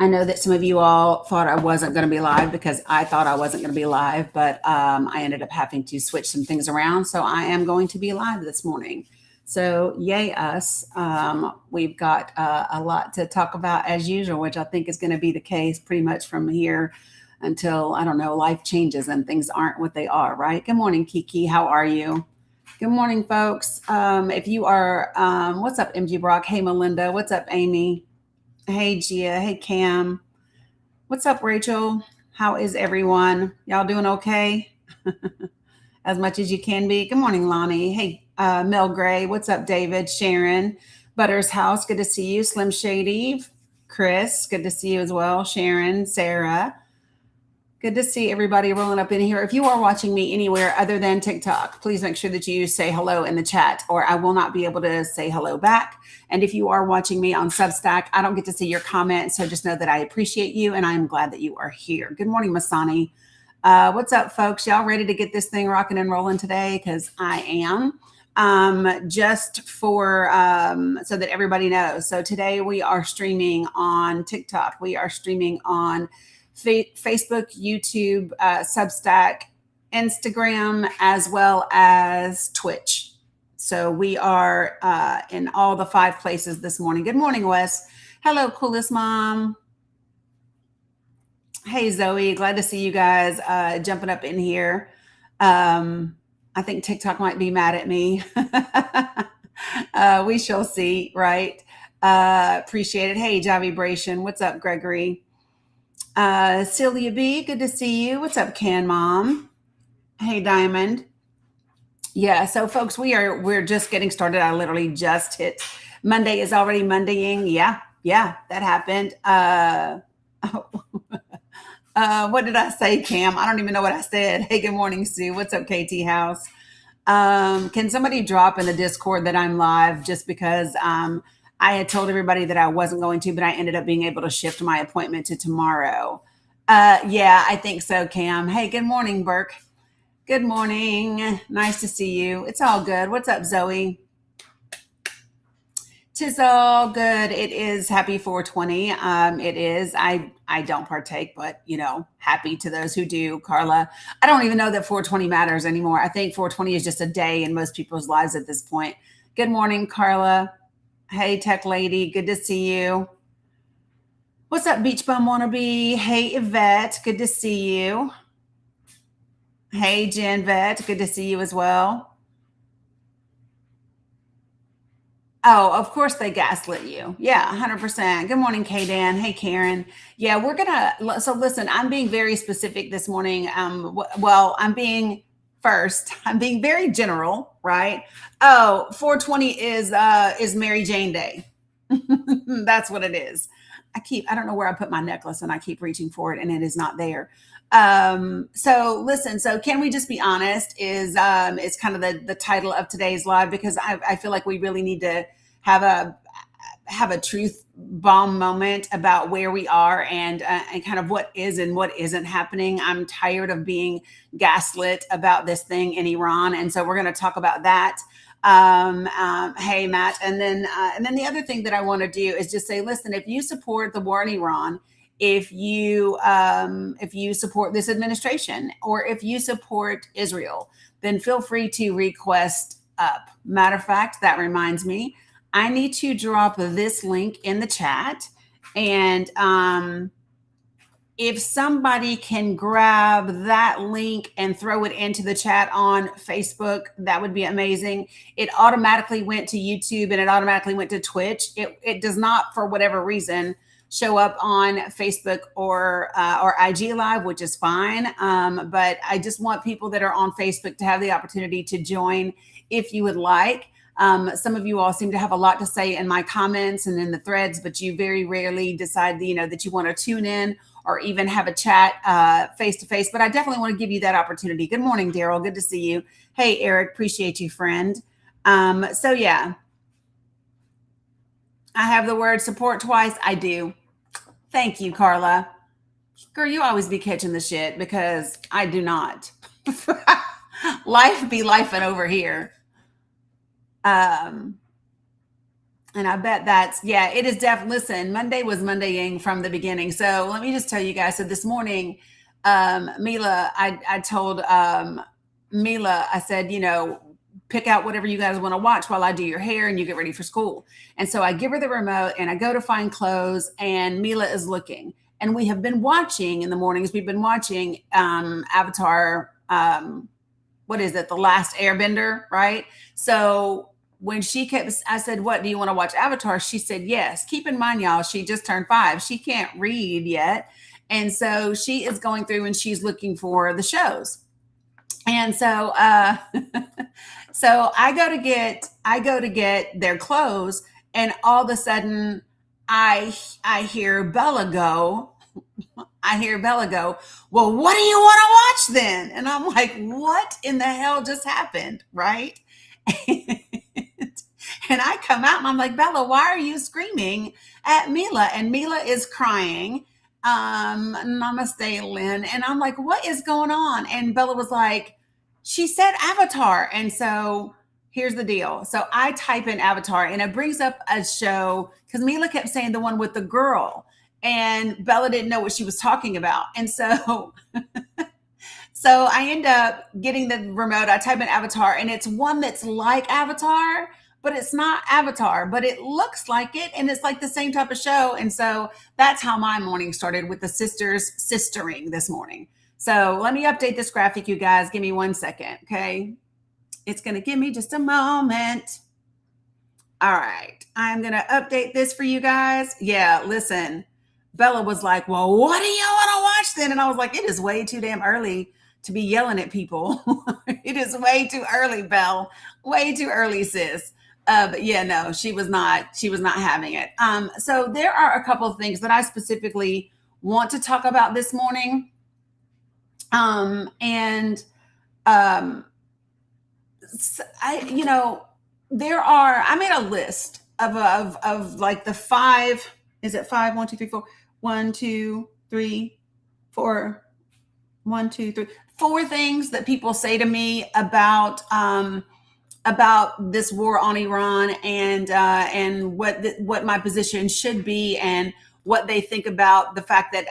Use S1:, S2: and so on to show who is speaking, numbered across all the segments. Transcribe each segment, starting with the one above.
S1: I know that some of you all thought I wasn't going to be live because I thought I wasn't going to be live, but I ended up having to switch some things around. So I am going to be live this morning. So, yay, us. We've got a lot to talk about as usual, which I think is going to be the case pretty much from here until, I don't know, life changes and things aren't what they are, right? Good morning, Kiki. How are you? Good morning, folks. If you are, what's up, MG Brock? Hey, Melinda. What's up, Amy? Hey, Gia. Hey, Cam. What's up, Rachel? How is everyone? Y'all doing okay? As much as you can be. Good morning, Lonnie. Hey, Mel Gray. What's up, David? Sharon. Butters House. Good to see you. Slim Shady. Chris. Good to see you as well. Sharon. Sarah. Good to see everybody rolling up in here. If you are watching me anywhere other than TikTok, please make sure that you say hello in the chat or I will not be able to say hello back. And if you are watching me on Substack, I don't get to see your comments. So just know that I appreciate you and I'm glad that you are here. Good morning, Masani. What's up, folks? Y'all ready to get this thing rocking and rolling today? Because I am. Just for so that everybody knows. So today we are streaming on TikTok. We are streaming on Facebook, YouTube, Substack, Instagram, as well as Twitch. So we are in all the 5 places this morning. Good morning, Wes. Hello, coolest mom. Hey, Zoe. Glad to see you guys jumping up in here. I think TikTok might be mad at me. We shall see, right? Appreciate it. Hey, Javi Bration. What's up, Gregory? Celia B, good to see you. What's up, Can Mom? Hey, Diamond. Yeah, so folks, we're just getting started. I literally just hit Monday is already Mondaying. Yeah, that happened. What did I say, Cam? I don't even know what I said. Hey, good morning, Sue. What's up, KT House? Can somebody drop in the Discord that I'm live just because I had told everybody that I wasn't going to, but I ended up being able to shift my appointment to tomorrow. Yeah, I think so, Cam. Hey, good morning, Burke. Good morning. Nice to see you. It's all good. What's up, Zoe? Tis all good. It is happy 420. It is. I don't partake, but happy to those who do. Carla, I don't even know that 420 matters anymore. I think 420 is just a day in most people's lives at this point. Good morning, Carla. Hey, Tech Lady. Good to see you. What's up, Beach Bum Wannabe? Hey, Yvette. Good to see you. Hey, Jen Vet. Good to see you as well. Oh, of course they gaslit you. Yeah, 100%. Good morning, K-Dan. Hey, Karen. Yeah, we're going to, so listen, I'm being very specific this morning. Well, I'm being very general, right? Oh, 420 is Mary Jane Day. That's what it is. I don't know where I put my necklace and I keep reaching for it and it is not there. So listen, so can we just be honest is kind of the title of today's live, because I feel like we really need to have a truth bomb moment about where we are and kind of what is and what isn't happening. I'm tired of being gaslit about this thing in Iran. And so we're going to talk about that. Hey, Matt. And then the other thing that I want to do is just say, listen, if you support the war in Iran, if you support this administration, or if you support Israel, then feel free to request up. Matter of fact, that reminds me, I need to drop this link in the chat. And if somebody can grab that link and throw it into the chat on Facebook, that would be amazing. It automatically went to YouTube and it automatically went to Twitch. It does not, for whatever reason, show up on Facebook or IG Live, which is fine. But I just want people that are on Facebook to have the opportunity to join if you would like. Some of you all seem to have a lot to say in my comments and in the threads, but you very rarely decide, that you want to tune in or even have a chat face to face. But I definitely want to give you that opportunity. Good morning, Daryl. Good to see you. Hey, Eric. Appreciate you, friend. So yeah, I have the word support twice. I do. Thank you, Carla. Girl, you always be catching the shit because I do not. Life be lifing over here. And I bet that's, yeah, it is definitely, listen, Monday was Mondaying from the beginning. So let me just tell you guys. So this morning, Mila, I told Mila, I said, pick out whatever you guys want to watch while I do your hair and you get ready for school. And so I give her the remote and I go to find clothes and Mila is looking. And we have been watching in the mornings, we've been watching Avatar, what is it, The Last Airbender, right? So when she kept, I said, what, do you want to watch Avatar? She said, yes. Keep in mind, y'all, she just turned 5. She can't read yet. And so she is going through and she's looking for the shows. And so, so I go to get their clothes, and all of a sudden, I hear Bella go. Well, what do you want to watch then? And I'm like, what in the hell just happened, right? And I come out and I'm like, Bella, why are you screaming at Mila? And Mila is crying. Namaste, Lynn. And I'm like, what is going on? And Bella was like, she said Avatar. And so here's the deal. So I type in Avatar and it brings up a show because Mila kept saying the one with the girl. And Bella didn't know what she was talking about. And so so I end up getting the remote. I type in Avatar and it's one that's like Avatar, but it's not Avatar, but it looks like it. And it's like the same type of show. And so that's how my morning started, with the sisters sistering this morning. So let me update this graphic, you guys. Give me 1 second. Okay. It's going to give me just a moment. All right. I'm going to update this for you guys. Yeah. Listen, Bella was like, well, what do you want to watch then? And I was like, it is way too damn early to be yelling at people. It is way too early, Belle. Way too early, sis. But yeah, no, she was not having it. So there are a couple of things that I specifically want to talk about this morning. And I made a list of like the 5, is it 5? 1, 2, 3, 4, 1, 2, 3, 4, 1, 2, 3, 4 things that people say to me about this war on Iran and what my position should be and what they think about the fact that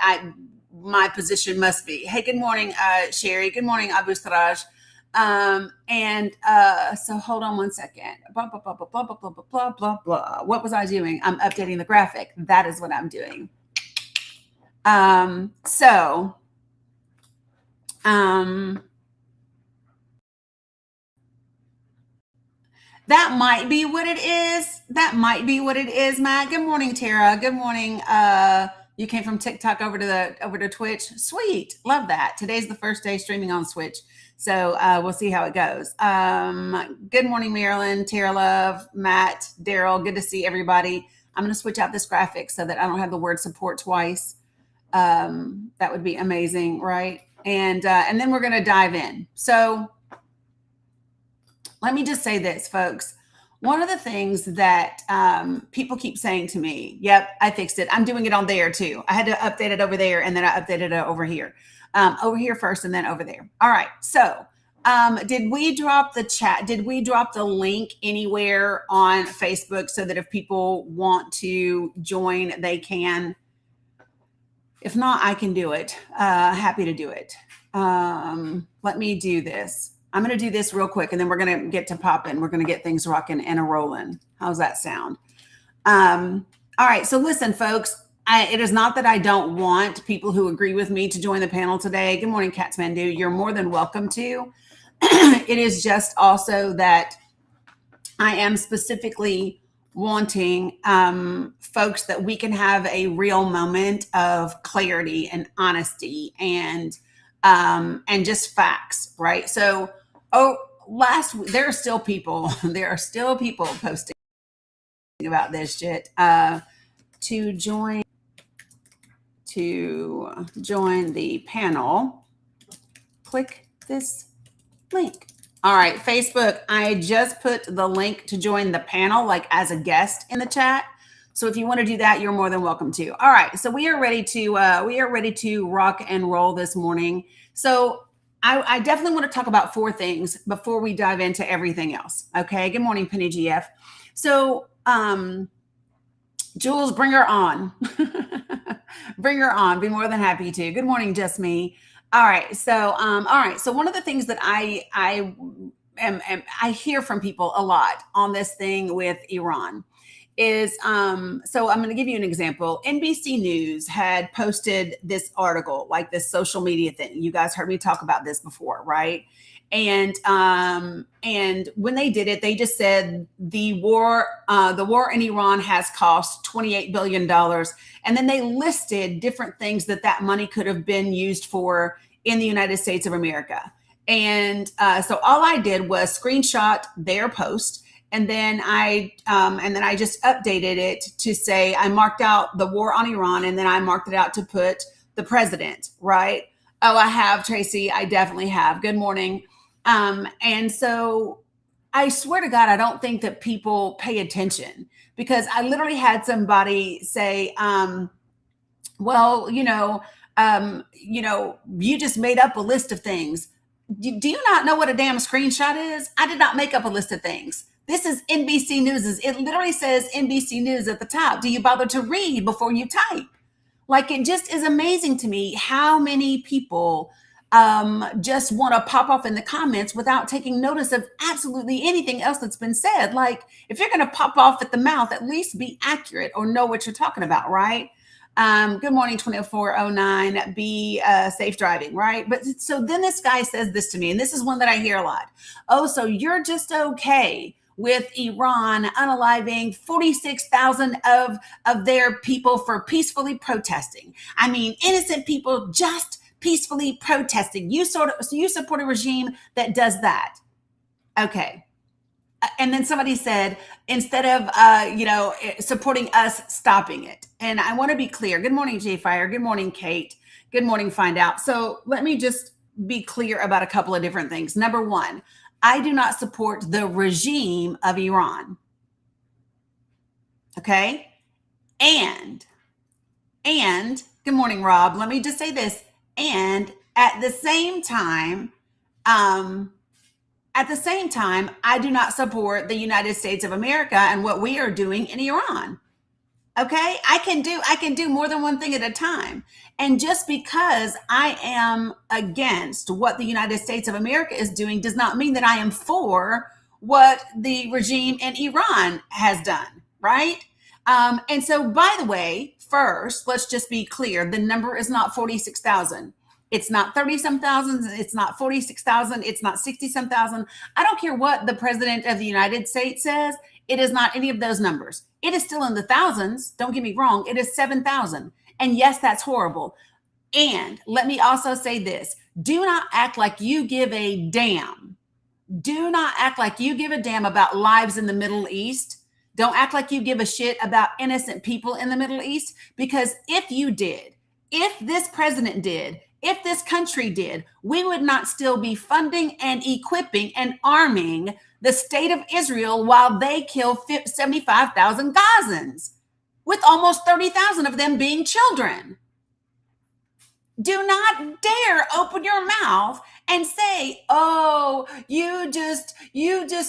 S1: my position must be. Hey, good morning, Sherry. Good morning, Abu Saraj. So hold on 1 second. Blah, blah, blah, blah, blah, blah, blah, blah, blah, blah. What was I doing? I'm updating the graphic. That is what I'm doing. That might be what it is. Matt. Good morning, Tara. Good morning. You came from TikTok over to Twitch. Sweet. Love that. Today's the first day streaming on Switch. So we'll see how it goes. Good morning, Marilyn, Tara Love, Matt, Daryl. Good to see everybody. I'm going to switch out this graphic so that I don't have the word support twice. That would be amazing, right? And then we're going to dive in. So let me just say this, folks. One of the things that people keep saying to me, yep, I fixed it. I'm doing it on there too. I had to update it over there and then I updated it over here. Over here first and then over there. All right. So did we drop the chat? Did we drop the link anywhere on Facebook so that if people want to join, they can? If not, I can do it. Happy to do it. Let me do this. I'm going to do this real quick and then we're going to get to popping. We're going to get things rocking and a rolling. How's that sound? All right. So listen, folks, it is not that I don't want people who agree with me to join the panel today. Good morning, Katsmandu. You're more than welcome to. It is just also that I am specifically wanting folks that we can have a real moment of clarity and honesty and just facts, right? So, last week, there are still people posting about this shit. To join the panel, click this link. All right, Facebook, I just put the link to join the panel, like as a guest, in the chat. So if you want to do that, you're more than welcome to. All right, so we are ready to rock and roll this morning. So I definitely want to talk about 4 things before we dive into everything else. Okay. Good morning, Penny GF. So um, Jules, bring her on. Bring her on. Be more than happy to. Good morning, just me. All right. All right. So one of the things that I hear from people a lot on this thing with Iran is so I'm going to give you an example. NBC News had posted this article, like this social media thing. You guys heard me talk about this before, right? And when they did it, they just said the war in Iran has cost $28 billion, and then they listed different things that money could have been used for in the United States of America. And so all I did was screenshot their post, and then I just updated it to say I marked out the war on Iran, and then I marked it out to put the president, right? Oh, I have, Tracy. I definitely have. Good morning. And so I swear to God, I don't think that people pay attention, because I literally had somebody say, well, you just made up a list of things. Do you not know what a damn screenshot is? I did not make up a list of things. This is NBC News. It literally says NBC News at the top. Do you bother to read before you type? Like, it just is amazing to me how many people just want to pop off in the comments without taking notice of absolutely anything else that's been said. Like, if you're going to pop off at the mouth, at least be accurate or know what you're talking about, right? Good morning, 2409. Be safe driving, right? But so then this guy says this to me, and this is one that I hear a lot. Oh, so you're just okay with Iran unaliving 46,000 of their people for peacefully protesting. I mean, innocent people just peacefully protesting. You support a regime that does that. Okay. And then somebody said, instead of supporting us, stopping it. And I want to be clear. Good morning, J Fire. Good morning, Kate. Good morning, Find Out. So let me just be clear about a couple of different things. Number one, I do not support the regime of Iran. Okay? And good morning, Rob. Let me just say this. And at the same time, I do not support the United States of America and what we are doing in Iran. Okay? I can do more than one thing at a time. And just because I am against what the United States of America is doing does not mean that I am for what the regime in Iran has done, right? And so, by the way, first, let's just be clear. The number is not 46,000. It's not 30-some thousand. It's not 46,000. It's not 60-some thousand. I don't care what the president of the United States says. It is not any of those numbers. It is still in the thousands. Don't get me wrong. It is 7,000. And yes, that's horrible. And let me also say this. Do not act like you give a damn. Do not act like you give a damn about lives in the Middle East. Don't act like you give a shit about innocent people in the Middle East, because if you did, if this president did, if this country did, we would not still be funding and equipping and arming the state of Israel while they kill 75,000 Gazans, with almost 30,000 of them being children. Do not dare open your mouth and say, oh, you just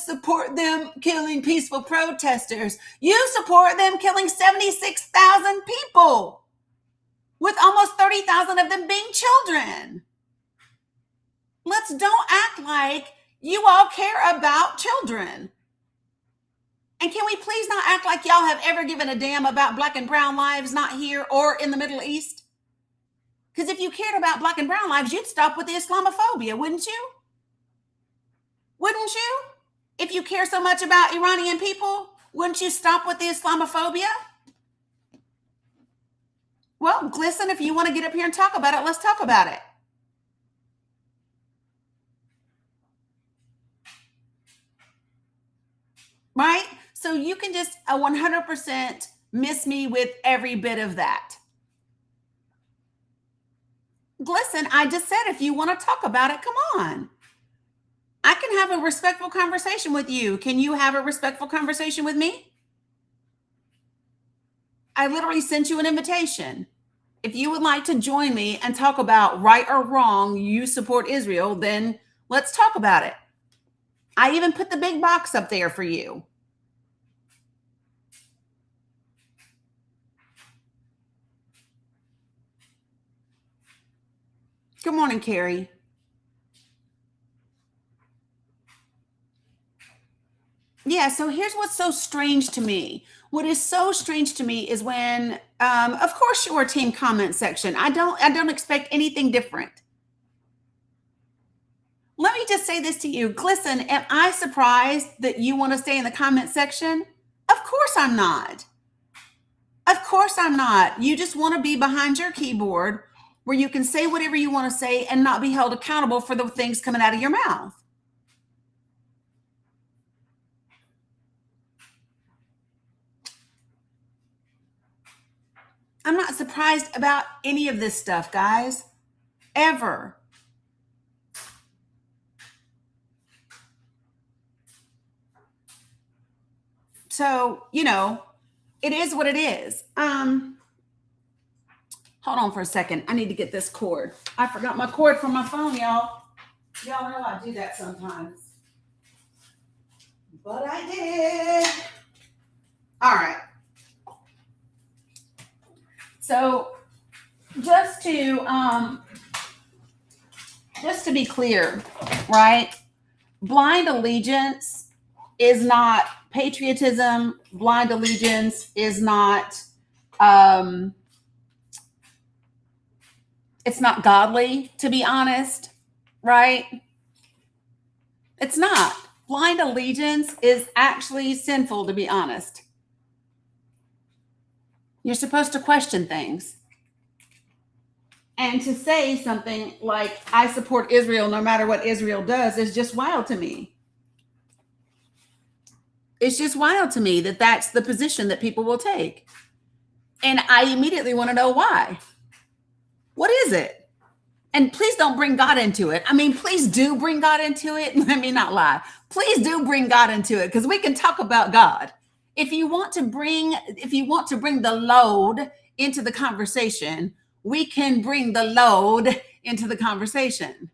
S1: support them killing peaceful protesters. You support them killing 76,000 people, with almost 30,000 of them being children. Don't act like you all care about children. And can we please not act like y'all have ever given a damn about Black and brown lives, not here or in the Middle East? Because if you cared about Black and brown lives, you'd stop with the Islamophobia, wouldn't you? Wouldn't you? If you care so much about Iranian people, wouldn't you stop with the Islamophobia? Well, listen, if you want to get up here and talk about it, let's talk about it. Right? So you can just 100% miss me with every bit of that. Listen, I just said, if you want to talk about it, come on. I can have a respectful conversation with you. Can you have a respectful conversation with me? I literally sent you an invitation. If you would like to join me and talk about right or wrong, you support Israel, then let's talk about it. I even put the big box up there for you. Good morning, Carrie. Yeah, so here's what's so strange to me. What is so strange to me is when, of course, your team comment section. I don't expect anything different. Let me just say this to you. Listen, am I surprised that you want to stay in the comment section? Of course I'm not. Of course I'm not. You just want to be behind your keyboard where you can say whatever you want to say and not be held accountable for the things coming out of your mouth. I'm not surprised about any of this stuff, guys, ever. So, it is what it is. Hold on for a second. I need to get this cord. I forgot my cord from my phone, y'all. Y'all know I do that sometimes. But I did. All right. So just to be clear, right? Blind allegiance is not patriotism. Blind allegiance is not it's not godly, to be honest, right? It's not. Blind allegiance is actually sinful, to be honest. You're supposed to question things. And to say something like, I support Israel no matter what Israel does, is just wild to me. It's just wild to me that that's the position that people will take. And I immediately want to know why. What is it? And please don't bring God into it. I mean, please do bring God into it. Let me not lie. Please do bring God into it, because we can talk about God. If you want to bring the load into the conversation, we can bring the load into the conversation.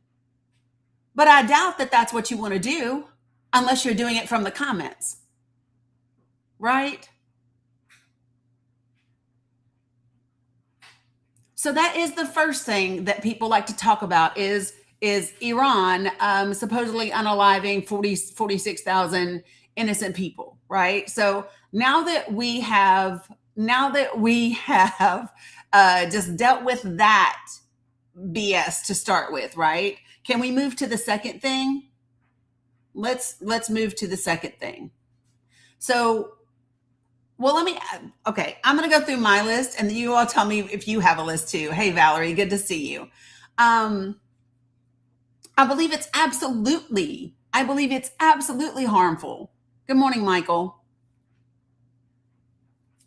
S1: But I doubt that that's what you want to do unless you're doing it from the comments. Right? So that is the first thing that people like to talk about is Iran supposedly unaliving 46,000 innocent people, right? So now that we have just dealt with that BS to start with, right? Can we move to the second thing? Let's move to the second thing. So, well, I'm going to go through my list and you all tell me if you have a list too. Hey, Valerie, good to see you. I believe it's absolutely harmful. Good morning, Michael.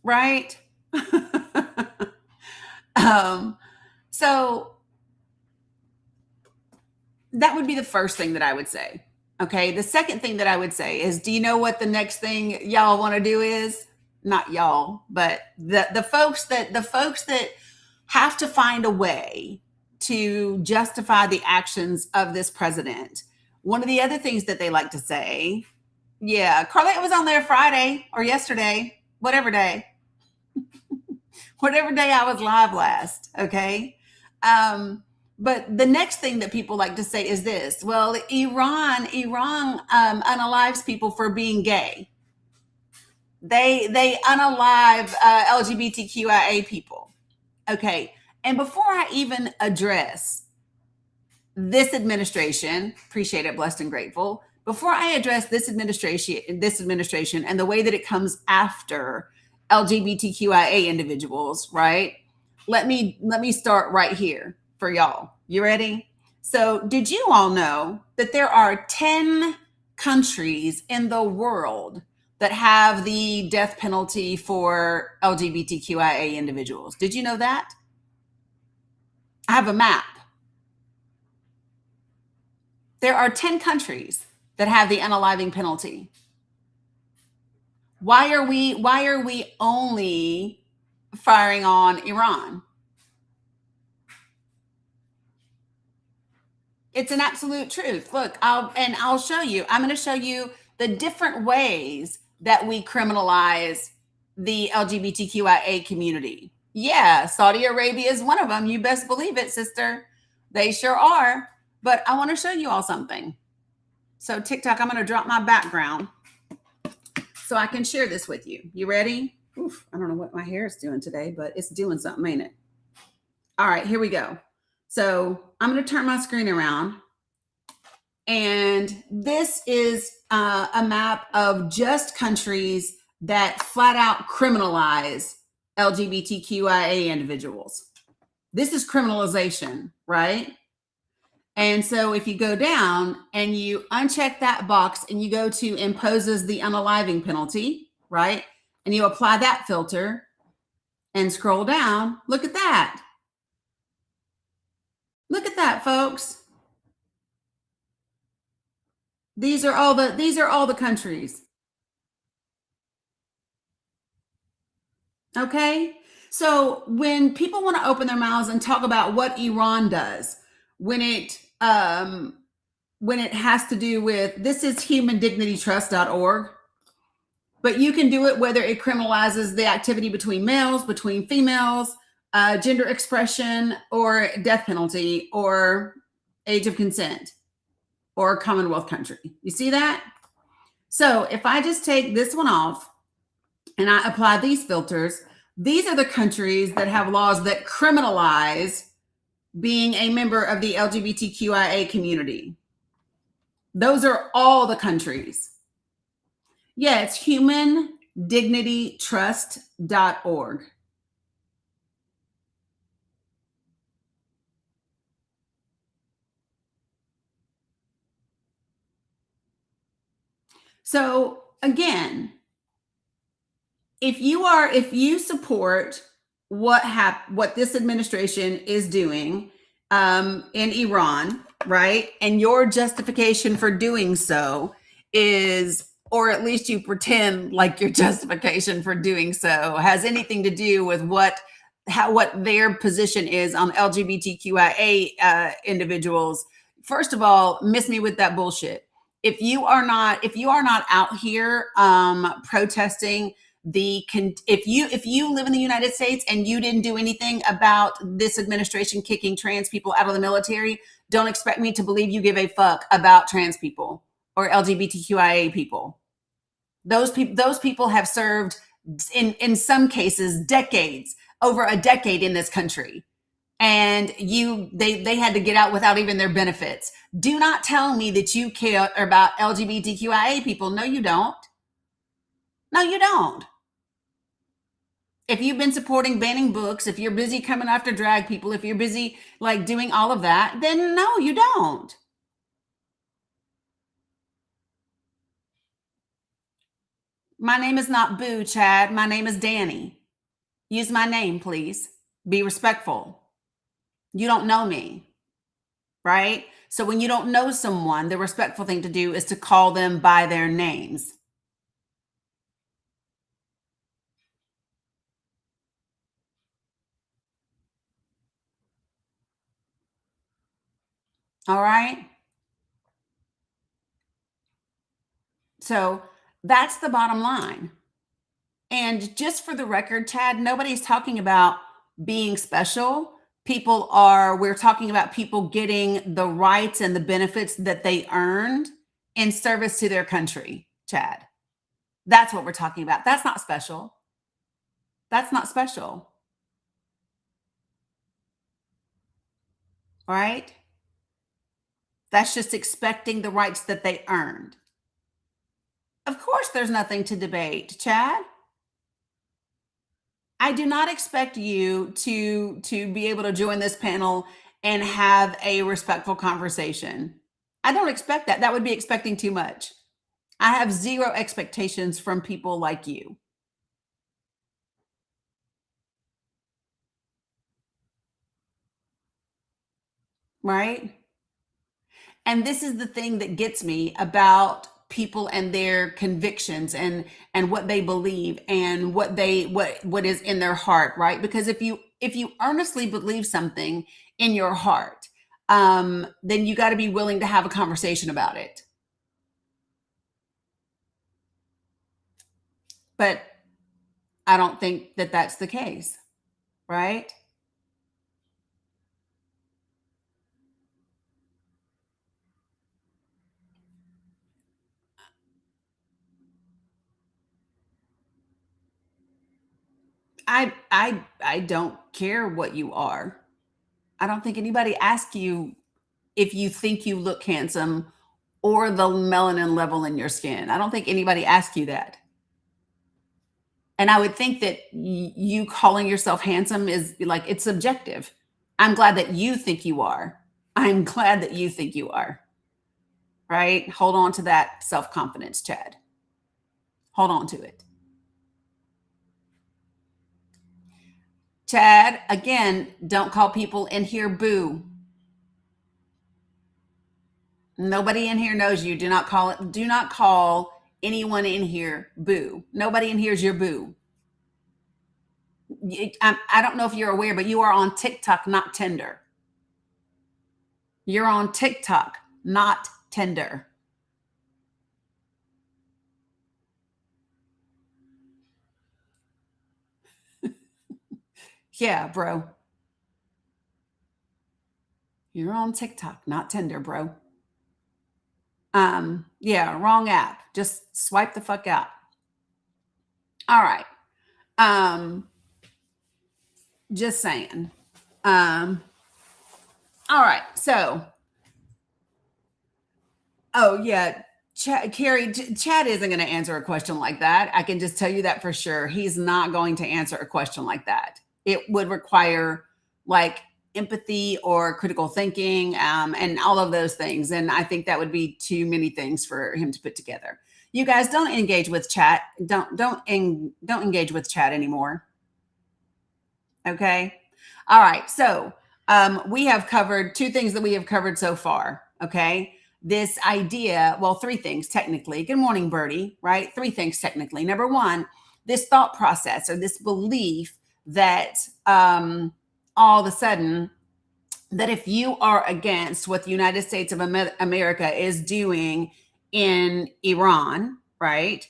S1: Right? So that would be the first thing that I would say. Okay. The second thing that I would say is, do you know what the next thing y'all want to do is? Not y'all, but the folks that have to find a way to justify the actions of this president. One of the other things that they like to say, yeah, Carlette was on there Friday or yesterday, whatever day I was live last. Okay. But the next thing that people like to say is this: well, Iran unalives people for being gay. They unalive LGBTQIA people. Okay. And before I even address this administration, appreciate it, blessed and grateful. Before I address this administration and the way that it comes after LGBTQIA individuals, right? Let me start right here for y'all. You ready? So, did you all know that there are 10 countries in the world that have the death penalty for LGBTQIA individuals? Did you know that? I have a map. There are 10 countries that have the unaliving penalty. Why are we only firing on Iran? It's an absolute truth. Look, I'll show you. I'm going to show you the different ways that we criminalize the LGBTQIA community. Yeah, Saudi Arabia is one of them. You best believe it, sister. They sure are. But I want to show you all something. So TikTok, I'm going to drop my background so I can share this with you. You ready? Oof, I don't know what my hair is doing today, but it's doing something, ain't it? All right, here we go. So I'm going to turn my screen around. And this is a map of just countries that flat out criminalize LGBTQIA individuals. This is criminalization, right? And so if you go down and you uncheck that box and you go to imposes the unaliving penalty, right? And you apply that filter and scroll down, look at that. Look at that, folks. These are all the countries. Okay? So when people want to open their mouths and talk about what Iran does, when it has to do with, this is humandignitytrust.org, but you can do it whether it criminalizes the activity between males, between females, gender expression, or death penalty, or age of consent, or Commonwealth country. You see that? So if I just take this one off and I apply these filters, these are the countries that have laws that criminalize being a member of the LGBTQIA community. Those are all the countries. Yeah, it's humandignitytrust.org. So again, if you support what this administration is doing in Iran, right, and your justification for doing so is, or at least you pretend like your justification for doing so has anything to do with what their position is on LGBTQIA individuals, first of all, miss me with that bullshit. If you are not out here protesting if you live in the United States and you didn't do anything about this administration kicking trans people out of the military, don't expect me to believe you give a fuck about trans people or LGBTQIA people. Those people have served in some cases decades, over a decade in this country. And they had to get out without even their benefits. Do not tell me that you care about LGBTQIA people. No, you don't. No, you don't. If you've been supporting banning books, if you're busy coming after drag people, if you're busy like doing all of that, then no, you don't. My name is not Boo, Chad. My name is Dani. Use my name, please. Be respectful. You don't know me, right? So when you don't know someone, the respectful thing to do is to call them by their names. All right? So that's the bottom line. And just for the record, Chad, nobody's talking about being special. We're talking about people getting the rights and the benefits that they earned in service to their country, Chad. That's what we're talking about. That's not special. That's not special. All right? That's just expecting the rights that they earned. Of course, there's nothing to debate, Chad. I do not expect you to be able to join this panel and have a respectful conversation. I don't expect that. That would be expecting too much. I have zero expectations from people like you. Right? And this is the thing that gets me about people and their convictions and what they believe and what is in their heart, right? Because if you earnestly believe something in your heart, then you got to be willing to have a conversation about it. But I don't think that that's the case, right? I don't care what you are. I don't think anybody asks you if you think you look handsome or the melanin level in your skin. I don't think anybody asks you that. And I would think that you calling yourself handsome is like it's subjective. I'm glad that you think you are. I'm glad that you think you are. Right? Hold on to that self confidence, Chad. Hold on to it. Chad, again, don't call people in here boo. Nobody in here knows you. Do not call anyone in here boo. Nobody in here is your boo. I don't know if you're aware, but you are on TikTok, not Tinder. You're on TikTok, not Tinder. Yeah, bro. You're on TikTok, not Tinder, bro. Yeah, wrong app. Just swipe the fuck out. All right. Um, just saying. Um, all right. So, oh yeah, Carrie, Chad isn't going to answer a question like that. I can just tell you that for sure. He's not going to answer a question like that. It would require like empathy or critical thinking, and all of those things. And I think that would be too many things for him to put together. You guys don't engage with chat. Don't engage with chat anymore. Okay. All right. So we have covered two things that we have covered so far. Okay. This idea, well, three things technically. Good morning, Birdie, right? Three things technically. Number one, this thought process or this belief that all of a sudden, that if you are against what the United States of America is doing in Iran, right?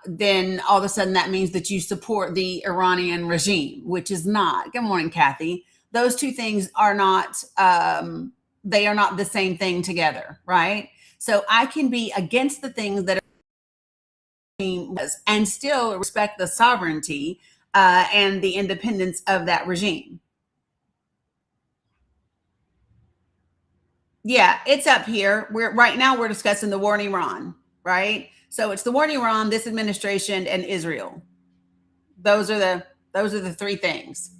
S1: Then all of a sudden that means that you support the Iranian regime, which is not. Good morning, Kathy. Those two things are not, they are not the same thing together, right? So I can be against the things that and still respect the sovereignty and the independence of that regime. Yeah, it's up here. We're right now we're discussing the war in Iran, right? So it's the war in Iran, this administration, and Israel. Those are the three things.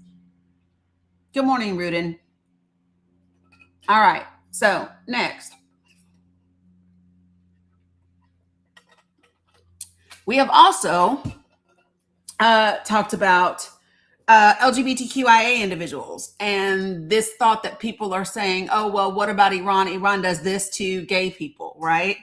S1: Good morning, Rudin. All right. So next, we have also talked about LGBTQIA individuals and this thought that people are saying, oh, well, what about Iran? Iran does this to gay people, right?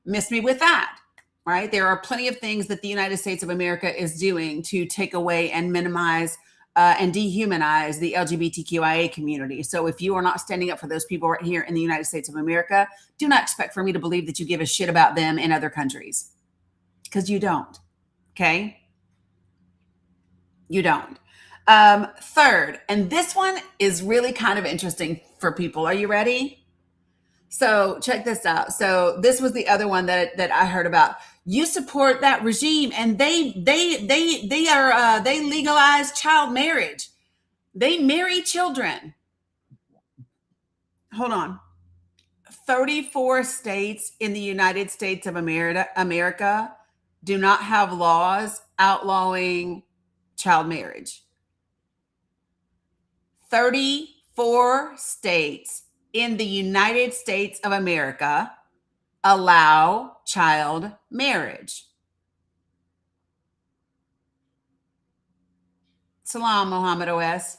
S1: Miss me with that, right? There are plenty of things that the United States of America is doing to take away and minimize and dehumanize the LGBTQIA community. So if you are not standing up for those people right here in the United States of America, do not expect for me to believe that you give a shit about them in other countries, because you don't. Okay? You don't. Third, and this one is really kind of interesting for people. Are you ready? So check this out. So this was the other one that I heard about. You support that regime, and they legalize child marriage. They marry children. Hold on. 34 states in the United States of America do not have laws outlawing child marriage. 34 states in the United States of America allow child marriage. Salam, Muhammad OS.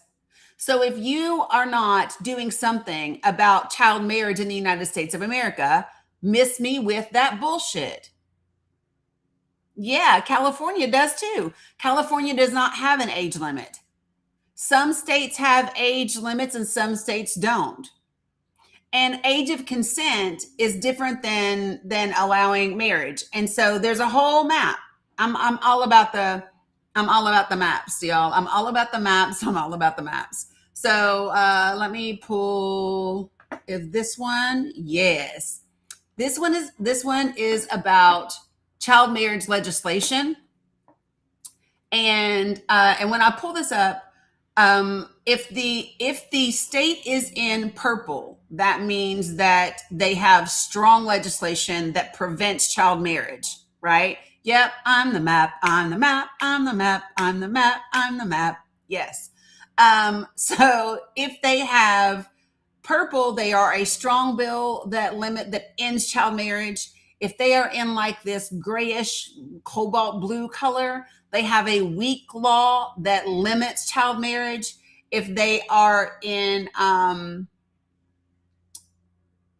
S1: So if you are not doing something about child marriage in the United States of America, miss me with that bullshit. Yeah, California does too. California does not have an age limit. Some states have age limits and some states don't. And age of consent is different than allowing marriage. And so there's a whole map. I'm all about the maps, y'all. I'm all about the maps. I'm all about the maps. So let me pull. Is this one? Yes. This one is about child marriage legislation. And when I pull this up, if the state is in purple, that means that they have strong legislation that prevents child marriage, right? Yep, I'm the map, I'm the map, I'm the map, I'm the map, I'm the map. Yes. So if they have purple, they are a strong bill that ends child marriage. If they are in like this grayish cobalt blue color, they have a weak law that limits child marriage. If they are in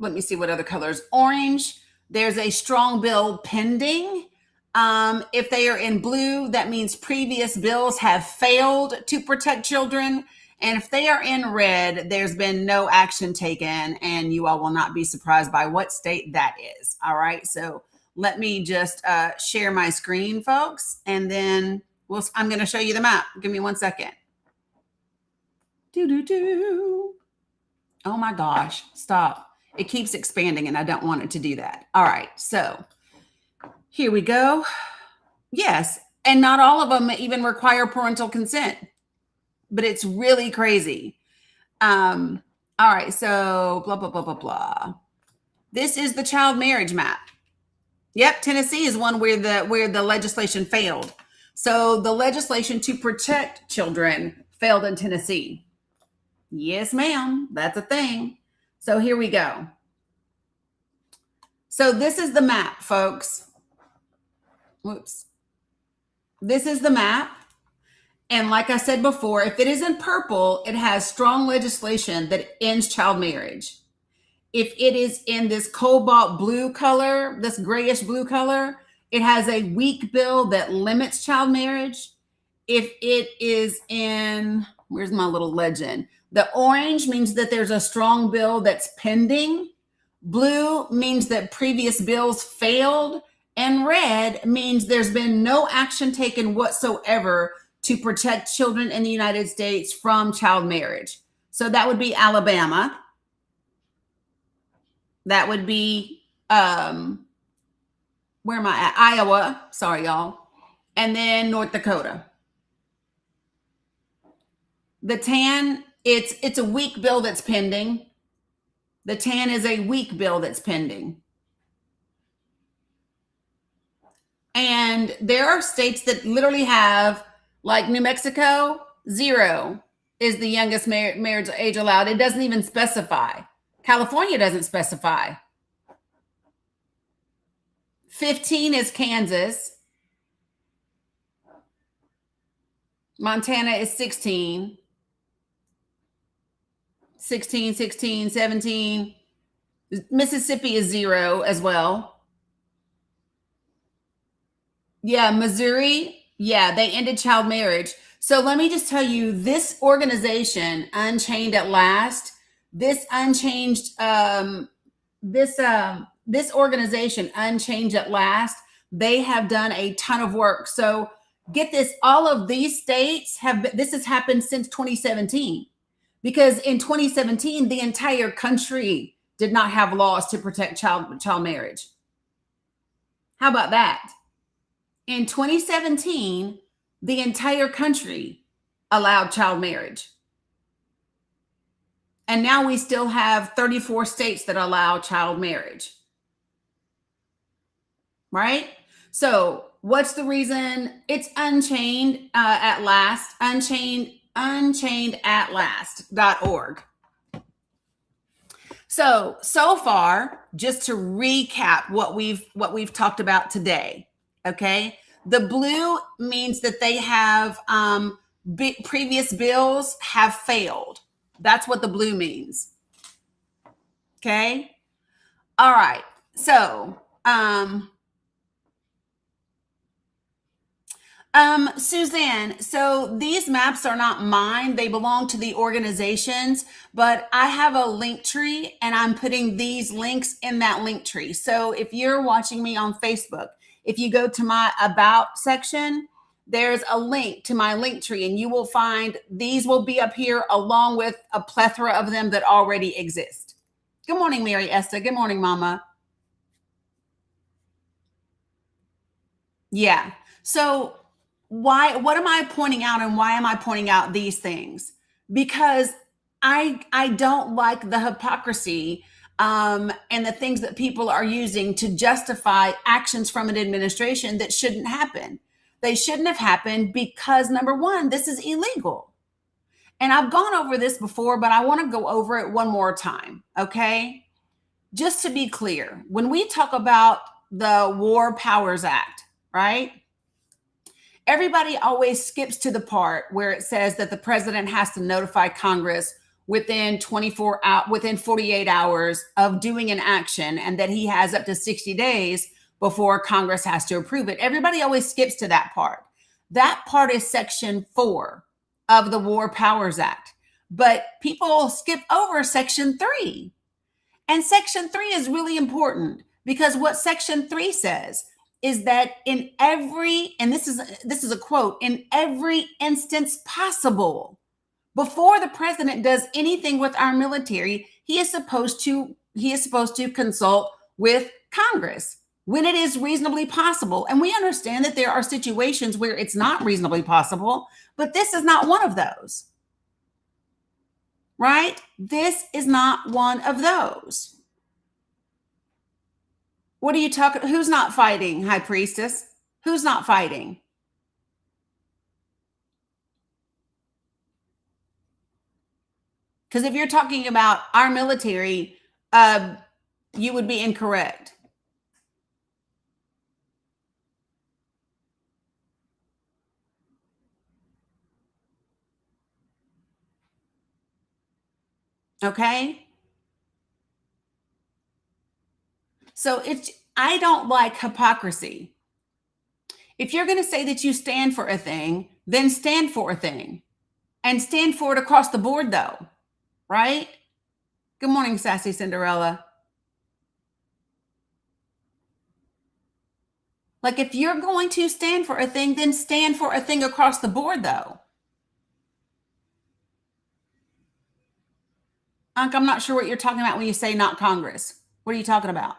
S1: let me see what other colors. Orange, there's a strong bill pending. If they are in blue, that means previous bills have failed to protect children. And if they are in red, there's been no action taken, and you all will not be surprised by what state that is. All right. So let me just share my screen, folks, and then I'm going to show you the map. Give me 1 second. Oh my gosh, stop. It keeps expanding and I don't want it to do that. All right, so here we go. Yes, and not all of them even require parental consent, but it's really crazy. All right, so blah, blah, blah, blah, blah. This is the child marriage map. Yep, Tennessee is one where the legislation failed. So the legislation to protect children failed in Tennessee. Yes, ma'am, that's a thing. So here we go. So this is the map, folks. Whoops. This is the map. And like I said before, if it is in purple, it has strong legislation that ends child marriage. If it is in this cobalt blue color, this grayish blue color, it has a weak bill that limits child marriage. If it is in, where's my little legend? The orange means that there's a strong bill that's pending. Blue means that previous bills failed. And red means there's been no action taken whatsoever to protect children in the United States from child marriage. So that would be Alabama. That would be, where am I at? Iowa. Sorry, y'all. And then North Dakota. The tan, it's a weak bill that's pending. The tan is a weak bill that's pending. And there are states that literally have, like New Mexico, 0 is the youngest marriage age allowed. It doesn't even specify. California doesn't specify. 15 is Kansas. Montana is 16. 16, 16, 17. Mississippi is 0 as well. Yeah, Missouri. Yeah, they ended child marriage. So let me just tell you, this organization, Unchained at Last, this organization, Unchained at Last, they have done a ton of work. So get this, all of these states this has happened since 2017. Because in 2017, the entire country did not have laws to protect child marriage. How about that? In 2017, the entire country allowed child marriage. And now we still have 34 states that allow child marriage. Right? So what's the reason? It's Unchained at Last, unchainedatLast.org. So far, just to recap what we've talked about today, okay? The blue means that they have previous bills have failed. That's what the blue means. Okay? All right. So, Suzanne, so these maps are not mine. They belong to the organizations, but I have a link tree and I'm putting these links in that link tree. So if you're watching me on Facebook, if you go to my About section, there's a link to my link tree and you will find these will be up here along with a plethora of them that already exist. Good morning, Mary Esther. Good morning, Mama. Yeah. So what am I pointing out, and why am I pointing out these things? Because I don't like the hypocrisy and the things that people are using to justify actions from an administration that shouldn't happen. They shouldn't have happened because, number one, this is illegal. And I've gone over this before, but I want to go over it one more time. Okay. Just to be clear, when we talk about the War Powers Act, right? Everybody always skips to the part where it says that the president has to notify Congress within 48 hours of doing an action, and that he has up to 60 days before Congress has to approve it. Everybody always skips to that part. That part is Section 4 of the War Powers Act. But people skip over Section 3. And Section 3 is really important, because what Section 3 says is that in every, and this is a quote, in every instance possible, before the president does anything with our military, he is supposed to consult with Congress when it is reasonably possible. And we understand that there are situations where it's not reasonably possible, but this is not one of those. Right? This is not one of those. What are you talking? Who's not fighting, High Priestess? Who's not fighting? Because if you're talking about our military, you would be incorrect. Okay? So I don't like hypocrisy. If you're going to say that you stand for a thing, then stand for a thing, and stand for it across the board, though, right? Good morning, Sassy Cinderella. Like, if you're going to stand for a thing, then stand for a thing across the board, though. Unc, I'm not sure what you're talking about when you say not Congress. What are you talking about?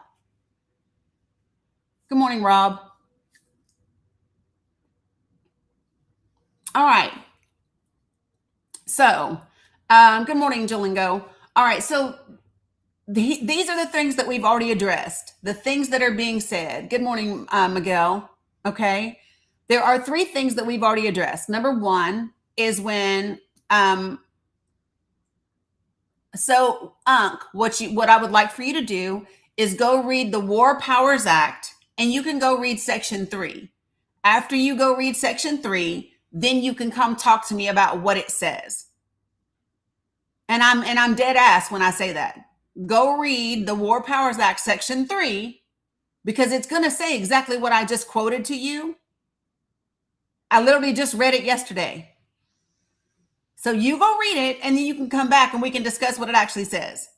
S1: Good morning, Rob. All right. So, good morning, Jolingo. All right. So, these are the things that we've already addressed, the things that are being said. Good morning, Miguel. Okay. There are 3 things that we've already addressed. Number 1 is when, so Unc, what I would like for you to do is go read the War Powers Act, and you can go read Section 3. After you go read Section 3, then you can come talk to me about what it says. And I'm dead ass when I say that. Go read the War Powers Act, Section 3, because it's going to say exactly what I just quoted to you. I literally just read it yesterday. So you go read it, and then you can come back and we can discuss what it actually says.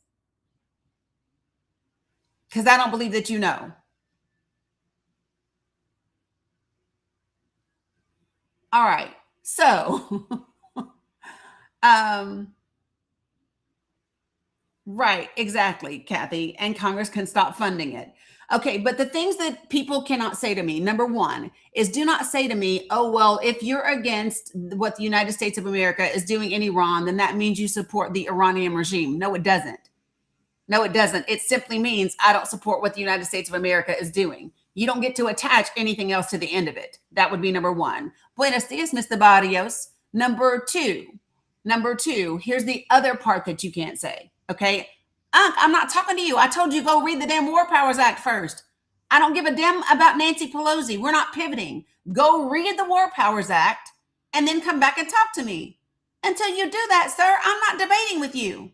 S1: Because I don't believe that you know. All right. So, right, exactly, Kathy. And Congress can stop funding it. Okay, but the things that people cannot say to me, number 1, is do not say to me, oh, well, if you're against what the United States of America is doing in Iran, then that means you support the Iranian regime. No, it doesn't. No, it doesn't. It simply means I don't support what the United States of America is doing. You don't get to attach anything else to the end of it. That would be number 1. Buenos dias, Mr. Barrios. Number two, here's the other part that you can't say. Okay. Unc, I'm not talking to you. I told you go read the damn War Powers Act first. I don't give a damn about Nancy Pelosi. We're not pivoting. Go read the War Powers Act and then come back and talk to me. Until you do that, sir, I'm not debating with you.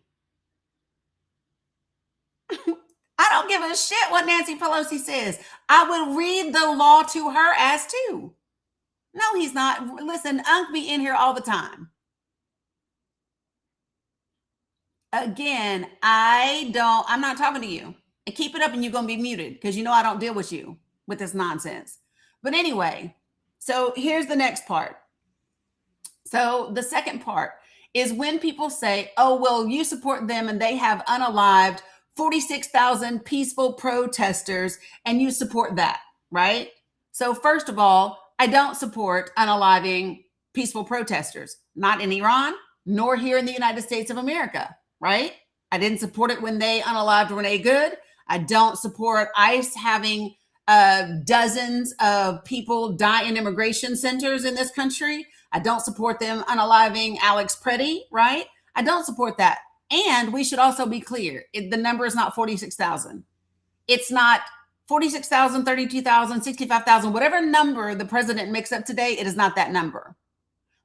S1: I don't give a shit what Nancy Pelosi says. I will read the law to her as too. No, he's not. Listen, Unc be in here all the time. Again, I'm not talking to you. And keep it up and you're going to be muted, because you know I don't deal with you with this nonsense. But anyway, so here's the next part. So the second part is when people say, oh, well, you support them and they have unalived 46,000 peaceful protesters and you support that, right? So first of all, I don't support unaliving peaceful protesters, not in Iran, nor here in the United States of America, right? I didn't support it when they unalived Renee Good. I don't support ICE having dozens of people die in immigration centers in this country. I don't support them unaliving Alex Preddy, right? I don't support that. And we should also be clear, the number is not 46,000. It's not 46,000, 32,000, 65,000, whatever number the president makes up today, it is not that number.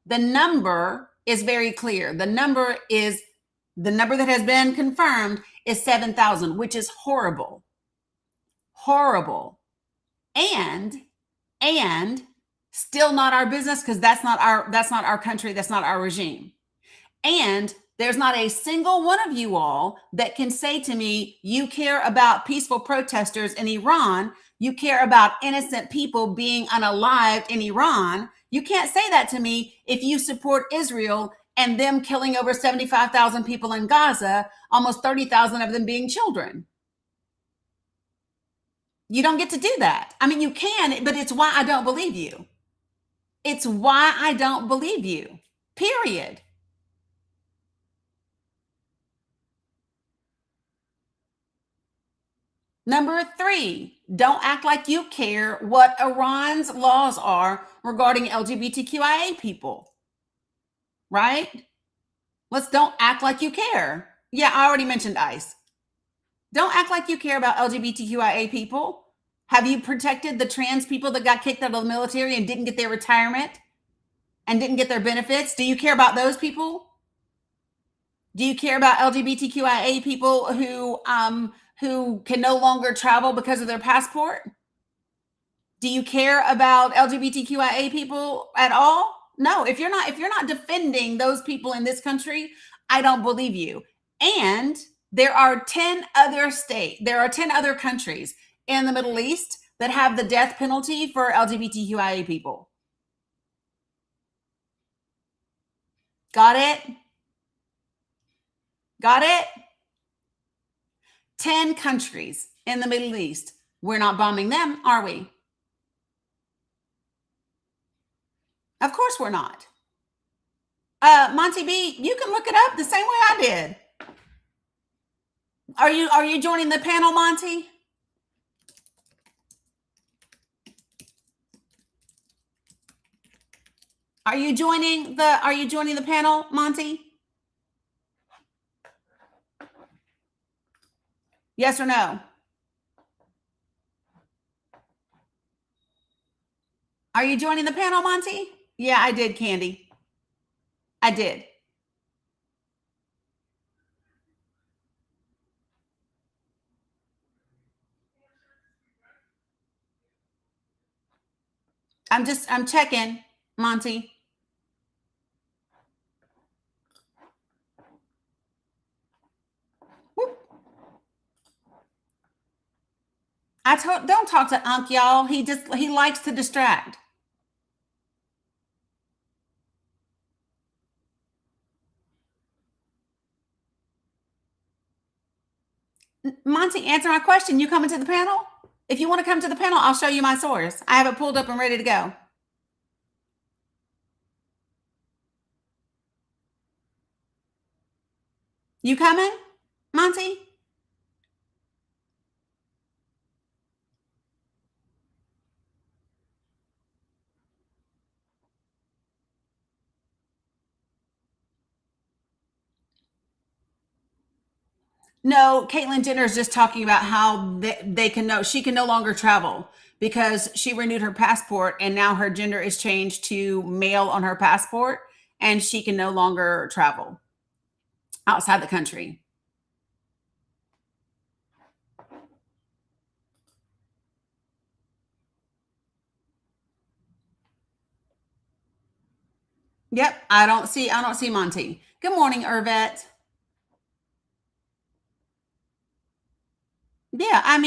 S1: The number is very clear. The number that has been confirmed is 7,000, which is horrible. Horrible. And still not our business, because that's not our country, that's not our regime. And there's not a single one of you all that can say to me, you care about peaceful protesters in Iran, you care about innocent people being unalived in Iran. You can't say that to me if you support Israel and them killing over 75,000 people in Gaza, almost 30,000 of them being children. You don't get to do that. I mean, you can, but it's why I don't believe you. It's why I don't believe you, period. Number 3, don't act like you care what Iran's laws are regarding LGBTQIA people, right? Don't act like you care. Yeah, I already mentioned ICE. Don't act like you care about LGBTQIA people. Have you protected the trans people that got kicked out of the military and didn't get their retirement and didn't get their benefits? Do you care about those people? Do you care about LGBTQIA people who can no longer travel because of their passport? Do you care about LGBTQIA people at all? No, if you're not defending those people in this country, I don't believe you. And there are 10 other countries in the Middle East that have the death penalty for LGBTQIA people. Got it? Got it? 10 countries in the Middle East. We're not bombing them, are we? Of course we're not. Monty B, you can look it up the same way I did. Are you joining the panel, Monty? Are you joining the panel, Monty? Yes or no? Are you joining the panel, Monty? Yeah, I did, Candy. I did. I'm checking, Monty. Whoop. Don't talk to Unc, y'all. He likes to distract. Monty, answer my question. You coming to the panel? If you want to come to the panel, I'll show you my source. I have it pulled up and ready to go. You coming, Monty? No, Caitlyn Jenner is just talking about how she can no longer travel because she renewed her passport and now her gender is changed to male on her passport and she can no longer travel outside the country. Yep, I don't see Monty. Good morning, Irvette. Yeah,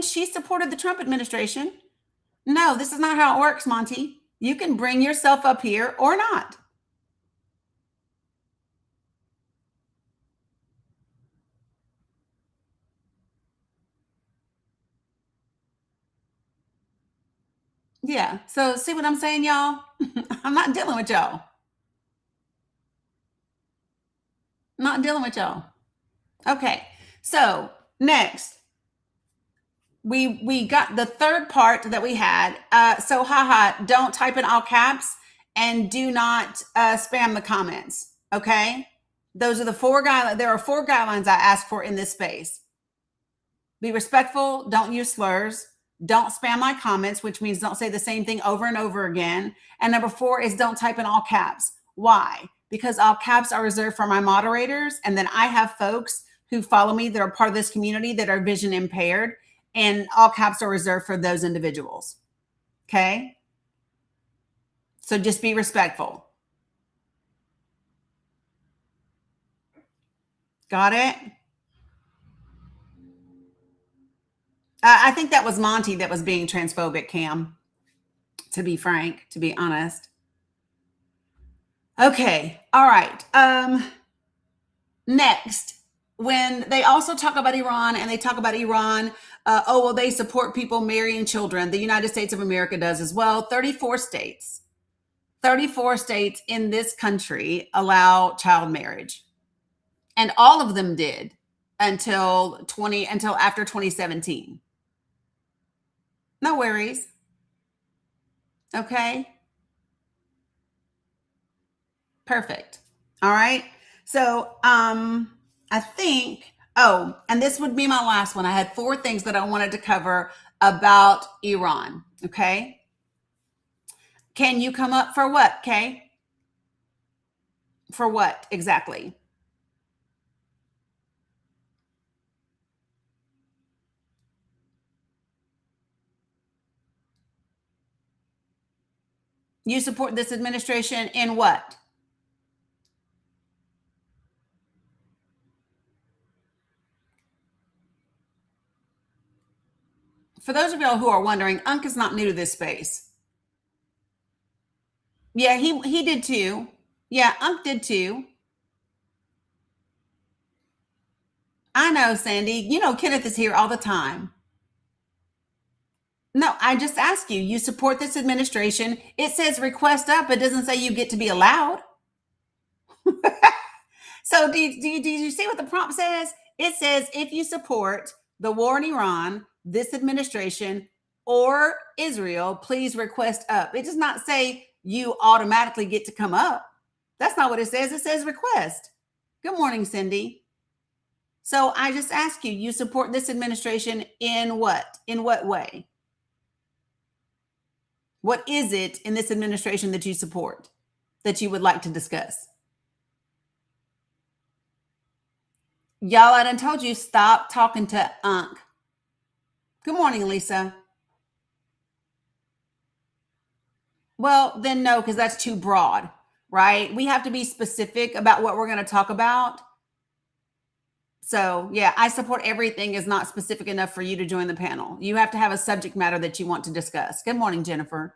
S1: she supported the Trump administration. No, this is not how it works, Monty. You can bring yourself up here or not. Yeah. So see what I'm saying, y'all? I'm not dealing with y'all. Not dealing with y'all. Okay. So next, we got the third part that we had. So haha, don't type in all caps and do not spam the comments. Okay. Those are the four guidelines. There are four guidelines I ask for in this space. Be respectful. Don't use slurs. Don't spam my comments, which means don't say the same thing over and over again. And number four is don't type in all caps. Why? Because all caps are reserved for my moderators. And then I have folks who follow me that are part of this community that are vision impaired. And all caps are reserved for those individuals. Okay? So just be respectful. Got it? I think that was Monty that was being transphobic, Cam, to be frank, to be honest. Okay. All right. Next, when they also talk about Iran and they talk about Iran, oh, well, they support people marrying children. The United States of America does as well. 34 states in this country allow child marriage. And all of them did until after 2017. No worries. Okay. Perfect. All right. So I think, oh, and this would be my last one. I had four things that I wanted to cover about Iran. Okay. Can you come up for what, Kay? For what exactly? You support this administration in what? For those of y'all who are wondering, Unc is not new to this space. Yeah, he did too. Yeah, Unc did too. I know, Sandy. You know, Kenneth is here all the time. No, I just asked you. You support this administration. It says request up. It doesn't say you get to be allowed. So do you see what the prompt says? It says if you support the war in Iran, this administration, or Israel, please request up. It does not say you automatically get to come up. That's not what it says. It says request. Good morning, Cindy. So I just ask you, you support this administration in what? In what way? What is it in this administration that you support that you would like to discuss? Y'all, I done told you, stop talking to Unc. Good morning, Lisa. Well, then no, because that's too broad, right? We have to be specific about what we're going to talk about. So, yeah, I support everything is not specific enough for you to join the panel. You have to have a subject matter that you want to discuss. Good morning, Jennifer.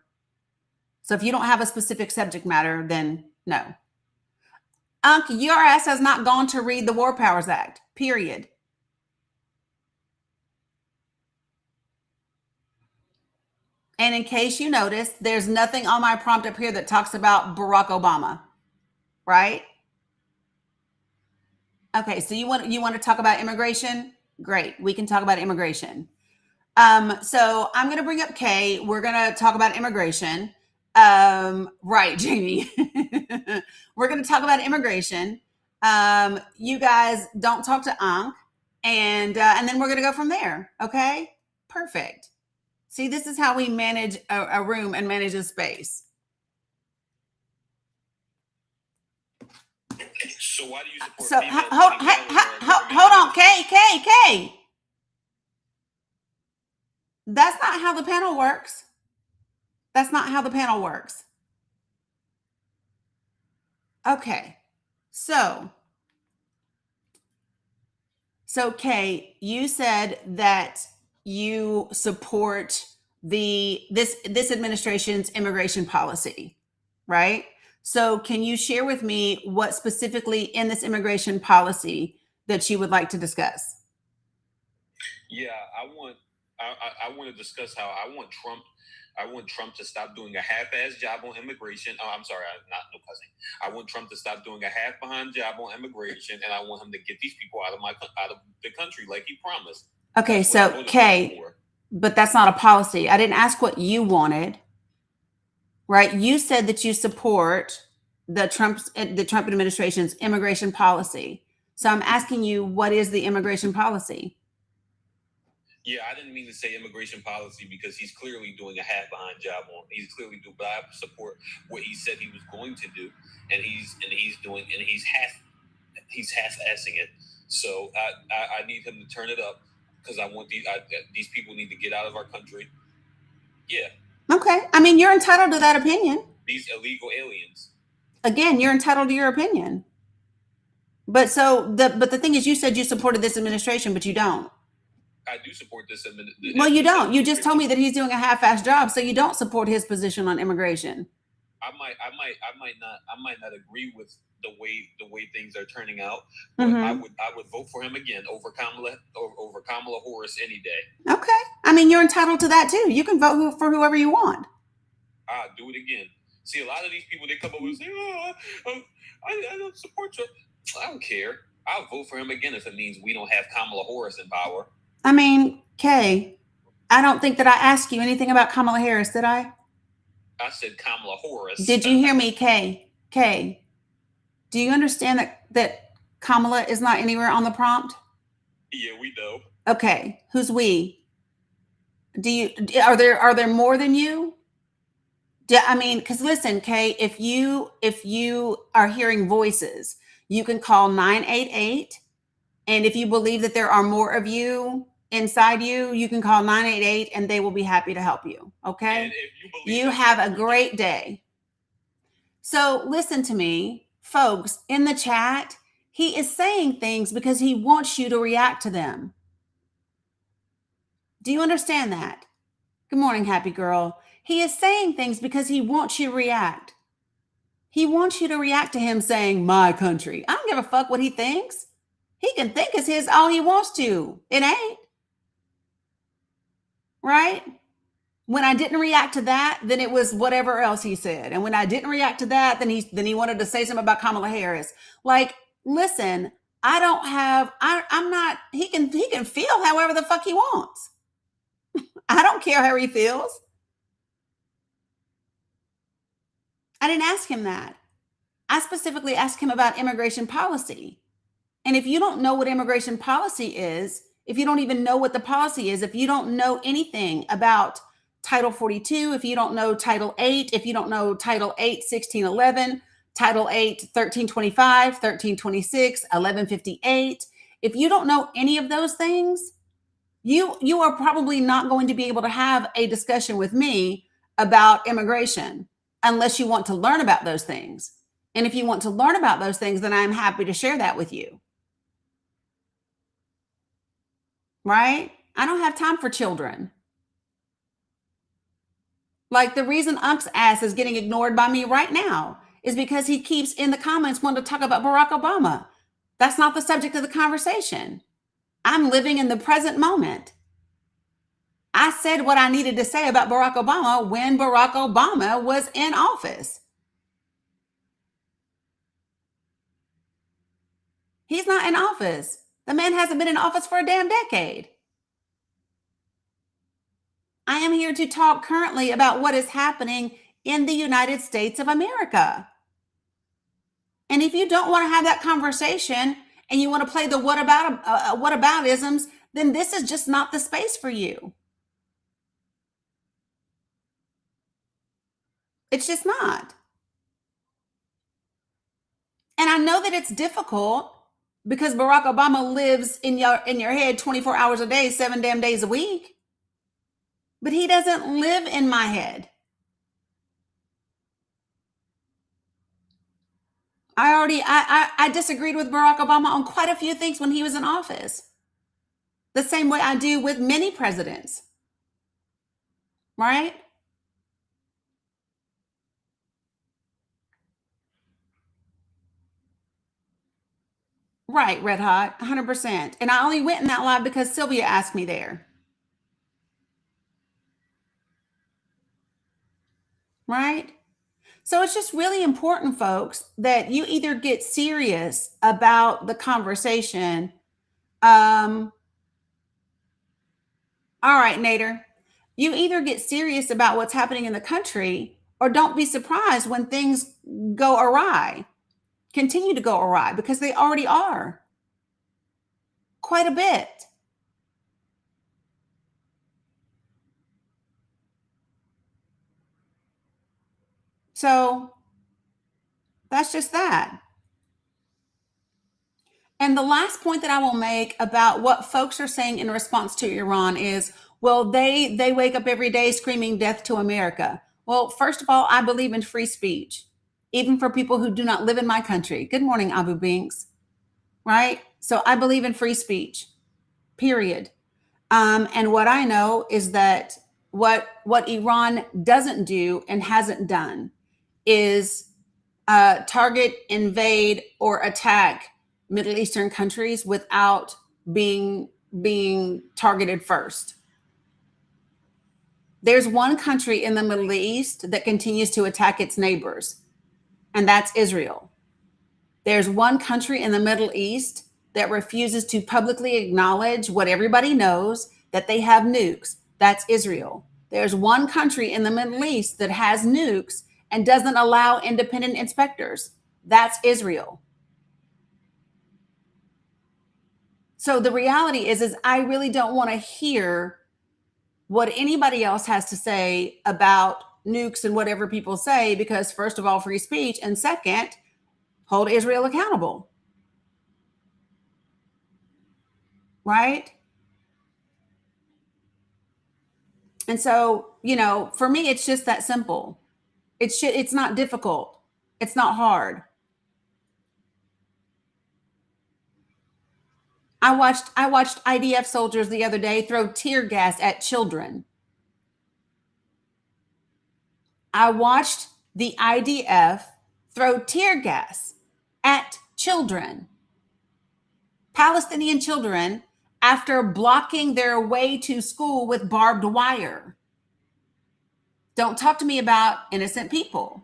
S1: So, if you don't have a specific subject matter, then no. Unc, your ass has not gone to read the War Powers Act, period. And in case you noticed, there's nothing on my prompt up here that talks about Barack Obama, right? Okay, so you want to talk about immigration? Great, we can talk about immigration. So I'm going to bring up Kay. We're going to talk about immigration. Right, Jamie. We're going to talk about immigration. You guys don't talk to Ankh, and then we're going to go from there. Okay, perfect. See, this is how we manage a room and manage a space.
S2: So why do you support
S1: So
S2: female
S1: hold on, Kay. That's not how the panel works. That's not how the panel works. Okay. So Kay, you said that you support this administration's immigration policy, right? So can you share with me what specifically in this immigration policy that you would like to discuss?
S2: Yeah, I want to discuss how I want Trump I want Trump to stop doing a half-ass job on immigration. Oh, I'm sorry, I'm not no cussing. I want Trump to stop doing a half-behind job on immigration, and I want him to get these people out of the country like he promised.
S1: Okay, so Kay, but that's not a policy. I didn't ask what you wanted, right? You said that you support the Trump administration's immigration policy. So I'm asking you, what is the immigration policy?
S2: Yeah, I didn't mean to say immigration policy because he's clearly doing a half behind job on. He's clearly doing, but I support what he said he was going to do, and he's half-assing it. So I need him to turn it up because I want these people need to get out of our country. Yeah.
S1: Okay. I mean, you're entitled to that opinion.
S2: These illegal aliens.
S1: Again, you're entitled to your opinion. But the thing is, you said you supported this administration, but you don't.
S2: I do support this
S1: administration. Well, you don't. You just told me that he's doing a half-assed job, so you don't support his position on immigration.
S2: I might not agree with the way things are turning out, but I would vote for him again over Kamala Harris any day.
S1: Okay. I mean, you're entitled to that too. You can vote for whoever you want.
S2: I'll do it again. See, a lot of these people, they come over and say, I don't support you. I don't care. I'll vote for him again if it means we don't have Kamala Harris in power.
S1: I mean, Kay, I don't think that I asked you anything about Kamala Harris, did I?
S2: I said Kamala Harris.
S1: Did you hear me, Kay? Kay, do you understand that Kamala is not anywhere on the prompt?
S2: Yeah, we know.
S1: Okay, who's we? Are there more than you? I mean, because listen, Kay, if you are hearing voices, you can call 988, and if you believe that there are more of you inside you can call 988 and they will be happy to help you. Okay.
S2: And if
S1: you have a great day. So listen to me, folks, in the chat, he is saying things because he wants you to react to them. Do you understand that? Good morning, happy girl. He is saying things because he wants you to react. He wants you to react to him saying, my country. I don't give a fuck what he thinks. He can think it's his all he wants to. It ain't. Right? When I didn't react to that, then it was whatever else he said. And when I didn't react to that, then he wanted to say something about Kamala Harris. Like, listen, I'm not, he can feel however the fuck he wants. I don't care how he feels. I didn't ask him that. I specifically asked him about immigration policy. And if you don't know what immigration policy is, if you don't even know what the policy is, if you don't know anything about Title 42, if you don't know Title 8, if you don't know Title 8, 1611, Title 8, 1325, 1326, 1158, if you don't know any of those things, you are probably not going to be able to have a discussion with me about immigration unless you want to learn about those things. And if you want to learn about those things, then I'm happy to share that with you. Right? I don't have time for children. Like, the reason Unk's ass is getting ignored by me right now is because he keeps in the comments wanting to talk about Barack Obama. That's not the subject of the conversation. I'm living in the present moment. I said what I needed to say about Barack Obama when Barack Obama was in office. He's not in office. The man hasn't been in office for a damn decade. I am here to talk currently about what is happening in the United States of America. And if you don't want to have that conversation and you want to play the whataboutisms, then this is just not the space for you. It's just not. And I know that it's difficult because Barack Obama lives in your head 24 hours a day, 7 damn days a week. But he doesn't live in my head. I disagreed with Barack Obama on quite a few things when he was in office. The same way I do with many presidents. Right? Right, Red Hot, 100%. And I only went in that live because Sylvia asked me there. right? So it's just really important, folks, that you either get serious about the conversation. All right, Nader, you either get serious about what's happening in the country or don't be surprised when things go awry, continue to go awry, because they already are quite a bit. So that's just that. And the last point that I will make about what folks are saying in response to Iran is, well, they wake up every day screaming death to America. Well, first of all, I believe in free speech, even for people who do not live in my country. Good morning, Abu Binks. Right? So I believe in free speech, period. And what I know is that what Iran doesn't do and hasn't done is target, invade, or attack Middle Eastern countries without being targeted first. There's one country in the Middle East that continues to attack its neighbors, and that's Israel. There's one country in the Middle East that refuses to publicly acknowledge what everybody knows, that they have nukes. That's Israel. There's one country in the Middle East that has nukes and doesn't allow independent inspectors. That's Israel. So the reality is I really don't want to hear what anybody else has to say about nukes and whatever people say, because first of all, free speech, and second, hold Israel accountable. Right? And so, for me, it's just that simple. It's not difficult. It's not hard. I watched IDF soldiers the other day throw tear gas at children. I watched the IDF throw tear gas at children, Palestinian children, after blocking their way to school with barbed wire. Don't talk to me about innocent people.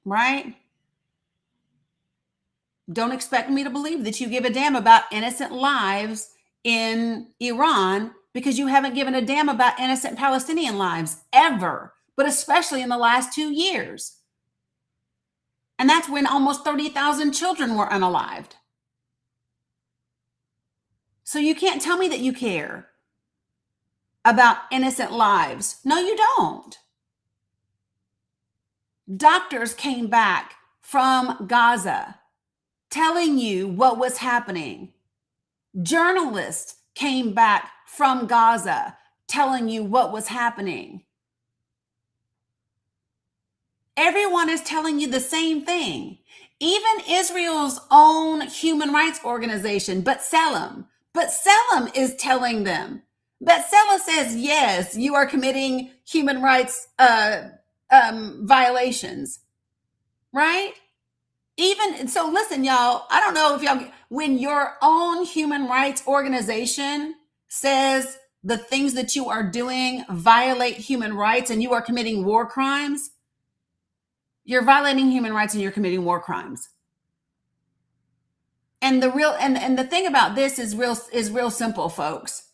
S1: Right? Don't expect me to believe that you give a damn about innocent lives in Iran, because you haven't given a damn about innocent Palestinian lives ever, but especially in the last 2 years. And that's when almost 30,000 children were unalived. So you can't tell me that you care about innocent lives. No, you don't. Doctors came back from Gaza telling you what was happening. Journalists came back from Gaza telling you what was happening. Everyone is telling you the same thing. Even Israel's own human rights organization, B'Tselem is telling them. B'Tselem says, yes, you are committing human rights violations, right? Even so, listen, y'all, I don't know if y'all, when your own human rights organization says the things that you are doing violate human rights and you are committing war crimes, you're violating human rights and you're committing war crimes. And the real and the thing about this is real simple, folks.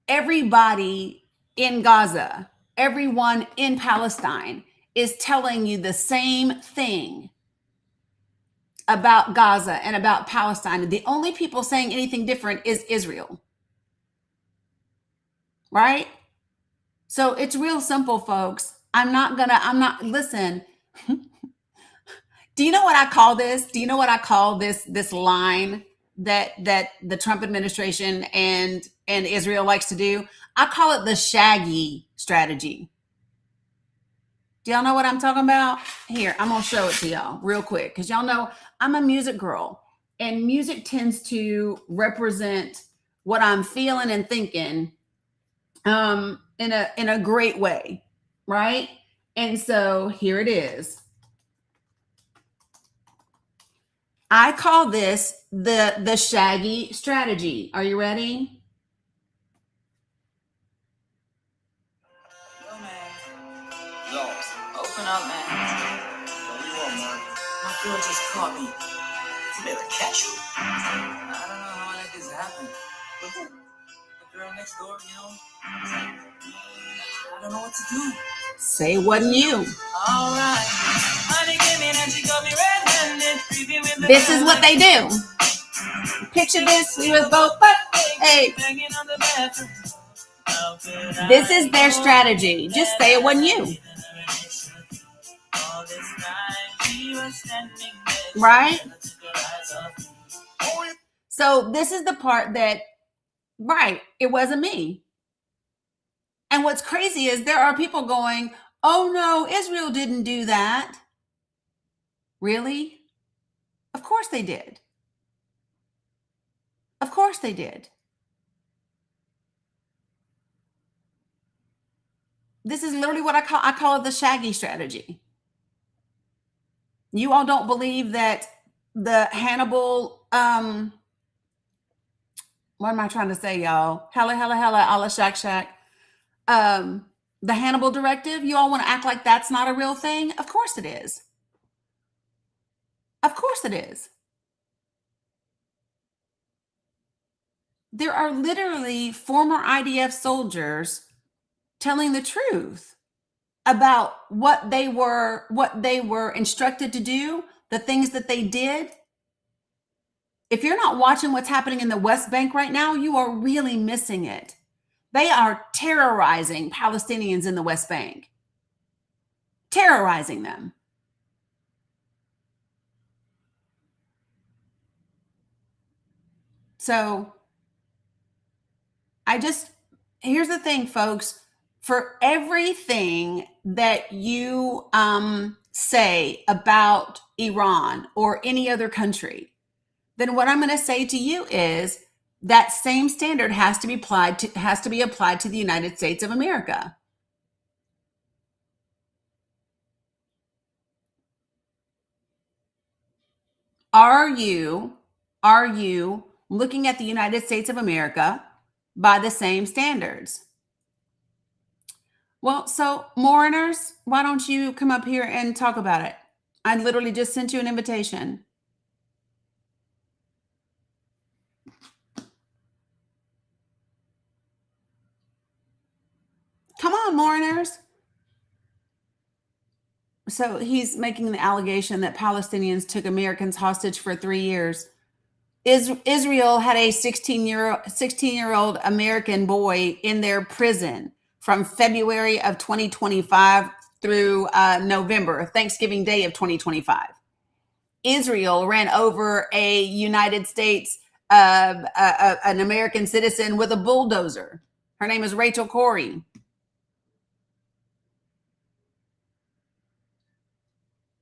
S1: Everybody in Gaza, everyone in Palestine is telling you the same thing about Gaza and about Palestine. The only people saying anything different is Israel. Right? So it's real simple, folks. Listen. Do you know what I call this? Do you know what I call this line that the Trump administration and Israel likes to do? I call it the shaggy strategy. Do y'all know what I'm talking about? Here, I'm gonna show it to y'all real quick, because y'all know I'm a music girl, and music tends to represent what I'm feeling and thinking in a great way, right? And so here it is. I call this the shaggy strategy. Are you ready?
S3: Girl just caught me. You better catch you. I don't know how that just happened. But who? The girl next door, you know? I don't know what to do.
S1: Say it wasn't you.
S3: All right. Honey came in and she got me red-handed, creepy with the
S1: This is what they do. Picture this, we was both, but hey,
S3: banging on the bathroom. How could
S1: this
S3: I
S1: is their strategy. Just say it wasn't you,
S3: all this time she was standing there,
S1: right?
S3: and I took her eyes off me.
S1: So this is the part that, right, it wasn't me. And what's crazy is there are people going, oh no, Israel didn't do that. Really? Of course they did. Of course they did. This is literally what I call it the Shaggy strategy. You all don't believe that the Hannibal, what am I trying to say, y'all? Hella, a la shack shack. The Hannibal directive, you all want to act like that's not a real thing? Of course it is. Of course it is. There are literally former IDF soldiers telling the truth about what they were instructed to do, the things that they did. If you're not watching what's happening in the West Bank right now, you are really missing it. They are terrorizing Palestinians in the West Bank. Terrorizing them. So here's the thing, folks. For everything that you say about Iran or any other country, then what I'm going to say to you is that same standard has to be applied to the United States of America. Are you looking at the United States of America by the same standards? Well, so Mourners, why don't you come up here and talk about it? I literally just sent you an invitation. Come on, Mourners. So he's making the allegation that Palestinians took Americans hostage for 3 years. Israel had a 16-year-old American boy in their prison from February of 2025 through November, Thanksgiving Day of 2025. Israel ran over a United States, an American citizen with a bulldozer. Her name is Rachel Corrie.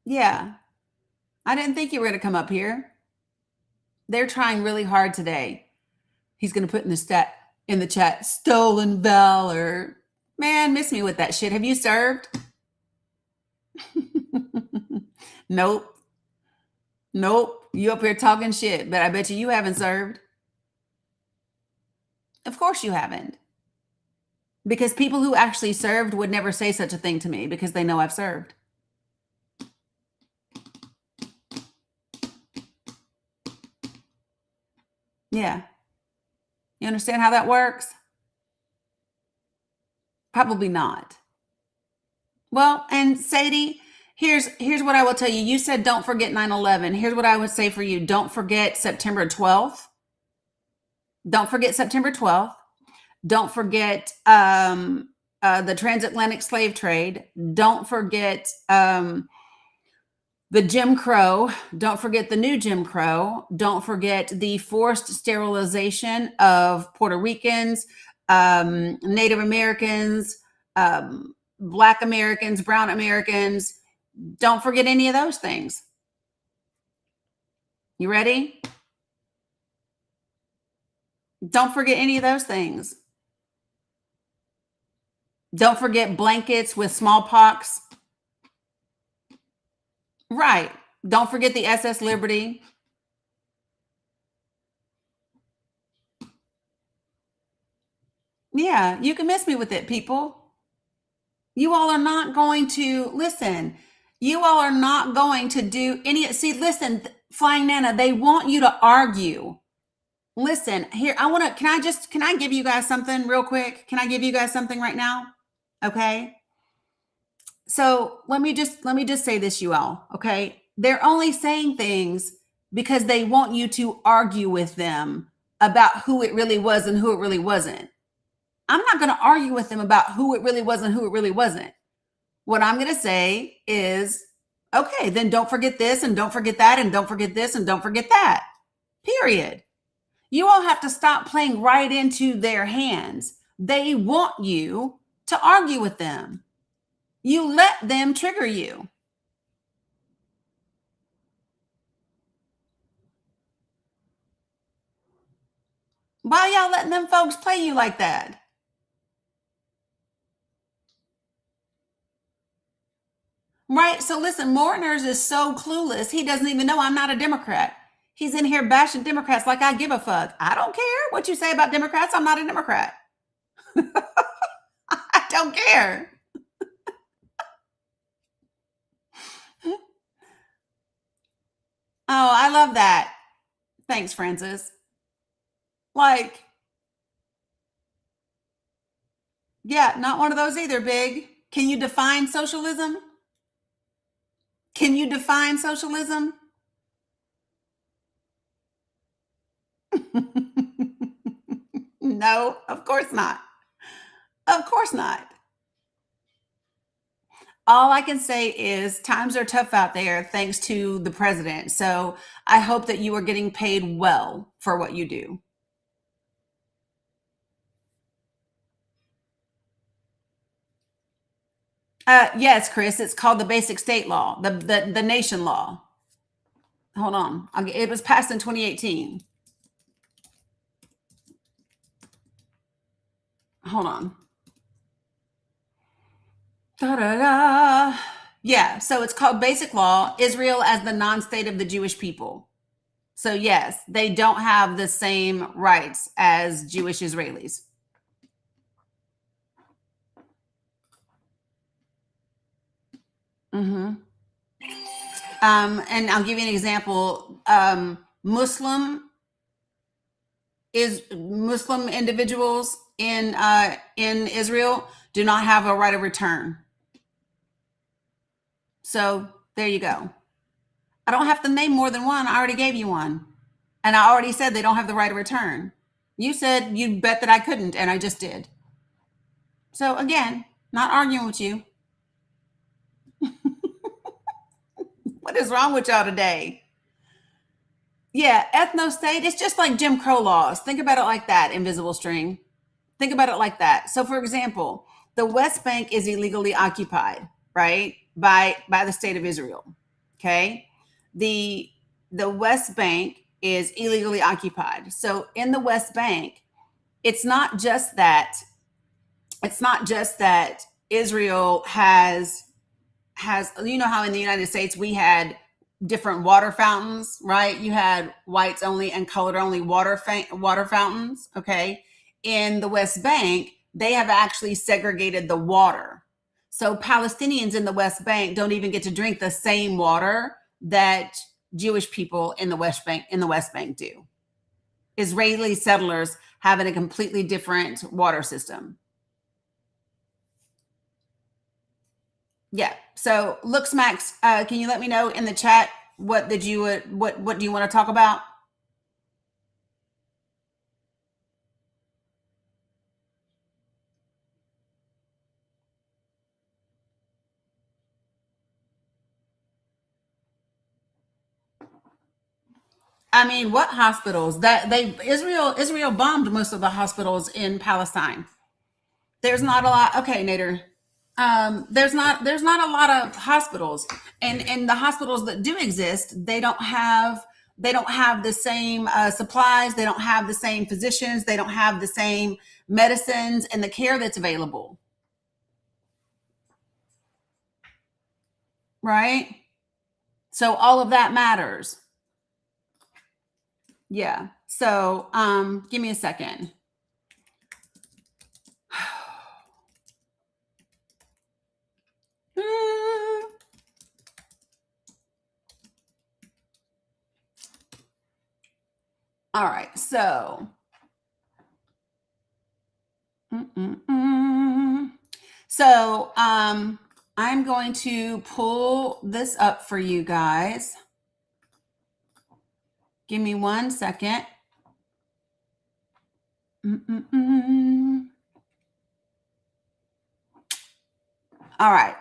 S1: Yeah. I didn't think you were going to come up here. They're trying really hard today. He's going to put in the chat, stolen valor. Man, miss me with that shit. Have you served? Nope. You up here talking shit, but I bet you haven't served. Of course you haven't. Because people who actually served would never say such a thing to me because they know I've served. Yeah. You understand how that works? Probably not. Well, and Sadie, here's what I will tell you. You said don't forget 9/11. Here's what I would say for you. Don't forget September 12th. Don't forget September 12th. Don't forget the transatlantic slave trade. Don't forget the Jim Crow. Don't forget the new Jim Crow. Don't forget the forced sterilization of Puerto Ricans, Native Americans, Black Americans, Brown Americans. Don't forget any of those things. You ready? Don't forget any of those things. Don't forget blankets with smallpox. Right. Don't forget the SS Liberty. Yeah, you can miss me with it, people. You all are not going to listen. You all are not going to do any. See, listen, Flying Nana, they want you to argue. Listen, here, can I give you guys something real quick? Can I give you guys something right now? Okay. So let me just say this, you all. Okay. They're only saying things because they want you to argue with them about who it really was and who it really wasn't. I'm not going to argue with them about who it really was and who it really wasn't. What I'm going to say is, okay, then don't forget this and don't forget that and don't forget this and don't forget that. Period. You all have to stop playing right into their hands. They want you to argue with them. You let them trigger you. Why y'all letting them folks play you like that? Right? So listen, Mourners is so clueless. He doesn't even know I'm not a Democrat. He's in here bashing Democrats like I give a fuck. I don't care what you say about Democrats. I'm not a Democrat. I don't care. Oh, I love that. Thanks, Francis. Like, yeah, not one of those either, Big. Can you define socialism? Can you define socialism? No, of course not. Of course not. All I can say is times are tough out there thanks to the president. So I hope that you are getting paid well for what you do. Yes, Chris, it's called the basic state law, the nation law. Hold on. It was passed in 2018. Hold on. Da-da-da. Yeah, so it's called Basic Law, Israel as the non-state of the Jewish people. So yes, they don't have the same rights as Jewish Israelis. Mm-hmm. And I'll give you an example. Muslim individuals in Israel do not have a right of return. So there you go. I don't have to name more than one. I already gave you one. And I already said they don't have the right of return. You said you bet that I couldn't, and I just did. So again, not arguing with you. What is wrong with y'all today? Yeah, ethno-state, it's just like Jim Crow laws. Think about it like that, Invisible String. Think about it like that. So for example, the West Bank is illegally occupied, right? By the state of Israel. Okay? The West Bank is illegally occupied. So in the West Bank, it's not just that Israel has, you know how in the United States we had different water fountains, right? You had whites only and colored only water fountains. Okay. In the West Bank, they have actually segregated the water. So Palestinians in the West Bank don't even get to drink the same water that Jewish people in the West Bank do. Israeli settlers have a completely different water system. Yeah. So Looks Max, can you let me know in the chat what do you want to talk about? I mean, what hospitals? Israel bombed most of the hospitals in Palestine. There's not a lot. Okay, Nader. There's not a lot of hospitals, and the hospitals that do exist, they don't have the same supplies. They don't have the same physicians. They don't have the same medicines and the care that's available. Right? So all of that matters. Yeah. So give me a second. All right. So, I'm going to pull this up for you guys. Give me 1 second. All right.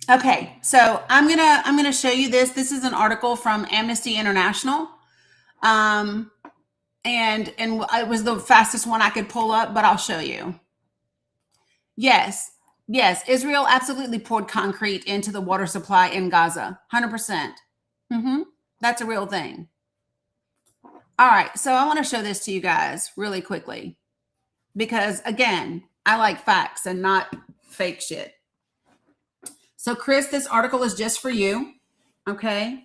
S1: Okay, so I'm gonna show you this. This is an article from Amnesty International, and it was the fastest one I could pull up, but I'll show you. Yes, Israel absolutely poured concrete into the water supply in Gaza, 100%. That's a real thing. All right, so I want to show this to you guys really quickly because again, I like facts and not fake shit. So Chris, this article is just for you. Okay.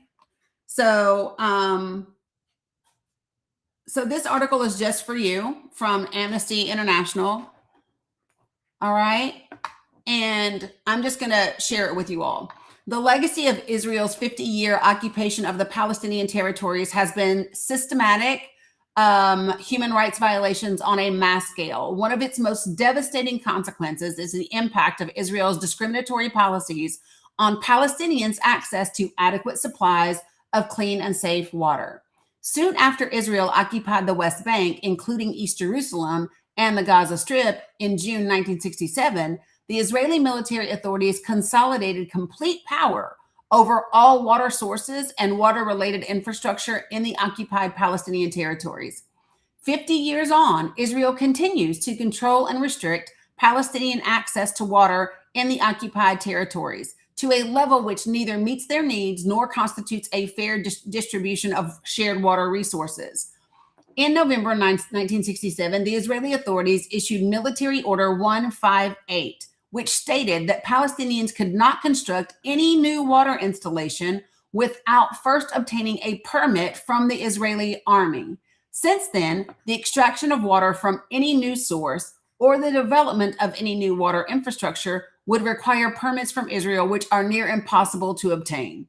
S1: So this article is just for you from Amnesty International. All right. And I'm just going to share it with you all. The legacy of Israel's 50-year occupation of the Palestinian territories has been systematic human rights violations on a mass scale. One of its most devastating consequences is the impact of Israel's discriminatory policies on Palestinians' access to adequate supplies of clean and safe water. Soon after Israel occupied the West Bank, including East Jerusalem and the Gaza Strip in June 1967, the Israeli military authorities consolidated complete power over all water sources and water-related infrastructure in the occupied Palestinian territories. 50 years on, Israel continues to control and restrict Palestinian access to water in the occupied territories to a level which neither meets their needs nor constitutes a fair distribution of shared water resources. In November 1967, the Israeli authorities issued Military Order 158, which stated that Palestinians could not construct any new water installation without first obtaining a permit from the Israeli army. Since then, the extraction of water from any new source or the development of any new water infrastructure would require permits from Israel, which are near impossible to obtain.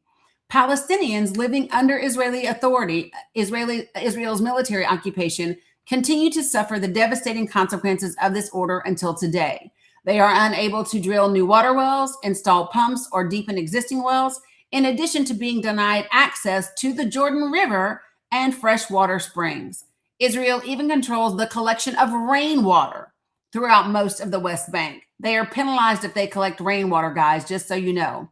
S1: Palestinians living under Israeli authority, Israel's military occupation, continue to suffer the devastating consequences of this order until today. They are unable to drill new water wells, install pumps, or deepen existing wells, in addition to being denied access to the Jordan River and freshwater springs. Israel even controls the collection of rainwater throughout most of the West Bank. They are penalized if they collect rainwater, guys, just so you know.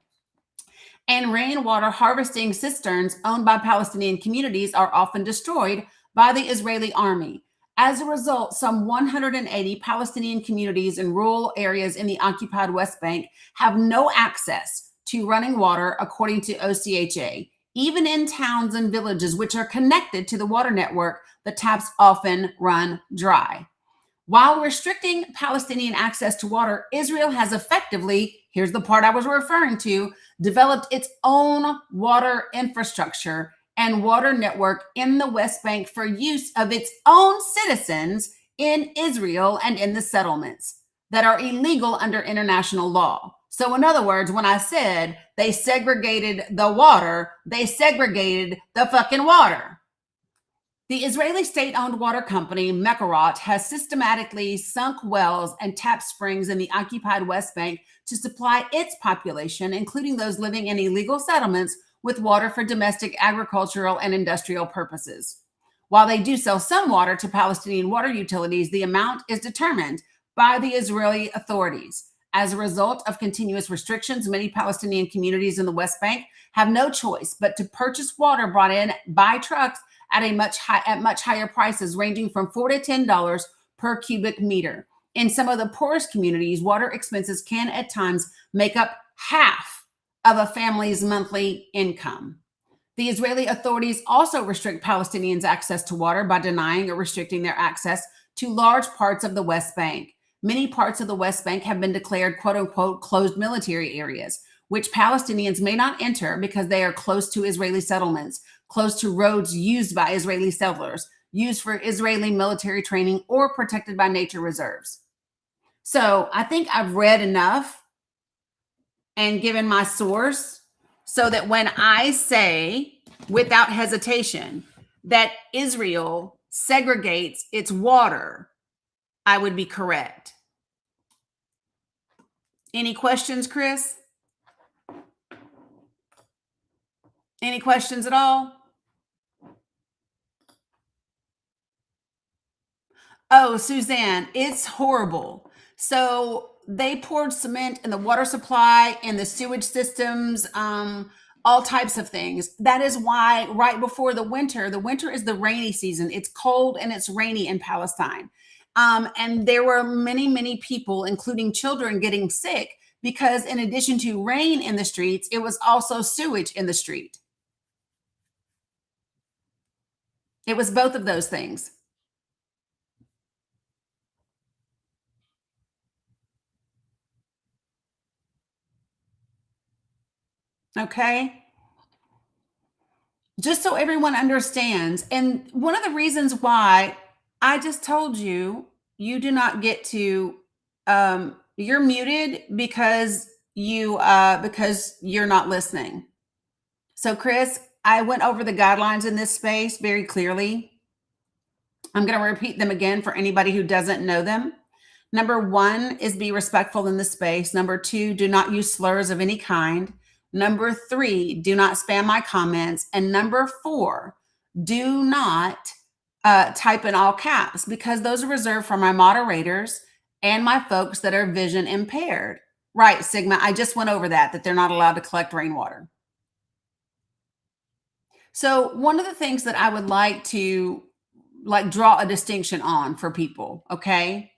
S1: And rainwater harvesting cisterns owned by Palestinian communities are often destroyed by the Israeli army. As a result, some 180 Palestinian communities in rural areas in the occupied West Bank have no access to running water, according to OCHA. Even in towns and villages which are connected to the water network, the taps often run dry. While restricting Palestinian access to water, Israel has effectively, here's the part I was referring to, developed its own water infrastructure and water network in the West Bank for use of its own citizens in Israel and in the settlements that are illegal under international law. So in other words, when I said they segregated the water, they segregated the fucking water. The Israeli state-owned water company, Mekorot, has systematically sunk wells and tapped springs in the occupied West Bank to supply its population, including those living in illegal settlements, with water for domestic, agricultural, and industrial purposes. While they do sell some water to Palestinian water utilities, the amount is determined by the Israeli authorities. As a result of continuous restrictions, many Palestinian communities in the West Bank have no choice but to purchase water brought in by trucks at much higher prices, ranging from $4 to $10 per cubic meter. In some of the poorest communities, water expenses can at times make up half of a family's monthly income. The Israeli authorities also restrict Palestinians' access to water by denying or restricting their access to large parts of the West Bank. Many parts of the West Bank have been declared, quote unquote, closed military areas, which Palestinians may not enter because they are close to Israeli settlements, close to roads used by Israeli settlers, used for Israeli military training, or protected by nature reserves. So I think I've read enough and given my source so that when I say without hesitation that Israel segregates its water, I would be correct. Any questions, Chris? Any questions at all? Oh, Suzanne, it's horrible. So they poured cement in the water supply and the sewage systems, all types of things. That is why right before the winter is the rainy season. It's cold and it's rainy in Palestine. And there were many, many people, including children, getting sick because in addition to rain in the streets, it was also sewage in the street. It was both of those things. Okay. Just so everyone understands. And one of the reasons why I just told you, you do not get to, you're muted because you're not listening. So Chris, I went over the guidelines in this space very clearly. I'm going to repeat them again for anybody who doesn't know them. Number 1 is be respectful in the space. Number 2, do not use slurs of any kind. Number 3, do not spam my comments. And number 4, do not type in all caps because those are reserved for my moderators and my folks that are vision impaired. Right, Sigma, I just went over that they're not allowed to collect rainwater. So one of the things that I would like to draw a distinction on for people, okay?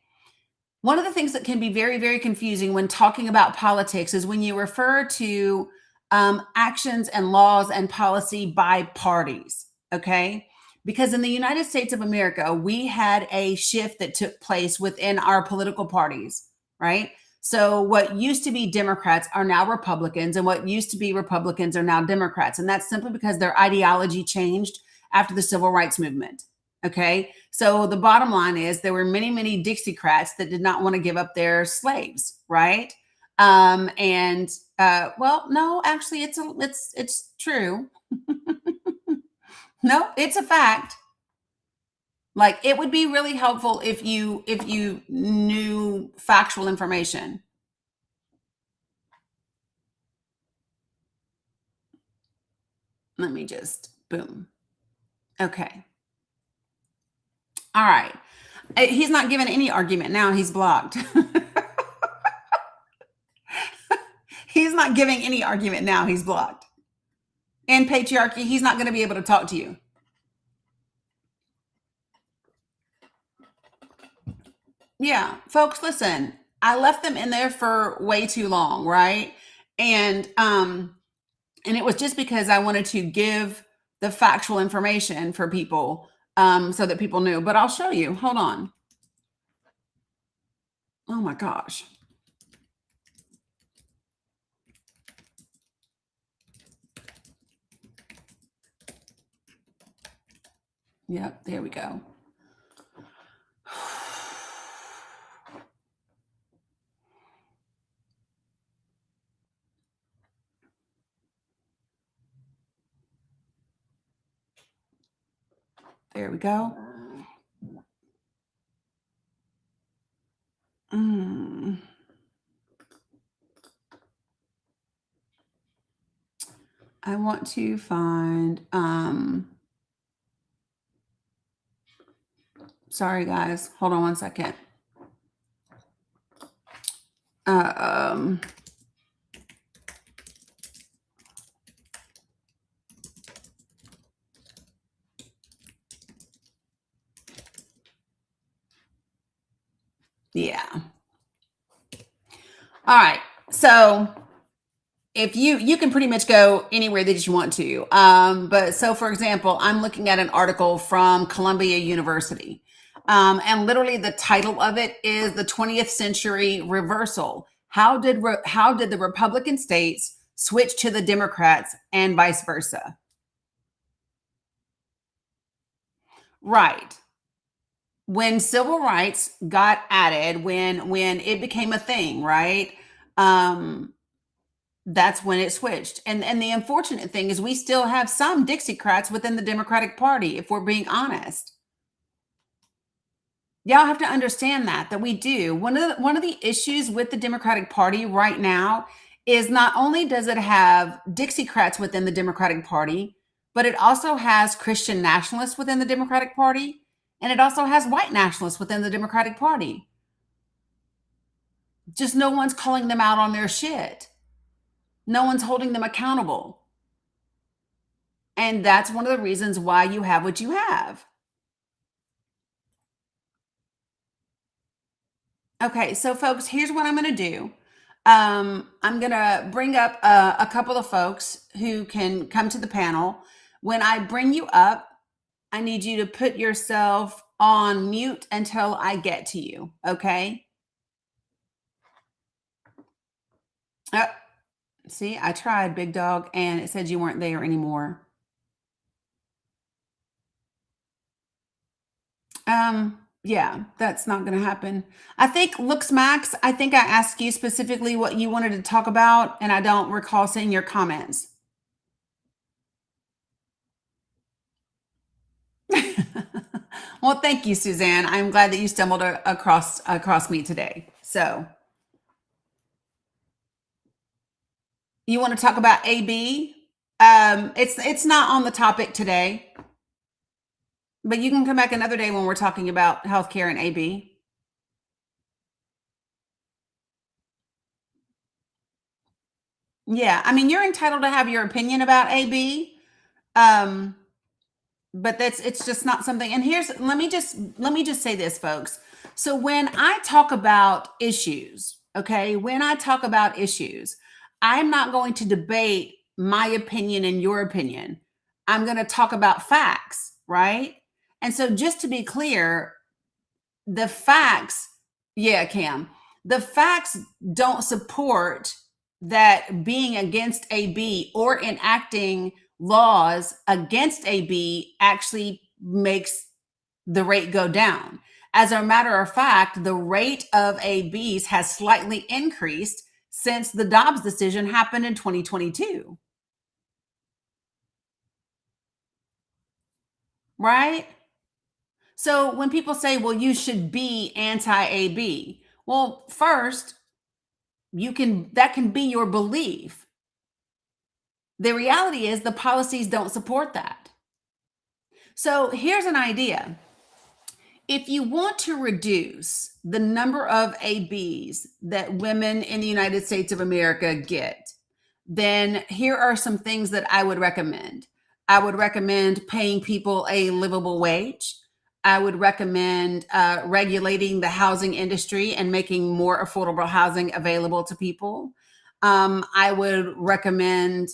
S1: One of the things that can be very, very confusing when talking about politics is when you refer to actions and laws and policy by parties, okay? Because in the United States of America, we had a shift that took place within our political parties, right? So what used to be Democrats are now Republicans, and what used to be Republicans are now Democrats. And that's simply because their ideology changed after the Civil Rights Movement. Okay. So the bottom line is there were many, many Dixiecrats that did not want to give up their slaves. Right. Well, no, actually it's true. No, it's a fact. Like it would be really helpful if you knew factual information. Let me just boom. Okay. All right. He's not giving any argument now. He's blocked. He's not giving any argument now. He's blocked. And patriarchy, he's not going to be able to talk to you. Yeah, folks, listen. I left them in there for way too long, right? And it was just because I wanted to give the factual information for people so that people knew. But I'll show you. Hold on. Oh my gosh. Yep, there we go. There we go. I want to find, sorry guys, hold on one second. Yeah. All right. So if you can pretty much go anywhere that you want to. But so for example, I'm looking at an article from Columbia University. And literally the title of it is The 20th Century Reversal. How did the Republican states switch to the Democrats and vice versa. Right. When civil rights got added, when it became a thing, right? Um, that's when it switched. And the unfortunate thing is we still have some Dixiecrats within the Democratic Party, if we're being honest. Y'all have to understand that we do. One of the issues with the Democratic Party right now is not only does it have Dixiecrats within the Democratic Party, but it also has Christian nationalists within the Democratic Party, and it also has white nationalists within the Democratic Party. Just no one's calling them out on their shit. No one's holding them accountable. And that's one of the reasons why you have what you have. Okay, so folks, here's what I'm going to do. I'm going to bring up a couple of folks who can come to the panel. When I bring you up, I need you to put yourself on mute until I get to you, okay? See, I tried, big dog, and it said you weren't there anymore. Yeah, that's not going to happen. I think, Looks Max, I think I asked you specifically what you wanted to talk about, and I don't recall seeing your comments. Well, thank you, Suzanne. I'm glad that you stumbled across me today. So, you want to talk about AB? It's not on the topic today, but you can come back another day when we're talking about healthcare and AB. Yeah, I mean, you're entitled to have your opinion about AB. But it's just not something. And let me just say this, folks. So when I talk about issues, okay, when I talk about issues, I'm not going to debate my opinion and your opinion. I'm going to talk about facts, right? And so just to be clear, the facts, yeah, Cam, the facts don't support that being against AB or enacting laws against AB actually makes the rate go down. As a matter of fact, the rate of ABs has slightly increased since the Dobbs decision happened in 2022. Right? So when people say, well, you should be anti-AB, well, first, that can be your belief. The reality is the policies don't support that. So here's an idea. If you want to reduce the number of ABs that women in the United States of America get, then here are some things that I would recommend. I would recommend paying people a livable wage. I would recommend regulating the housing industry and making more affordable housing available to people. I would recommend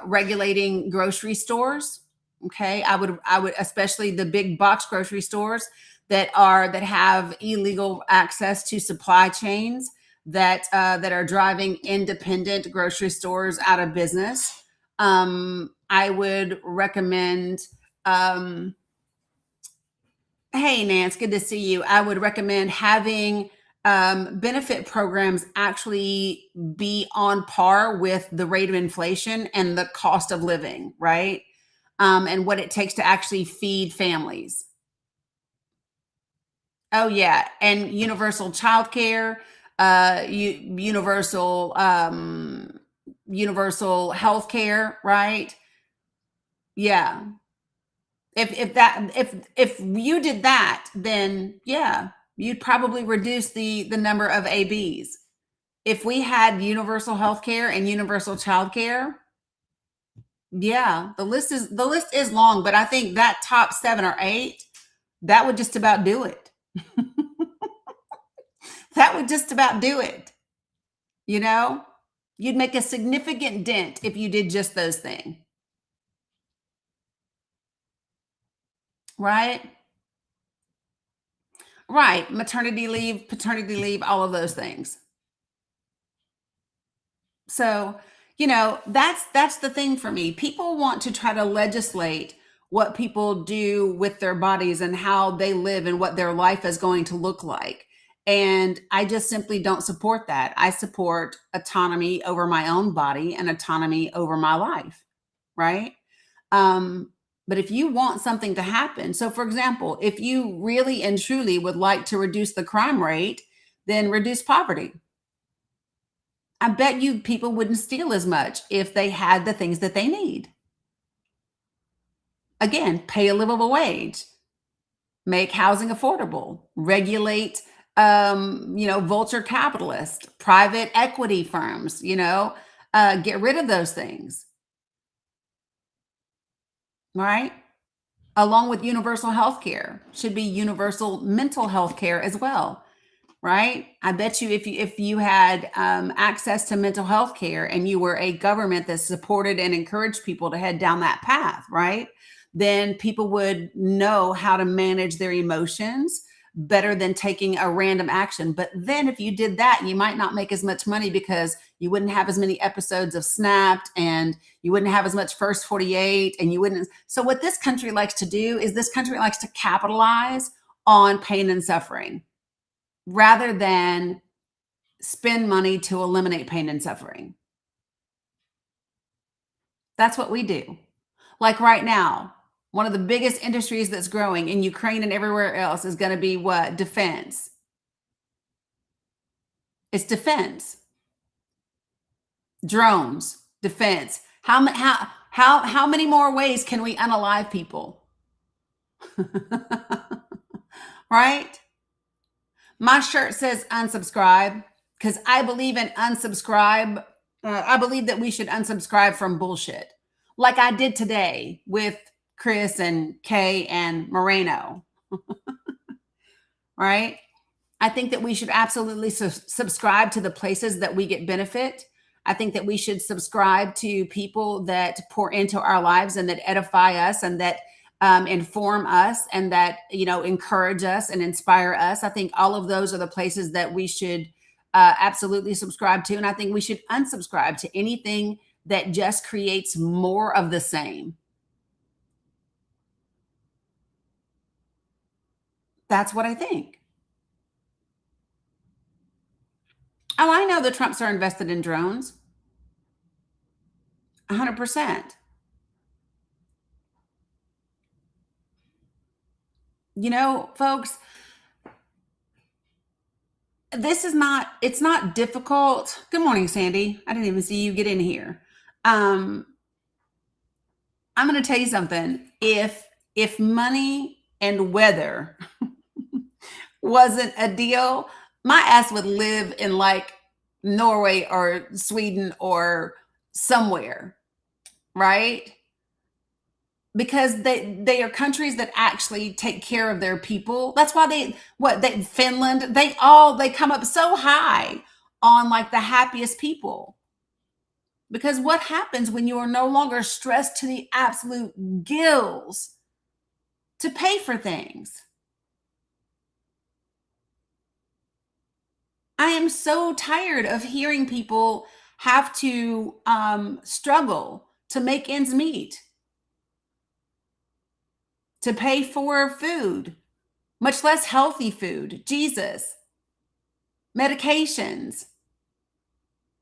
S1: regulating grocery stores. Okay, I would especially the big box grocery stores that have illegal access to supply chains that are driving independent grocery stores out of business. I would recommend. Hey, Nance, good to see you. I would recommend having benefit programs actually be on par with the rate of inflation and the cost of living, right? And what it takes to actually feed families. Oh yeah, and universal childcare, universal health care, right? Yeah. If you did that, then yeah, you'd probably reduce the number of ABs. If we had universal health care and universal child care, yeah, the list is long, but I think that top 7 or 8, that would just about do it. That would just about do it. You know, you'd make a significant dent if you did just those things. Right? Right. Maternity leave, paternity leave, all of those things. So, that's the thing for me. People want to try to legislate what people do with their bodies and how they live and what their life is going to look like. And I just simply don't support that. I support autonomy over my own body and autonomy over my life, right? Um, but if you want something to happen, so for example, if you really and truly would like to reduce the crime rate, then reduce poverty. I bet you people wouldn't steal as much if they had the things that they need. Again, pay a livable wage, make housing affordable, regulate, vulture capitalist, private equity firms, get rid of those things, right? Along with universal health care, should be universal mental health care as well. Right? I bet you if you had access to mental health care and you were a government that supported and encouraged people to head down that path, right? Then people would know how to manage their emotions better than taking a random action. But then if you did that, you might not make as much money because you wouldn't have as many episodes of Snapped and you wouldn't have as much First 48 and you wouldn't. So what this country likes to do is this country likes to capitalize on pain and suffering rather than spend money to eliminate pain and suffering. That's what we do. Like right now, one of the biggest industries that's growing in Ukraine and everywhere else is going to be what? Defense. It's defense. Drones, defense. How many more ways can we unalive people? Right? My shirt says unsubscribe because I believe in unsubscribe. I believe that we should unsubscribe from bullshit, like I did today with Chris and Kay and Moreno. Right? I think that we should absolutely subscribe to the places that we get benefit. I think that we should subscribe to people that pour into our lives and that edify us and that inform us and that, encourage us and inspire us. I think all of those are the places that we should absolutely subscribe to. And I think we should unsubscribe to anything that just creates more of the same. That's what I think. Oh, I know the Trumps are invested in drones. 100%. Folks, it's not difficult. Good morning, Sandy. I didn't even see you get in here. I'm going to tell you something. If money and weather wasn't a deal, my ass would live in like Norway or Sweden or somewhere, right? Because they are countries that actually take care of their people. That's why Finland, they come up so high on like the happiest people. Because what happens when you are no longer stressed to the absolute gills to pay for things? I am so tired of hearing people have to struggle to make ends meet, to pay for food, much less healthy food, Jesus, medications.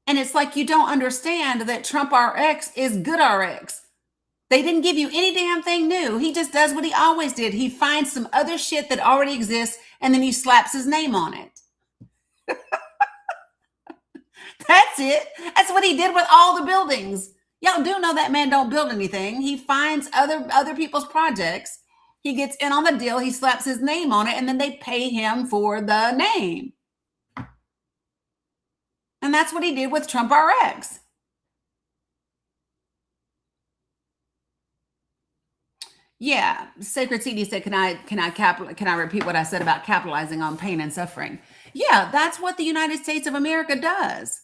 S1: And it's like you don't understand that Trump RX is good RX. They didn't give you any damn thing new. He just does what he always did. He finds some other shit that already exists and then he slaps his name on it. That's it. That's what he did with all the buildings. Y'all do know that man don't build anything. He finds other people's projects. He gets in on the deal. He slaps his name on it, and then they pay him for the name. And that's what he did with Trump RX. Yeah, Sacred CD said, "Can I repeat what I said about capitalizing on pain and suffering?" Yeah, that's what the United States of America does.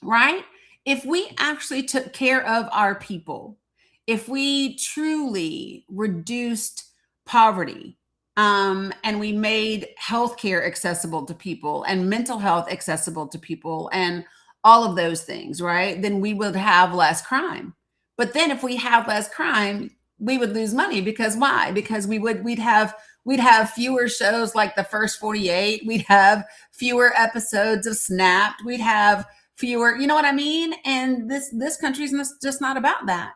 S1: Right? If we actually took care of our people, if we truly reduced poverty, and we made healthcare accessible to people and mental health accessible to people and all of those things, right? Then we would have less crime. But then if we have less crime, we would lose money because why? Because we'd have fewer shows like the First 48. We'd have fewer episodes of Snapped. We'd have fewer, you know what I mean? And this country's just not about that.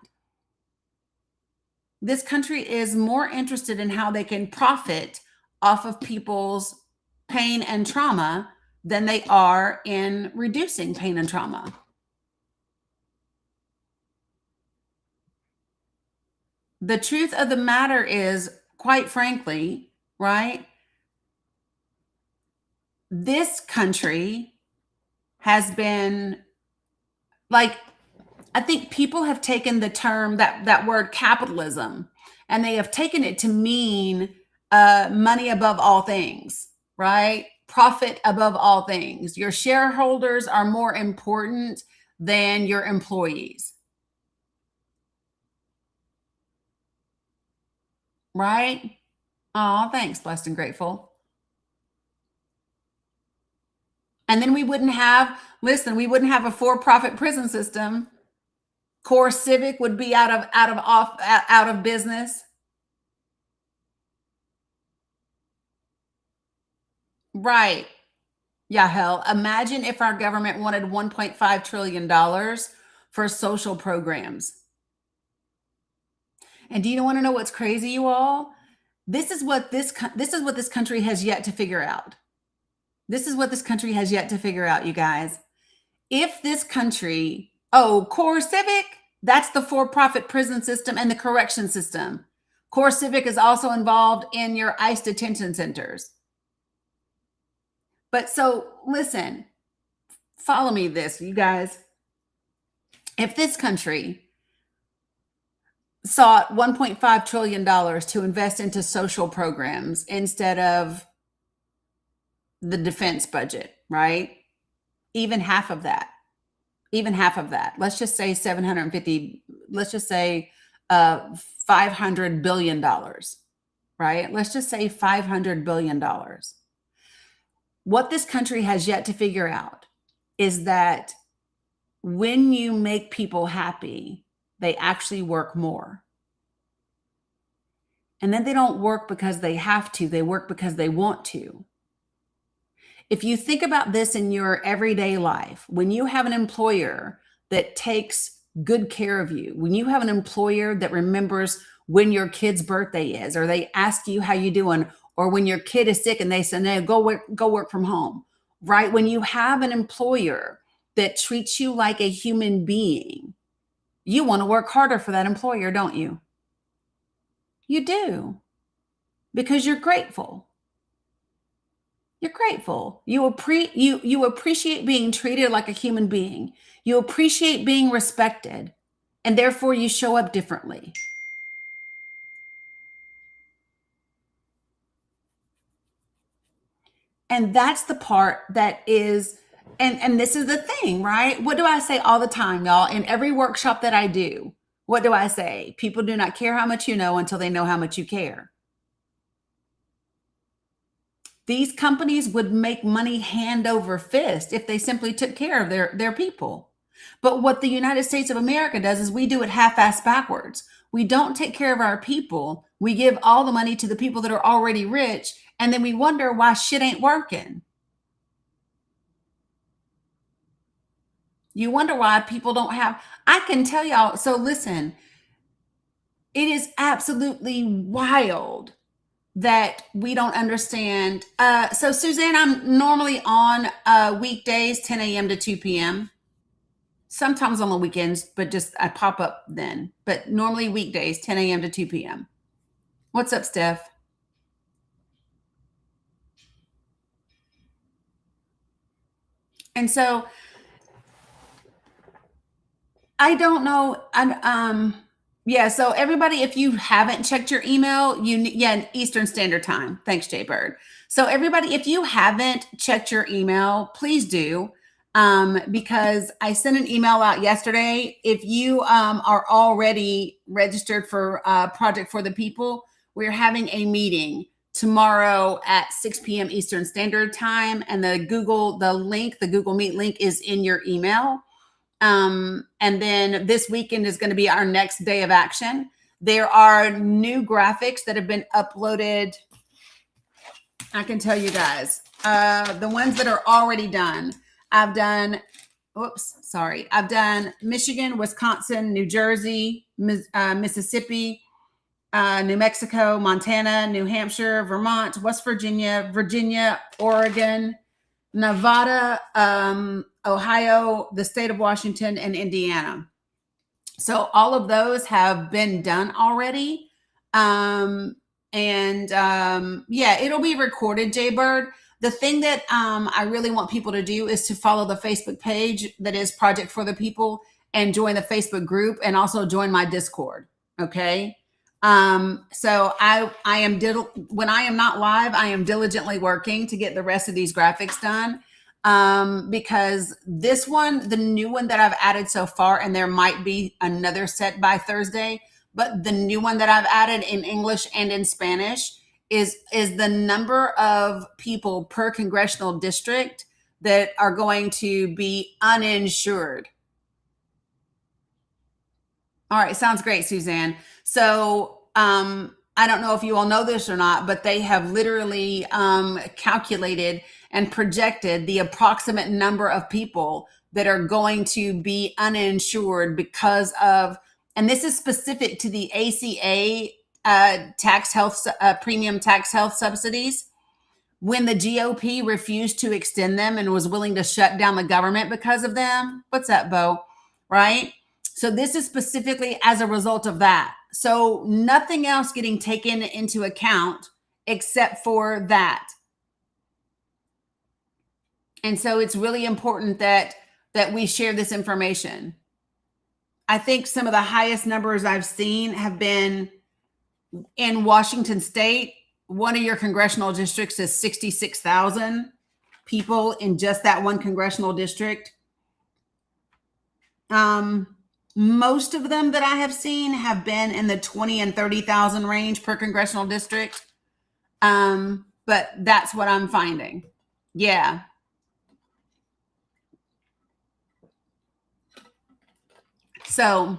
S1: This country is more interested in how they can profit off of people's pain and trauma than they are in reducing pain and trauma. The truth of the matter is, quite frankly, right? This country has been like, I think people have taken the term, that word capitalism, and they have taken it to mean money above all things, right? Profit above all things. Your shareholders are more important than your employees, right? Oh, thanks, blessed and grateful. And then we wouldn't have a for-profit prison system. Core Civic would be out of business. Right. Yeah, hell. Imagine if our government wanted $1.5 trillion for social programs. And do you want to know what's crazy, you all? This is what this country has yet to figure out. This is what this country has yet to figure out, you guys. If this country, Core Civic, that's the for-profit prison system and the correction system. Core Civic is also involved in your ICE detention centers. But so listen, follow me this, you guys. If this country sought $1.5 trillion to invest into social programs instead of the defense budget, right? Even half of that. Let's just say $500 billion, right? Let's just say $500 billion. What this country has yet to figure out is that when you make people happy, they actually work more. And then they don't work because they have to, they work because they want to. If you think about this in your everyday life, when you have an employer that takes good care of you, when you have an employer that remembers when your kid's birthday is, or they ask you how you doing, or when your kid is sick and they say, no, go work from home, right? When you have an employer that treats you like a human being, you want to work harder for that employer, don't you? You do, because you're grateful. You're grateful. You appreciate being treated like a human being. You appreciate being respected, and therefore you show up differently. And that's the part that is, and this is the thing, right? What do I say all the time, y'all? In every workshop that I do, what do I say? People do not care how much you know until they know how much you care. These companies would make money hand over fist if they simply took care of their people. But what the United States of America does is we do it half-assed backwards. We don't take care of our people. We give all the money to the people that are already rich, and then we wonder why shit ain't working. You wonder why people don't have, I can tell y'all, so listen, it is absolutely wild that we don't understand. So Suzanne, I'm normally on weekdays, 10 a.m. to 2 p.m. Sometimes on the weekends, but just I pop up then. But normally weekdays, 10 a.m. to 2 p.m. What's up, Steph? And so I don't know. Yeah, so everybody, if you haven't checked your email, Eastern Standard Time. Thanks, Jay Bird. So everybody, if you haven't checked your email, please do, because I sent an email out yesterday. If you are already registered for Project for the People, we're having a meeting tomorrow at 6 p.m. Eastern Standard Time. And the Google Meet link is in your email. And then this weekend is going to be our next day of action. There are new graphics that have been uploaded. I can tell you guys, the ones that are already done. I've done Michigan, Wisconsin, New Jersey, Mississippi, New Mexico, Montana, New Hampshire, Vermont, West Virginia, Oregon, Nevada, Ohio, the state of Washington, and Indiana. So all of those have been done already. It'll be recorded, Jaybird. The thing that I really want people to do is to follow the Facebook page that is Project for the People and join the Facebook group and also join my Discord. Okay. So I am when I am not live, I am diligently working to get the rest of these graphics done. Because this one, the new one that I've added so far, and there might be another set by Thursday, but the new one that I've added in English and in Spanish is the number of people per congressional district that are going to be uninsured. All right. Sounds great, Suzanne. So, I don't know if you all know this or not, but they have literally calculated and projected the approximate number of people that are going to be uninsured because of, and this is specific to the ACA premium tax health subsidies. When the GOP refused to extend them and was willing to shut down the government because of them. What's up, Bo? Right? So this is specifically as a result of that. So nothing else getting taken into account except for that. And so it's really important that we share this information. I think some of the highest numbers I've seen have been in Washington State. One of your congressional districts is 66,000 people in just that one congressional district. Most of them that I have seen have been in the 20 and 30,000 range per congressional district. But that's what I'm finding. Yeah. So,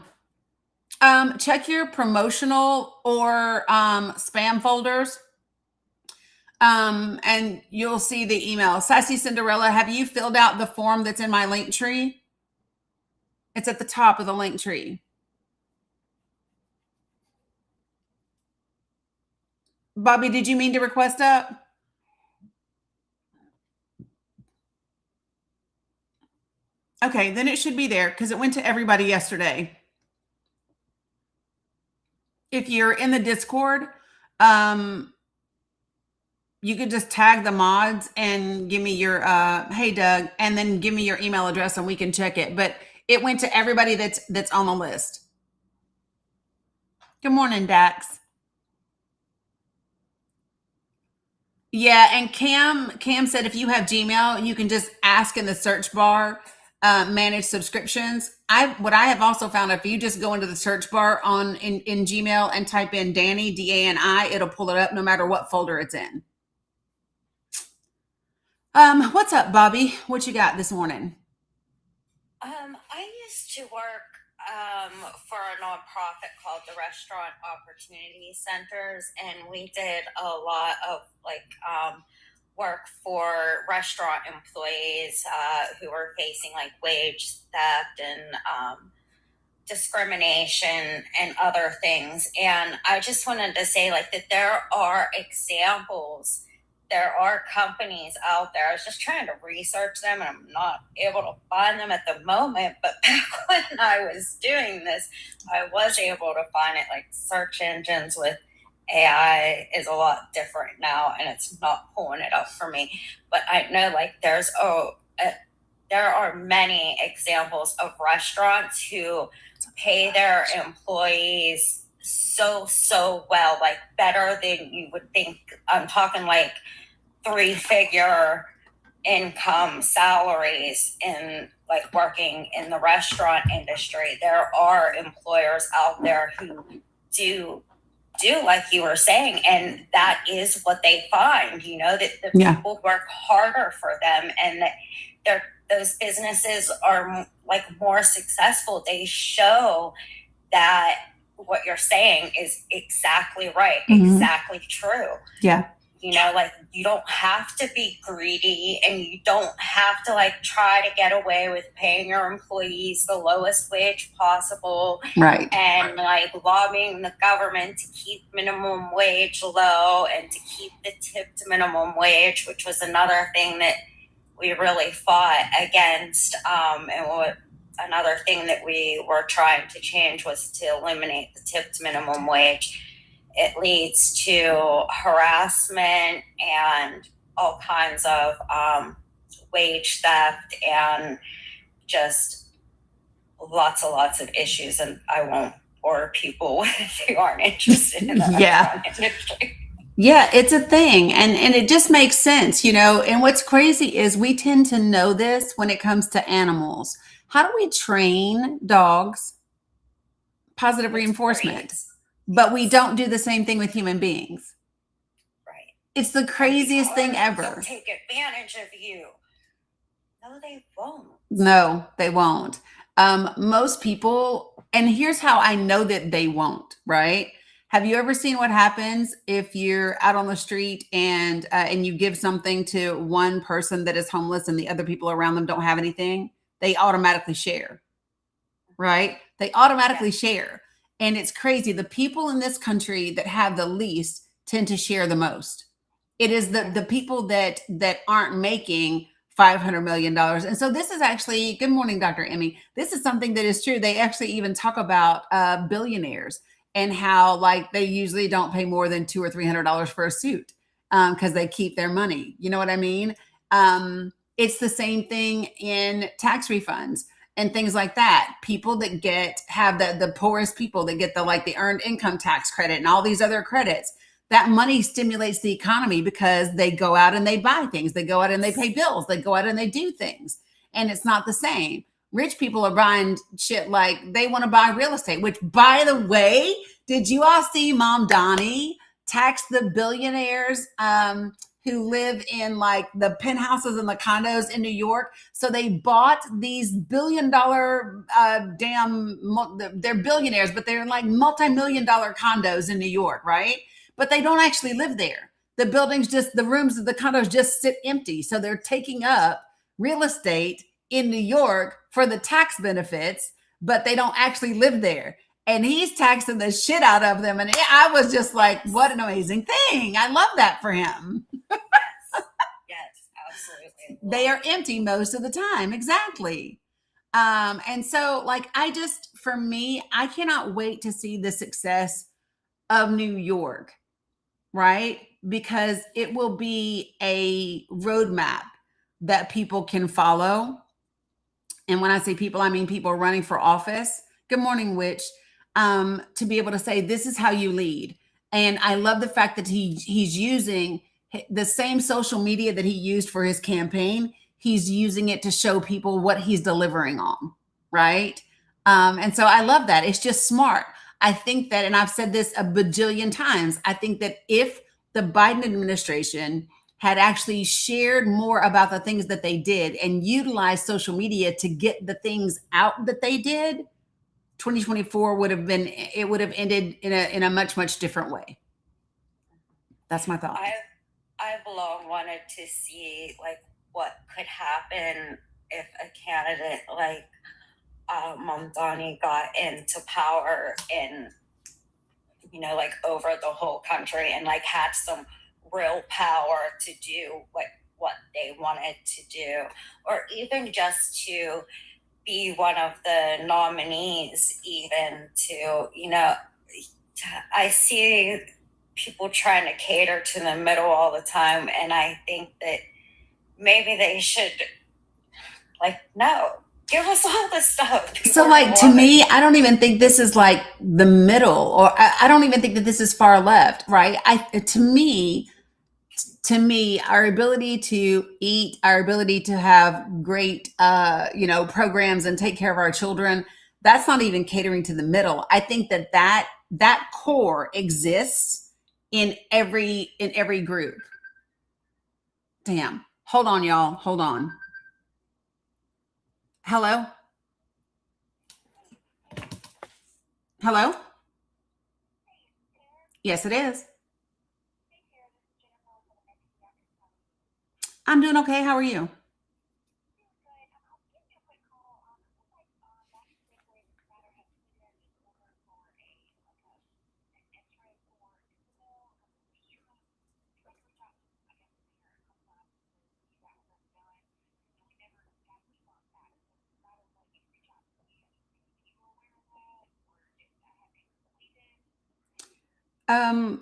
S1: check your promotional or spam folders. And you'll see the email. Sassy Cinderella, have you filled out the form that's in my link tree? It's at the top of the link tree. Bobby, did you mean to request up? Okay, then it should be there because it went to everybody yesterday. If you're in the Discord, you could just tag the mods and give me your, hey, Doug, and then give me your email address and we can check it. But it went to everybody that's on the list. Good morning, Dax. Yeah, and Cam said if you have Gmail, you can just ask in the search bar, manage subscriptions. What I have also found, if you just go into the search bar in Gmail and type in Dani, D-A-N-I, it'll pull it up no matter what folder it's in. What's up, Bobby? What you got this morning?
S4: I used to work for a nonprofit called the Restaurant Opportunity Centers, and we did a lot of work for restaurant employees who were facing wage theft and discrimination and other things. And I just wanted to say that there are examples. There are companies out there. I was just trying to research them and I'm not able to find them at the moment. But back when I was doing this, I was able to find it. Search engines with AI is a lot different now and it's not pulling it up for me. But I know there are many examples of restaurants who pay their employees so well, better than you would think. I'm talking 3-figure income salaries in working in the restaurant industry. There are employers out there who do do, like you were saying, and that is what they find, that the people work harder for them, and that those businesses are like more successful. They show that what you're saying is exactly right, exactly true.
S1: Yeah.
S4: Like you don't have to be greedy, and you don't have to like try to get away with paying your employees the lowest wage possible.
S1: Right.
S4: And like lobbying the government to keep minimum wage low and to keep the tipped minimum wage, which was another thing that we really fought against. And what another thing that we were trying to change was to eliminate the tipped minimum wage. It leads to harassment and all kinds of wage theft and just lots of issues. And I won't bore people if you aren't interested in the restaurant industry.
S1: Yeah, it's a thing. And it just makes sense, and what's crazy is we tend to know this when it comes to animals. How do we train dogs? Positive reinforcement. But we don't do the same thing with human beings.
S4: Right.
S1: It's the craziest thing ever.
S4: They'll take advantage of you. No, they won't.
S1: No, they won't. Most people, and here's how I know that they won't, right? Have you ever seen what happens if you're out on the street and you give something to one person that is homeless and the other people around them don't have anything? They automatically share, right? They automatically share. And it's crazy. The people in this country that have the least tend to share the most. It is the people that aren't making $500 million. And so this is actually, good morning, Dr. Emmy. This is something that is true. They actually even talk about billionaires and how like they usually don't pay more than $200 or $300 for a suit because they keep their money. You know what I mean? It's the same thing in tax refunds and things like that. People that have the poorest people that get the earned income tax credit and all these other credits, that money stimulates the economy because they go out and they buy things. They go out and they pay bills. They go out and they do things. And it's not the same. Rich people are buying shit like they want to buy real estate, which, by the way, did you all see Mom Dani tax the billionaires who live in like the penthouses and the condos in New York? So they bought these $1 billion they're billionaires, but they're like multi-million-dollar condos in New York, right? But they don't actually live there. The buildings the rooms of the condos just sit empty. So they're taking up real estate in New York for the tax benefits, but they don't actually live there. And he's taxing the shit out of them. And I was just like, what an amazing thing. I love that for him.
S4: Yes, absolutely.
S1: They are empty most of the time. Exactly. And so like, for me, I cannot wait to see the success of New York, right? Because it will be a roadmap that people can follow. And when I say people, I mean people running for office. Good morning, Witch. To be able to say, this is how you lead. And I love the fact that he's using the same social media that he used for his campaign. He's using it to show people what he's delivering on, right? And so I love that. It's just smart. I think that, and I've said this a bajillion times, I think that if the Biden administration had actually shared more about the things that they did and utilized social media to get the things out that they did, 2024 would have ended in a much, much different way. That's my thought.
S4: I've long wanted to see like what could happen if a candidate like Mom Dani got into power and like over the whole country and like had some real power to do what they wanted to do, or even just to be one of the nominees, even to, I see people trying to cater to the middle all the time. And I think that maybe they should no, give us all the stuff.
S1: So to me, I don't even think this is like the middle, or I don't even think that this is far left, right? To me, our ability to eat, our ability to have great, programs and take care of our children, that's not even catering to the middle. I think that that core exists in every group. Damn. Hold on, y'all. Hold on. Hello? Hello? Yes, it is. I'm doing okay. How are you?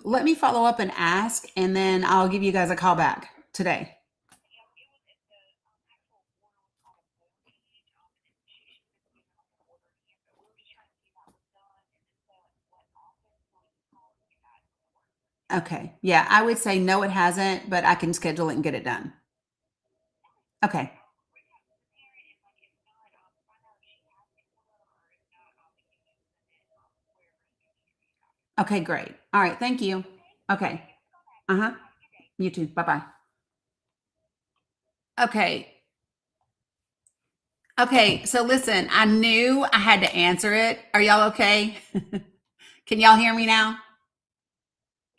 S1: Let me follow up and ask, and then I'll give you guys a call back today. Okay. Yeah, I would say no, it hasn't, but I can schedule it and get it done. Okay. Okay, great. All right. Thank you. Okay. Uh-huh. You too. Bye-bye. Okay. Okay. So listen, I knew I had to answer it. Are y'all okay? Can y'all hear me now?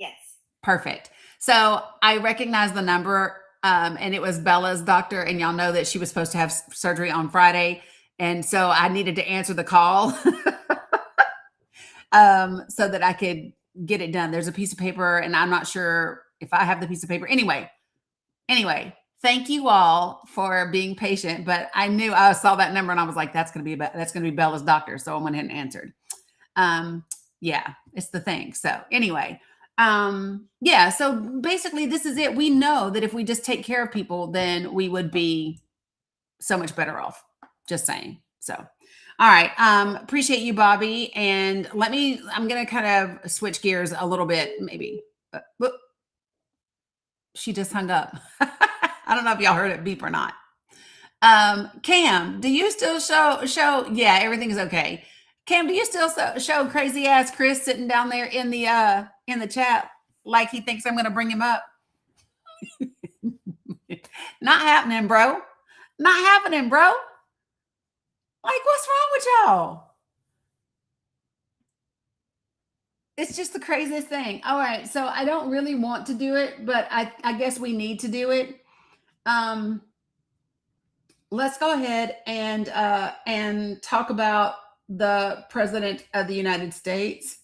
S4: Yes.
S1: Perfect. So I recognize the number, and it was Bella's doctor, and y'all know that she was supposed to have surgery on Friday. And so I needed to answer the call so that I could get it done. There's a piece of paper, and I'm not sure if I have the piece of paper. Anyway, thank you all for being patient. But I saw that number, and I was like, that's gonna be Bella's doctor. So I went ahead and answered. Yeah, it's the thing. So anyway, yeah. So basically, this is it. We know that if we just take care of people, then we would be so much better off. Just saying. So, all right. Appreciate you, Bobby. And I'm going to kind of switch gears a little bit, maybe. Whoop. She just hung up. I don't know if y'all heard it beep or not. Cam, do you still show? Yeah, everything is okay. Cam, do you still show crazy ass Chris sitting down there in the chat like he thinks I'm going to bring him up? Not happening, bro. Not happening, bro. Like, what's wrong with y'all? It's just the craziest thing. All right, so I don't really want to do it, but I guess we need to do it. Let's go ahead and talk about the President of the United States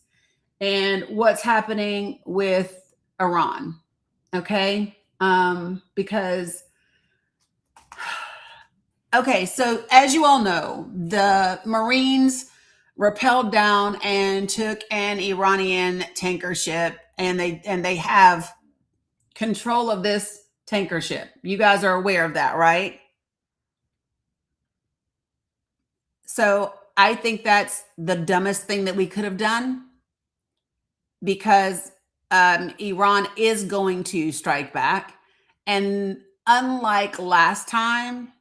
S1: and what's happening with Iran. Okay, because okay, so as you all know, the Marines rappelled down and took an Iranian tanker ship, and they have control of this tanker ship. You guys are aware of that, right? So I think that's the dumbest thing that we could have done, because Iran is going to strike back. And unlike last time,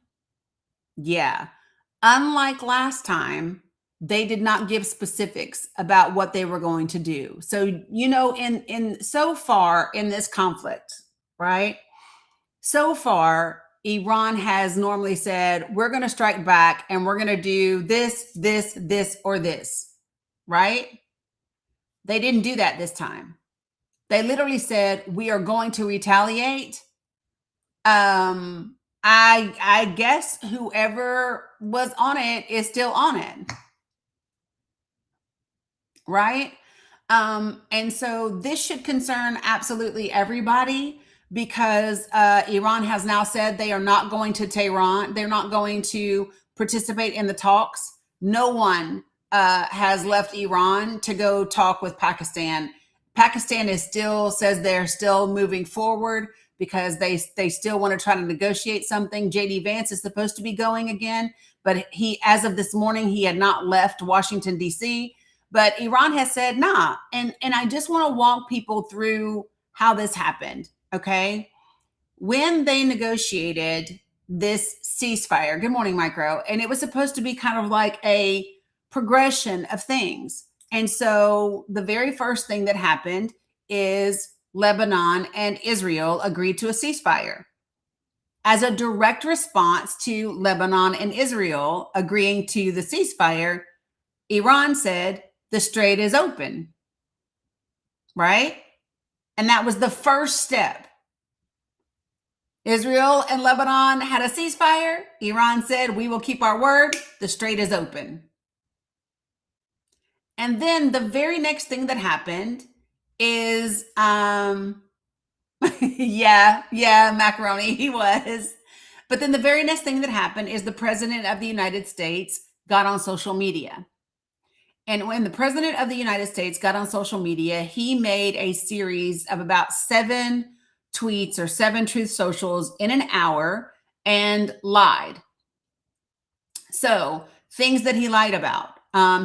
S1: they did not give specifics about what they were going to do. So, in so far in this conflict, right? So far, Iran has normally said, we're going to strike back and we're going to do this, or this, right? They didn't do that this time. They literally said, we are going to retaliate. I guess whoever was on it is still on it. Right? And so this should concern absolutely everybody, because Iran has now said they are not going to Tehran. They're not going to participate in the talks. No one has left Iran to go talk with Pakistan. Pakistan says they're still moving forward because they still want to try to negotiate something. JD Vance is supposed to be going again, but as of this morning, he had not left Washington, D.C., but Iran has said, nah. And I just want to walk people through how this happened, okay? When they negotiated this ceasefire, good morning, Micro, and it was supposed to be kind of like a progression of things. And so the very first thing that happened is Lebanon and Israel agreed to a ceasefire. As a direct response to Lebanon and Israel agreeing to the ceasefire, Iran said the strait is open, right? And that was the first step. Israel and Lebanon had a ceasefire. Iran said, we will keep our word. The strait is open. And then the very next thing that happened is, yeah, macaroni, he was. But then the very next thing that happened is the president of the United States got on social media. And when the president of the United States got on social media, he made a series of about 7 tweets or 7 truth socials in an hour and lied. So things that he lied about.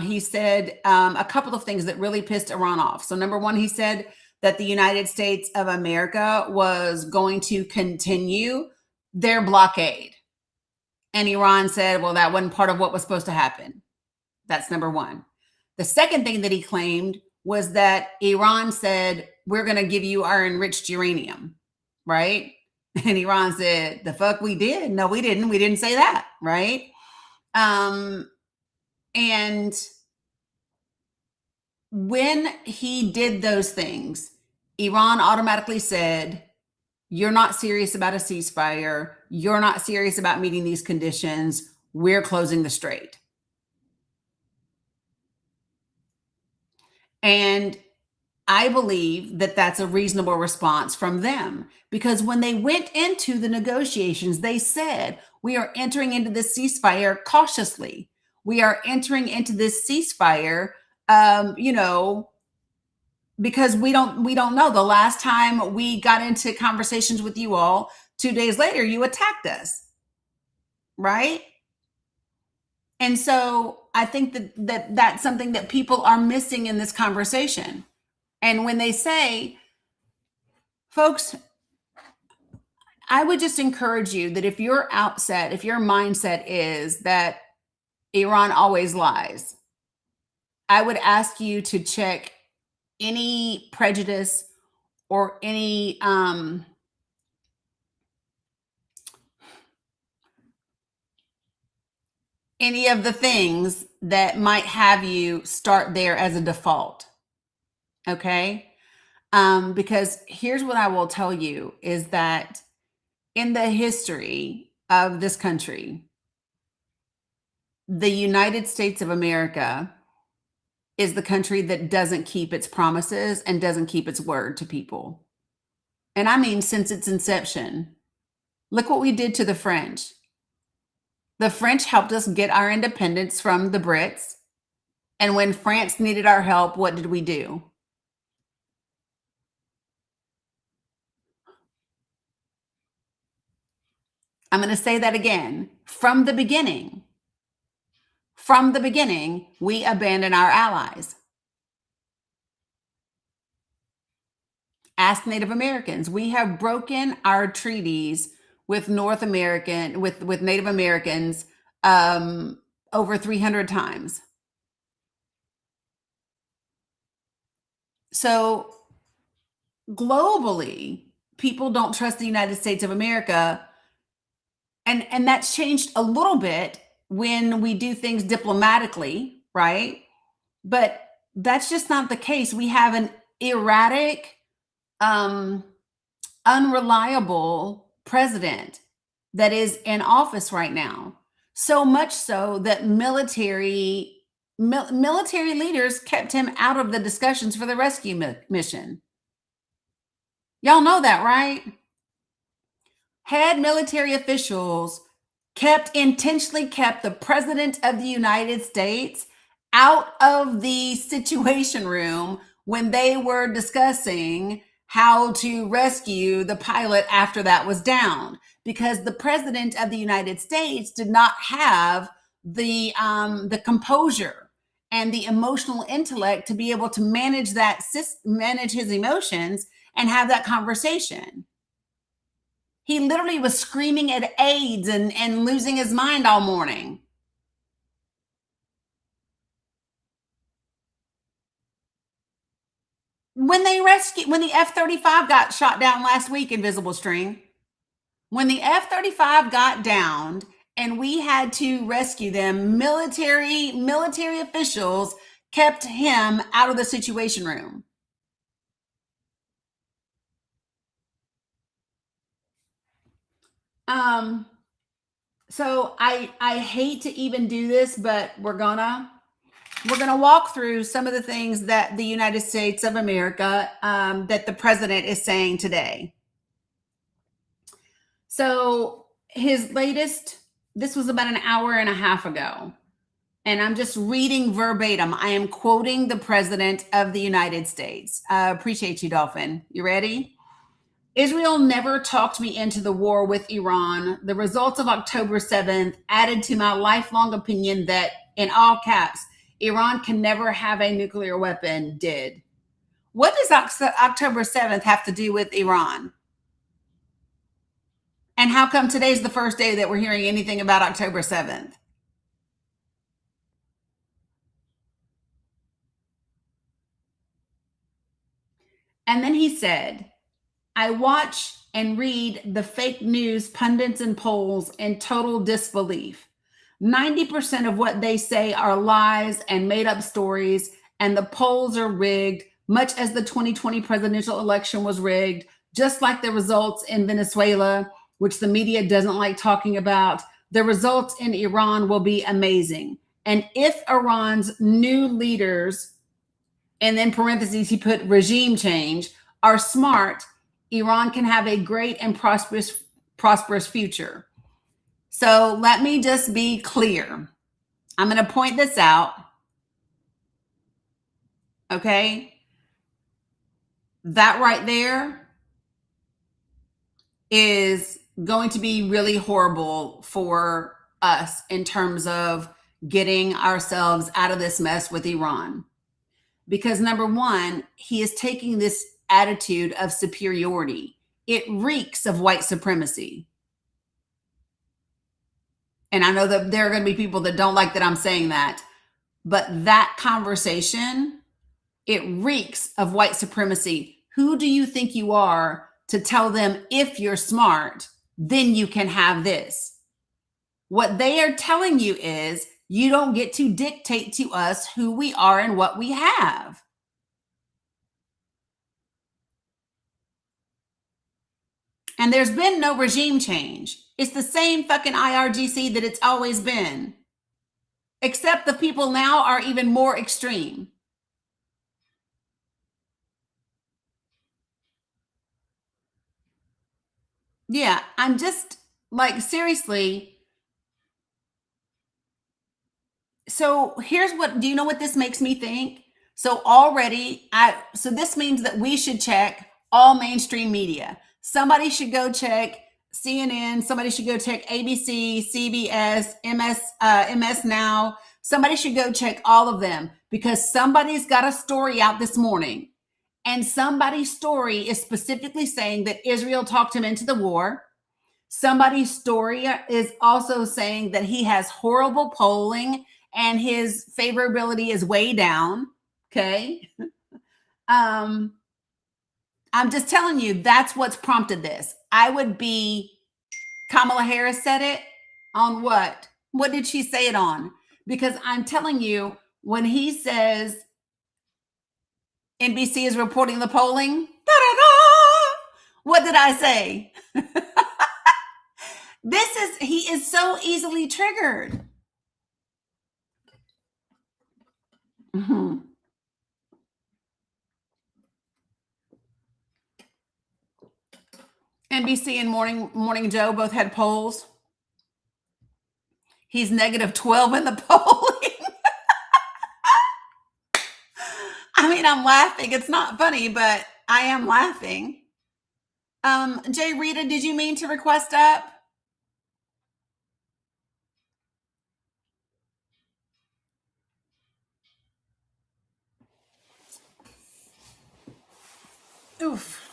S1: He said a couple of things that really pissed Iran off. So number one, he said that the United States of America was going to continue their blockade. And Iran said, well, that wasn't part of what was supposed to happen. That's number one. The second thing that he claimed was that Iran said, we're going to give you our enriched uranium, right? And Iran said, the fuck we did? No, we didn't. We didn't say that, right? And when he did those things, Iran automatically said, you're not serious about a ceasefire. You're not serious about meeting these conditions. We're closing the strait. And I believe that that's a reasonable response from them, because when they went into the negotiations, they said, we are entering into this ceasefire cautiously. We are entering into this ceasefire, because we don't know. The last time we got into conversations with you all, 2 days later, you attacked us, right? And so I think that that's something that people are missing in this conversation. And when they say, folks, I would just encourage you that if your mindset is that Iran always lies, I would ask you to check any prejudice or any of the things that might have you start there as a default. Okay? Because here's what I will tell you is that in the history of this country, the United States of America is the country that doesn't keep its promises and doesn't keep its word to people. And I mean, since its inception. Look what we did to the French. The French helped us get our independence from the Brits. And when France needed our help, what did we do? I'm going to say that again. From the beginning, we abandoned our allies. Ask Native Americans. We have broken our treaties with Native Americans over 300 times. So globally, people don't trust the United States of America. And that's changed a little bit when we do things diplomatically, right? But that's just not the case. We have an erratic, unreliable president that is in office right now. So much so that military leaders kept him out of the discussions for the rescue mission. Y'all know that, right? Head military officials intentionally kept the president of the United States out of the situation room when they were discussing how to rescue the pilot after that was down, because the president of the United States did not have the composure and the emotional intellect to be able to manage his emotions and have that conversation. He literally was screaming at AIDS and losing his mind all morning. when the F-35 got shot down last week, Invisible String, when the F-35 got downed and we had to rescue them, military officials kept him out of the Situation Room. So I hate to even do this, but we're gonna walk through some of the things that the United States of America, that the president is saying today. So his latest, this was about an hour and a half ago, and I'm just reading verbatim. I am quoting the president of the United States. Appreciate you, Dolphin. You ready? Israel never talked me into the war with Iran. The results of October 7th added to my lifelong opinion that, in all caps, Iran can never have a nuclear weapon. Did. What does October 7th have to do with Iran? And how come today's the first day that we're hearing anything about October 7th? And then he said, I watch and read the fake news pundits and polls in total disbelief. 90% of what they say are lies and made up stories, and the polls are rigged, much as the 2020 presidential election was rigged, just like the results in Venezuela, which the media doesn't like talking about. The results in Iran will be amazing. And if Iran's new leaders, and then parentheses, he put regime change, are smart, Iran can have a great and prosperous future. So let me just be clear. I'm going to point this out. Okay. That right there is going to be really horrible for us in terms of getting ourselves out of this mess with Iran. Because number one, he is taking this attitude of superiority. It reeks of white supremacy. And I know that there are going to be people that don't like that I'm saying that, but that conversation, it reeks of white supremacy. Who do you think you are to tell them if you're smart, then you can have this? What they are telling you is you don't get to dictate to us who we are and what we have. And there's been no regime change. It's the same fucking IRGC that it's always been. Except the people now are even more extreme. Yeah, I'm just like, seriously. So here's what, do you know what this makes me think? So so this means that we should check all mainstream media. Somebody should go check CNN. Somebody should go check ABC, CBS, MS Now. Somebody should go check all of them because somebody's got a story out this morning. And somebody's story is specifically saying that Israel talked him into the war. Somebody's story is also saying that he has horrible polling and his favorability is way down. Okay. I'm just telling you, that's what's prompted this. I would be, Kamala Harris said it on what? What did she say it on? Because I'm telling you, when he says NBC is reporting the polling, da-da-da, what did I say? He is so easily triggered. Mm-hmm. NBC and Morning Joe both had polls. He's negative 12 in the polling. I mean, I'm laughing. It's not funny, but I am laughing. Jay Rita, did you mean to request up? Oof.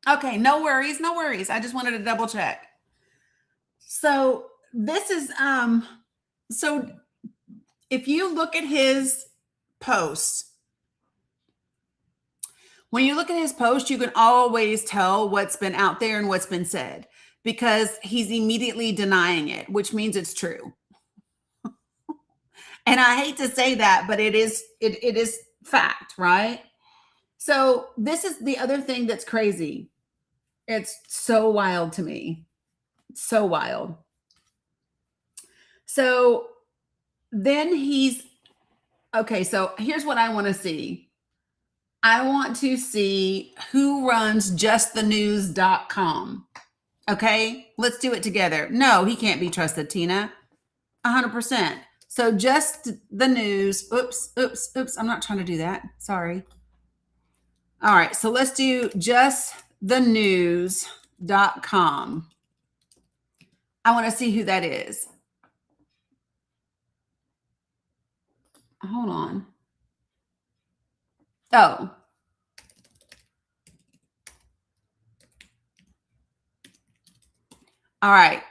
S1: Okay, no worries, no worries. I just wanted to double check. So this is so if you look at his posts, When you look at his post, you can always tell what's been out there and what's been said because he's immediately denying it, which means it's true. And I hate to say that, but it is fact, right? So this is the other thing that's crazy. It's so wild to me. So wild. So then okay, so here's what I want to see. I want to see who runs justthenews.com. Okay, let's do it together. No, he can't be trusted, Tina. 100%. So just the news. Oops. I'm not trying to do that. Sorry. All right, so let's do justthenews.com. I want to see who that is. Hold on. Oh. All right.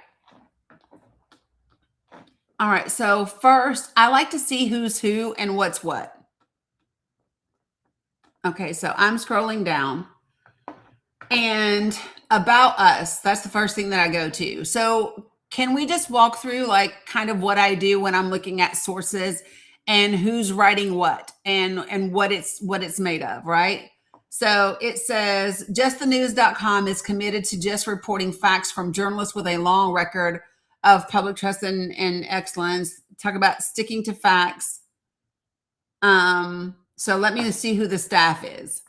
S1: All right. So first, I like to see who's who and what's what. Okay. So I'm scrolling down. And about us, that's the first thing that I go to. So can we just walk through like kind of what I do when I'm looking at sources and who's writing what and what it's made of, right? So it says justthenews.com is committed to just reporting facts from journalists with a long record of public trust and excellence. Talk about sticking to facts. So let me see who the staff is.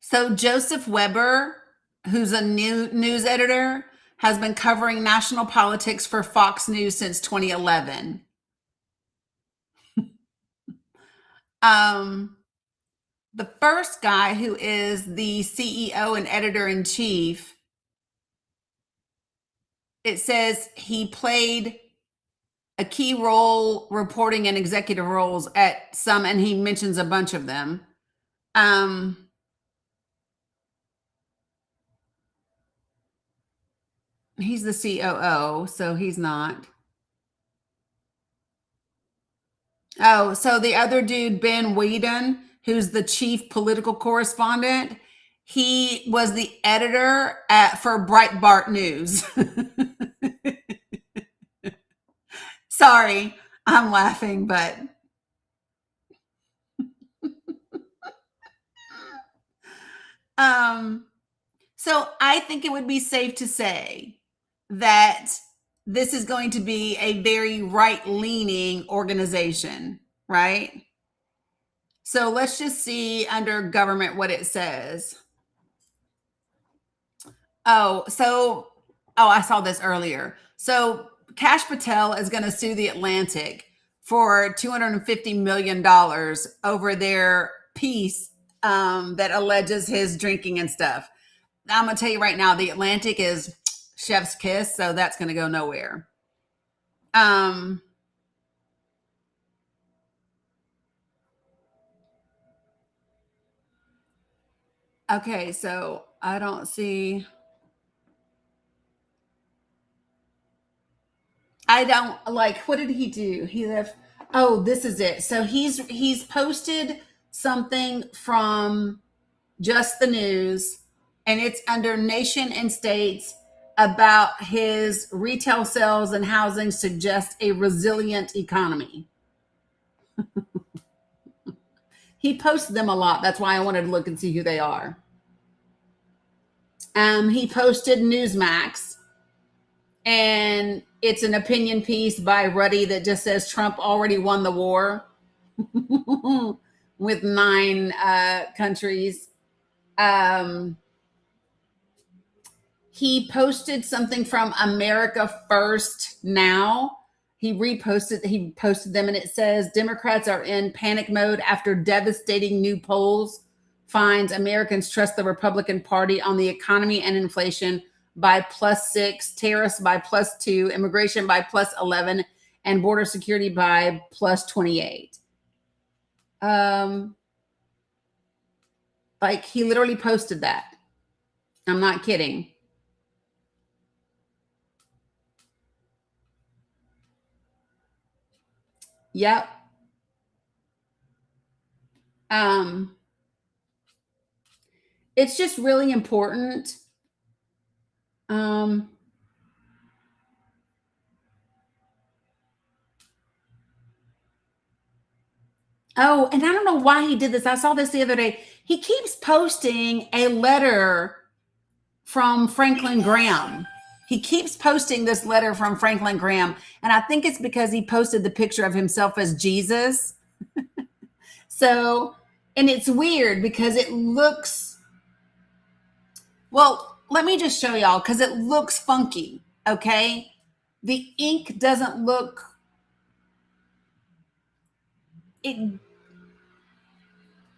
S1: So Joseph Weber, who's a new news editor, has been covering national politics for Fox News since 2011. The first guy, who is the CEO and editor-in-chief, it says he played a key role reporting and executive roles at some, and he mentions a bunch of them. He's the COO, so he's not. Oh, so the other dude, Ben Whedon, who's the chief political correspondent, he was the editor for Breitbart News. Sorry, I'm laughing, but so I think it would be safe to say that this is going to be a very right-leaning organization, right? So let's just see under government what it says. Oh, I saw this earlier. So Kash Patel is going to sue the Atlantic for $250 million over their piece that alleges his drinking and stuff. I'm going to tell you right now, the Atlantic is chef's kiss, so that's going to go nowhere. Okay, so I don't see. I don't like, what did he do? He left. Oh, this is it. So he's posted something from Just the News, and it's under Nation and States about his retail sales and housing suggest a resilient economy. He posted them a lot. That's why I wanted to look and see who they are. He posted Newsmax, and it's an opinion piece by Ruddy that just says Trump already won the war with 9 countries. He posted something from America First Now. He posted them, and it says Democrats are in panic mode after devastating new polls finds Americans trust the Republican Party on the economy and inflation by +6, tariffs by +2, immigration by +11, and border security by +28. Like, he literally posted that. I'm not kidding. Yep. Um, it's just really important. Um, oh, and I don't know why he did this. I saw this the other day. He keeps posting a letter from Franklin Graham. He keeps posting this letter from Franklin Graham. And I think it's because he posted the picture of himself as Jesus. So, and it's weird because it looks, well, let me just show y'all because it looks funky. Okay. The ink doesn't look, it,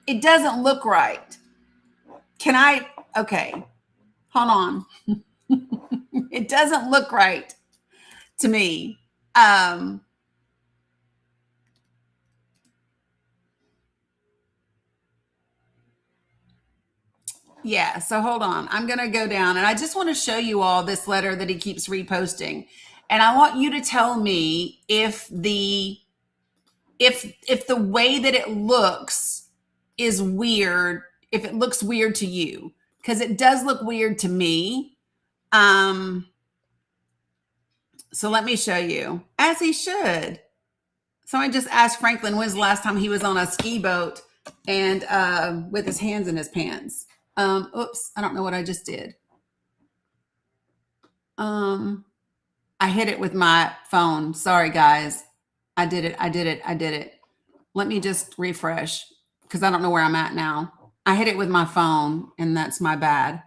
S1: it doesn't look right. Can I, okay, hold on. It doesn't look right to me. Yeah, so hold on. I'm going to go down and I just want to show you all this letter that he keeps reposting. And I want you to tell me if the way that it looks is weird, if it looks weird to you, because it does look weird to me. So let me show you, as he should. So I just asked Franklin when's the last time he was on a ski boat and with his hands in his pants. Oops, I don't know what I just did. I hit it with my phone. Sorry, guys. I did it. Let me just refresh because I don't know where I'm at now. I hit it with my phone and that's my bad.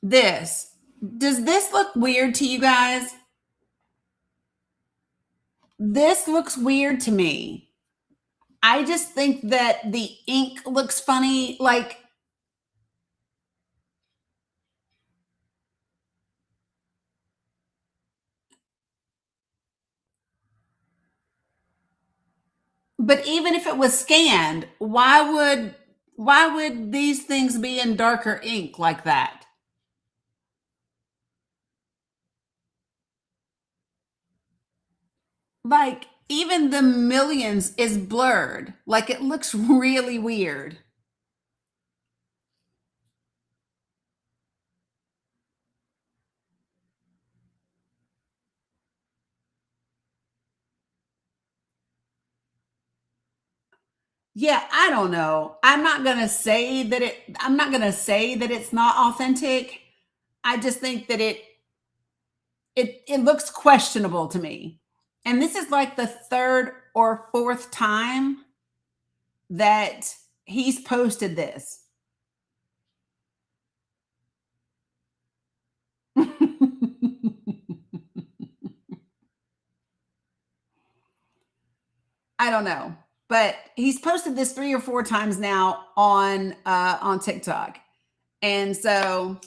S1: Does this look weird to you guys? This looks weird to me. I just think that the ink looks funny. Like, but even if it was scanned, why would these things be in darker ink like that? Like even the millions is blurred. Like it looks really weird. Yeah, I don't know. I'm not going to say that it's not authentic. I just think that it looks questionable to me. And this is like the third or fourth time that he's posted this. I don't know, but he's posted this 3 or 4 times now on TikTok. And so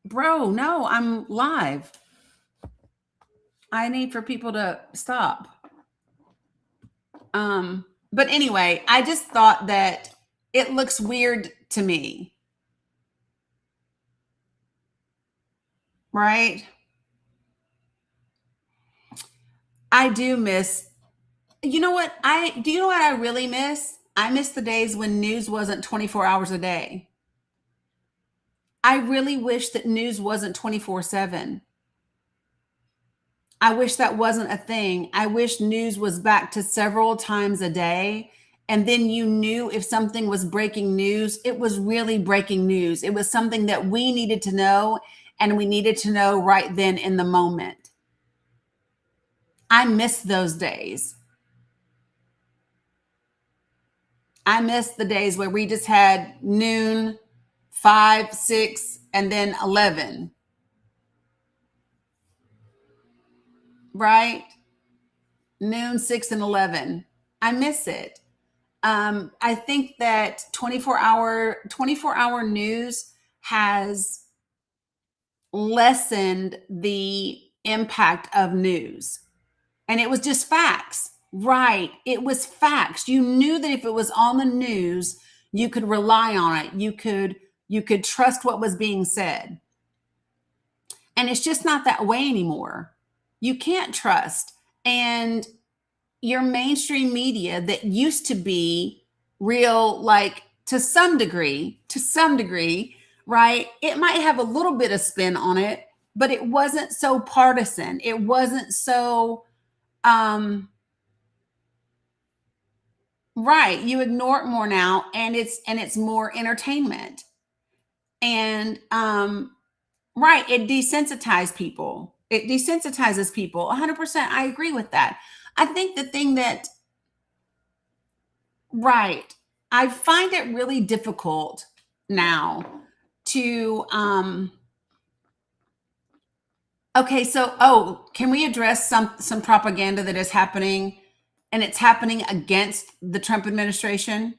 S1: no, I'm live. I need for people to stop. But anyway, I just thought that it looks weird to me. Right? I do miss, you know what? Do you know what I really miss? I miss the days when news wasn't 24 hours a day. I really wish that news wasn't 24/7. I wish that wasn't a thing. I wish news was back to several times a day. And then you knew if something was breaking news, it was really breaking news. It was something that we needed to know, and we needed to know right then in the moment. I miss those days. I miss the days where we just had noon, 5, 6, and then 11. Right? Noon, 6, and 11. I miss it. I think that 24-hour news has lessened the impact of news. And it was just facts. Right. It was facts. You knew that if it was on the news, you could rely on it. You could trust what was being said. And it's just not that way anymore. You can't trust. And your mainstream media that used to be real, like to some degree, right? It might have a little bit of spin on it, but it wasn't so partisan. It wasn't so right. You ignore it more now, and it's more entertainment. And right, it desensitizes people. It desensitizes people. 100%. I agree with that. I think the thing that right, I find it really difficult now to okay, so can we address some propaganda that is happening, and it's happening against the Trump administration?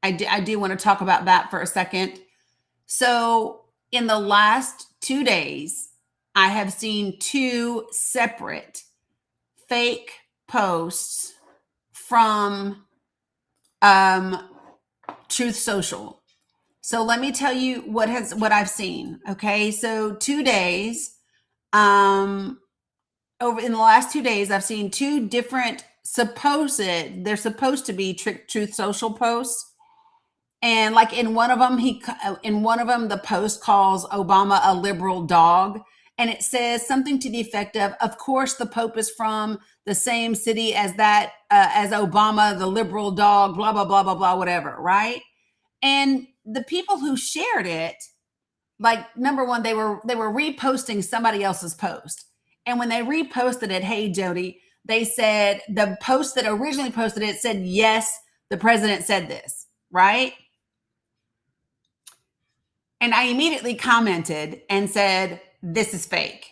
S1: I do want to talk about that for a second. So, in the last 2 days, I have seen 2 separate fake posts from Truth Social. So let me tell you what I've seen. Okay, so 2 days, over in the last 2 days, I've seen 2 different they're supposed to be Truth Social posts. And like in one of them, the post calls Obama a liberal dog. And it says something to the effect of course, the Pope is from the same city as as Obama, the liberal dog, blah, blah, blah, blah, blah, whatever. Right. And the people who shared it, like number one, they were reposting somebody else's post. And when they reposted it, hey, Jody, they said the post that originally posted it said, yes, the president said this. Right. And I immediately commented and said, this is fake,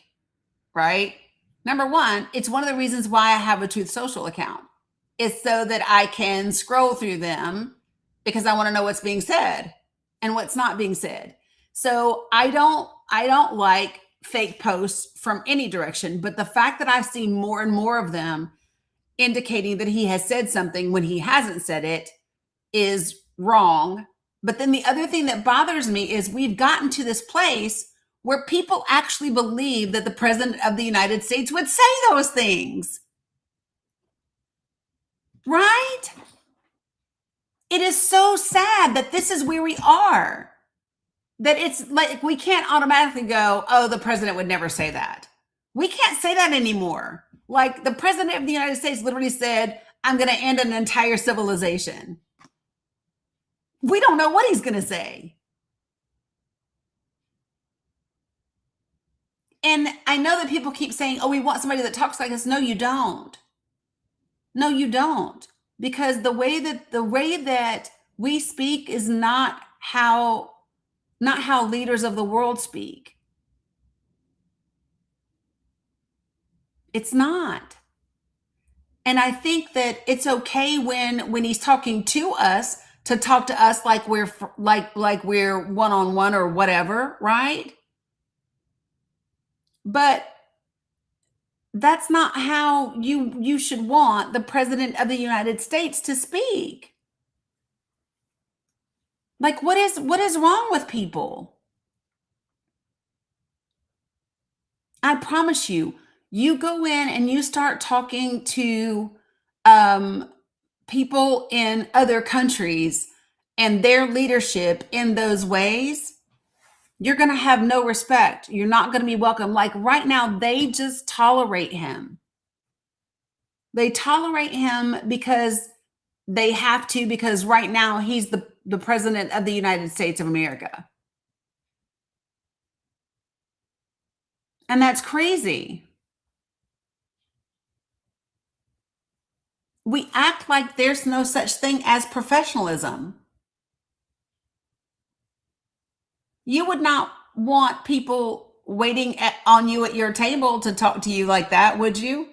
S1: right? Number one, it's one of the reasons why I have a Truth Social account. It's so that I can scroll through them because I want to know what's being said and what's not being said. So I don't like fake posts from any direction, but the fact that I've seen more and more of them indicating that he has said something when he hasn't said it is wrong. But then the other thing that bothers me is we've gotten to this place where people actually believe that the president of the United States would say those things. Right? It is so sad that this is where we are. That it's like we can't automatically go, oh, the president would never say that. We can't say that anymore. Like the president of the United States literally said, I'm going to end an entire civilization. We don't know what he's going to say. And I know that people keep saying, oh, we want somebody that talks like us. No, you don't. No, you don't. Because the way that we speak is not how leaders of the world speak. It's not. And I think that it's okay when he's talking to us to talk to us like we're one-on-one or whatever, right? But that's not how you should want the president of the United States to speak. Like what is wrong with people? I promise you, you go in and you start talking to people in other countries and their leadership in those ways, you're going to have no respect. You're not going to be welcome. Like right now, they just tolerate him. They tolerate him because they have to, because right now he's the president of the United States of America. And that's crazy. We act like there's no such thing as professionalism. You would not want people waiting on you at your table to talk to you like that, would you?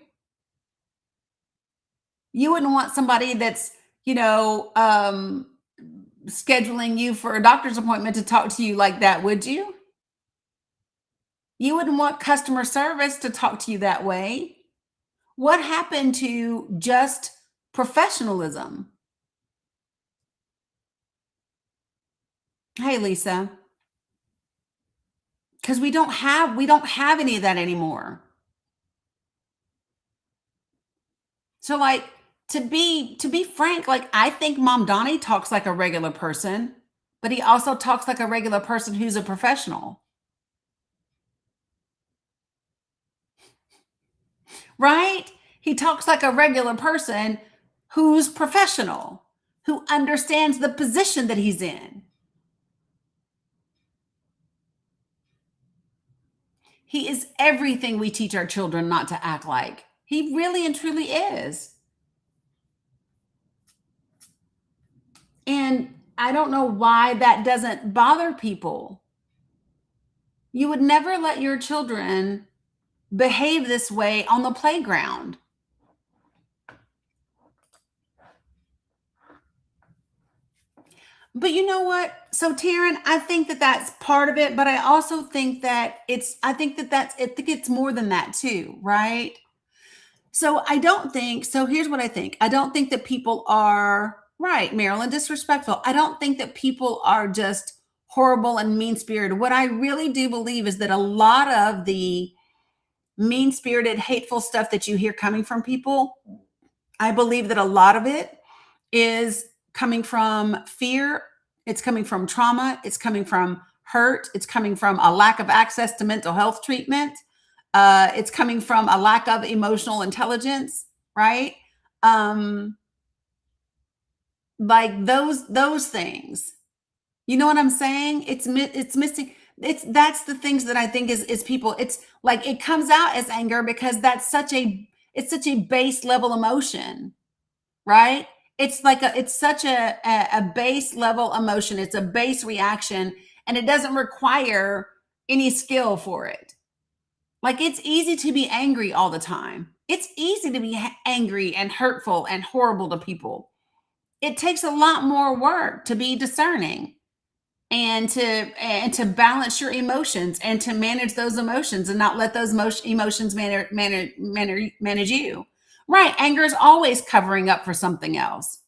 S1: You wouldn't want somebody that's, scheduling you for a doctor's appointment to talk to you like that, would you? You wouldn't want customer service to talk to you that way. What happened to just professionalism? Hey, Lisa, because we don't have any of that anymore. So like to be frank, like I think Mom Donnie talks like a regular person, but he also talks like a regular person who's a professional. Right? He talks like a regular person who's professional, who understands the position that he's in. He is everything we teach our children not to act like. He really and truly is. And I don't know why that doesn't bother people. You would never let your children behave this way on the playground. But you know what? So Taryn, I think that that's part of it, but I also think that I think it's more than that too, right? So here's what I think. I don't think that people are, right, Marilyn, disrespectful. I don't think that people are just horrible and mean-spirited. What I really do believe is that a lot of the mean-spirited, hateful stuff that you hear coming from people, I believe that a lot of it is coming from fear, it's coming from trauma, it's coming from hurt, it's coming from a lack of access to mental health treatment, it's coming from a lack of emotional intelligence, right? Like those things. You know what I'm saying? It's missing. That's the things that I think is people. It's like it comes out as anger because it's such a base level emotion, right? It's such a base level emotion. It's a base reaction, and it doesn't require any skill for it. Like it's easy to be angry all the time. It's easy to be angry and hurtful and horrible to people. It takes a lot more work to be discerning and to balance your emotions and to manage those emotions and not let those emotions manage you. Right. Anger is always covering up for something else.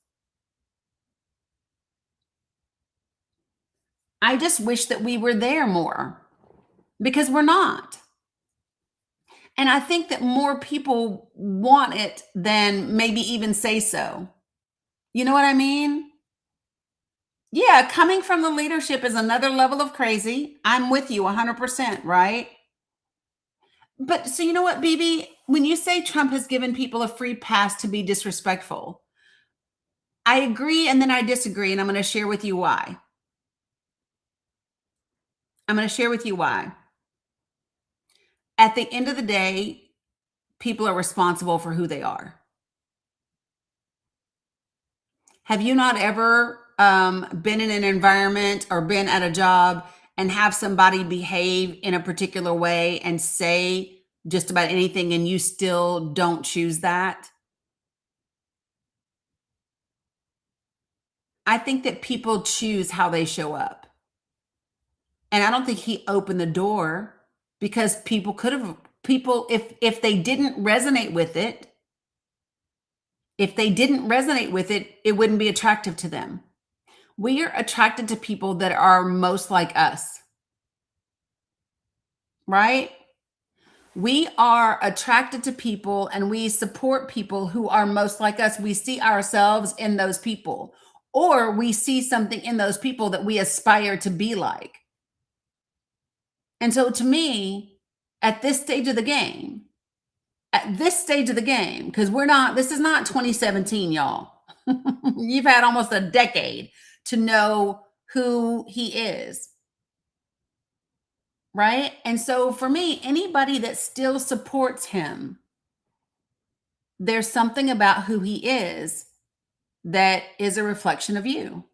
S1: I just wish that we were there more because we're not. And I think that more people want it than maybe even say so. You know what I mean? Yeah, coming from the leadership is another level of crazy. I'm with you 100%, right? But so you know what, BB? When you say Trump has given people a free pass to be disrespectful, I agree and then I disagree, and I'm going to share with you why. At the end of the day, people are responsible for who they are. Have you not ever been in an environment or been at a job and have somebody behave in a particular way and say just about anything and you still don't choose that? I think that people choose how they show up. And I don't think he opened the door because if they didn't resonate with it, it wouldn't be attractive to them. We are attracted to people that are most like us, right? We are attracted to people and we support people who are most like us. We see ourselves in those people, or we see something in those people that we aspire to be like. And so to me, at this stage of the game, because this is not 2017, y'all. You've had almost a decade to know who he is. Right? And so for me, anybody that still supports him, there's something about who he is that is a reflection of you.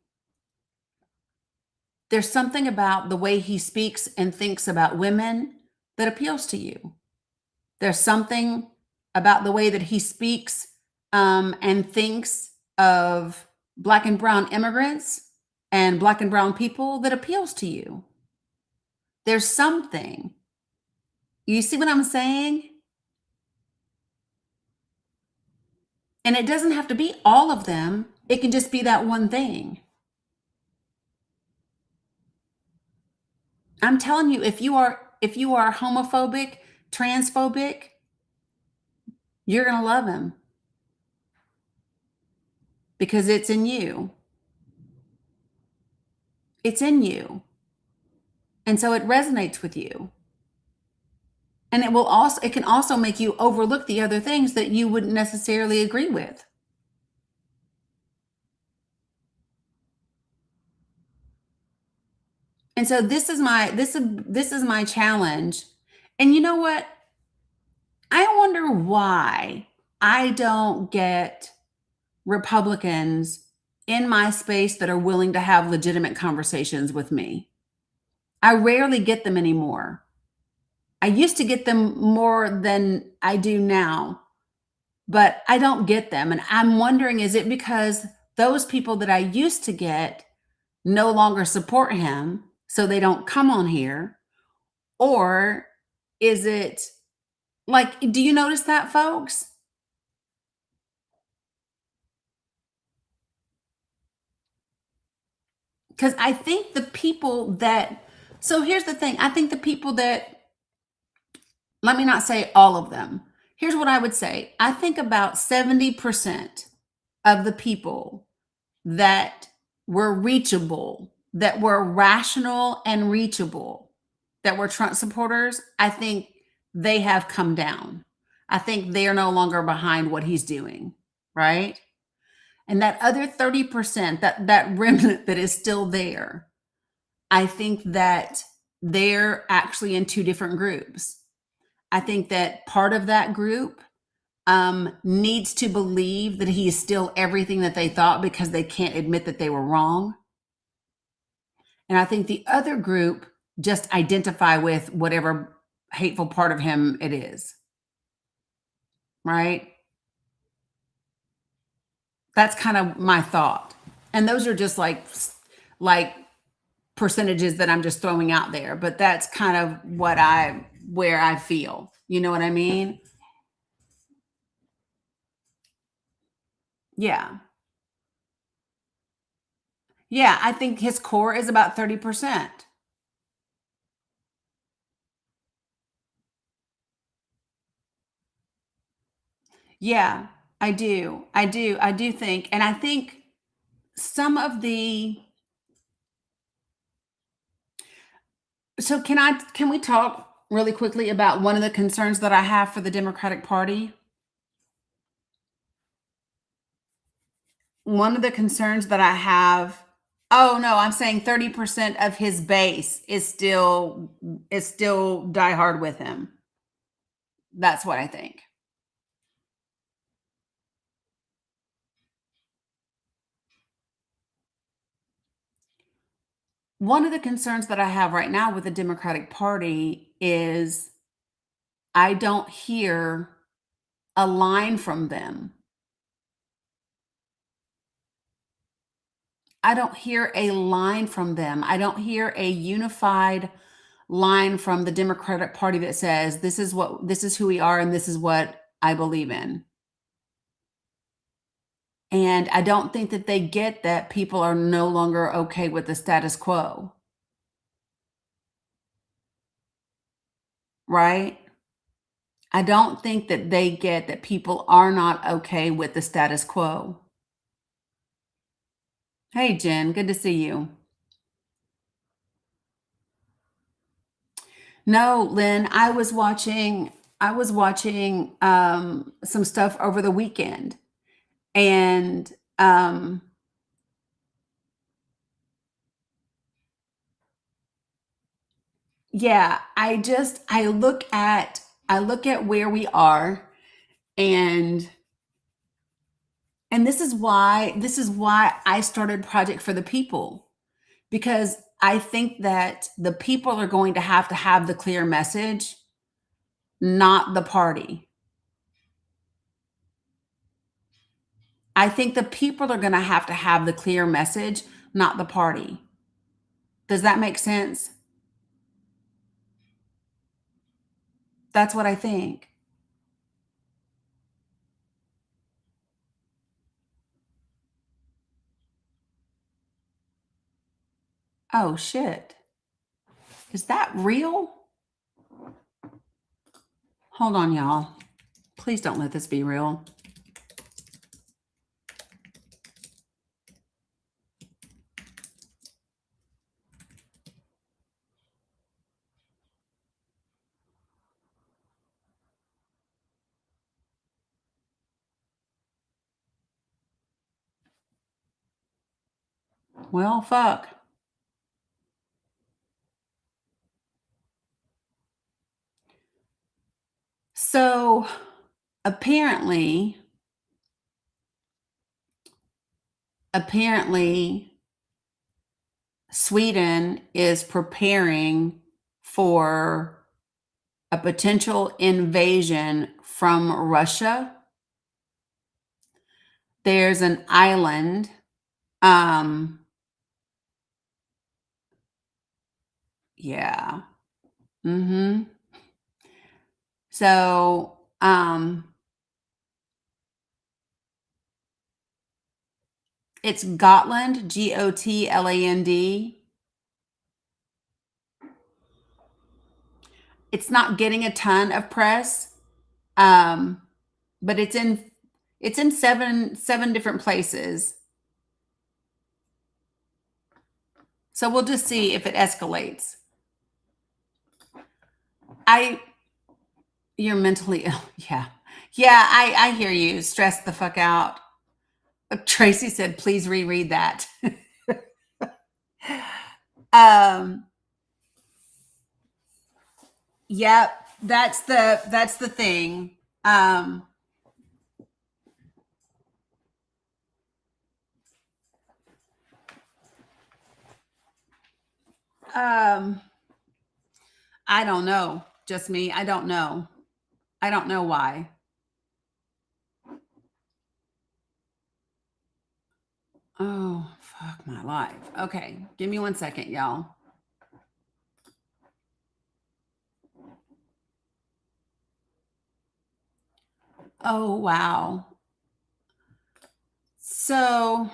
S1: There's something about the way he speaks and thinks about women that appeals to you. There's something about the way that he speaks and thinks of Black and brown immigrants and Black and brown people that appeals to you. There's something. You see what I'm saying? And it doesn't have to be all of them. It can just be that one thing. I'm telling you, if you are homophobic, transphobic, you're going to love him because it's in you. It's in you. And so it resonates with you. And it can also make you overlook the other things that you wouldn't necessarily agree with. And so this is my challenge. And you know what? I wonder why I don't get Republicans in my space that are willing to have legitimate conversations with me. I rarely get them anymore. I used to get them more than I do now, but I don't get them. And I'm wondering, is it because those people that I used to get no longer support him, so they don't come on here? Or is it like, do you notice that, folks? Because I think the people that, so here's the thing, I think the people that, let me not say all of them. Here's what I would say. I think about 70% of the people that were reachable, that were rational and reachable, that were Trump supporters, I think they have come down. I think they are no longer behind what he's doing, right? And that other 30%, that remnant that is still there, I think that they're actually in two different groups. I think that part of that group needs to believe that he is still everything that they thought because they can't admit that they were wrong. And I think the other group just identify with whatever hateful part of him it is. Right? That's kind of my thought. And those are just like percentages that I'm just throwing out there, but that's kind of where I feel. You know what I mean? Yeah. Yeah, I think his core is about 30%. Yeah, I do. I do think, and I think some of the, so can we talk really quickly about one of the concerns that I have for the Democratic Party? One of the concerns that I have, oh no, I'm saying 30% of his base is still diehard with him. That's what I think. One of the concerns that I have right now with the Democratic Party is I don't hear a line from them. I don't hear a line from them. I don't hear a unified line from the Democratic Party that says, this is who we are and this is what I believe in. And I don't think that they get that people are no longer okay with the status quo. Right? I don't think that they get that people are not okay with the status quo. Hey, Jen, good to see you. No, Lynn, I was watching some stuff over the weekend. And yeah, I look at where we are, and this is why I started Project for the People, because I think that the people are going to have the clear message, not the party. I think the people are going to have the clear message, not the party. Does that make sense? That's what I think. Oh, shit. Is that real? Hold on, y'all. Please don't let this be real. Well, fuck. So apparently, Sweden is preparing for a potential invasion from Russia. There's an island. Yeah. Mm-hmm. So, it's Gotland, Gotland. It's not getting a ton of press, but it's in seven different places. So we'll just see if it escalates. You're mentally ill. Yeah. Yeah, I hear you. Stress the fuck out. Tracy said, please reread that. Yep, that's the thing. I don't know. Just me. I don't know. I don't know why. Oh, fuck my life. Okay, give me 1 second, y'all. Oh, wow. So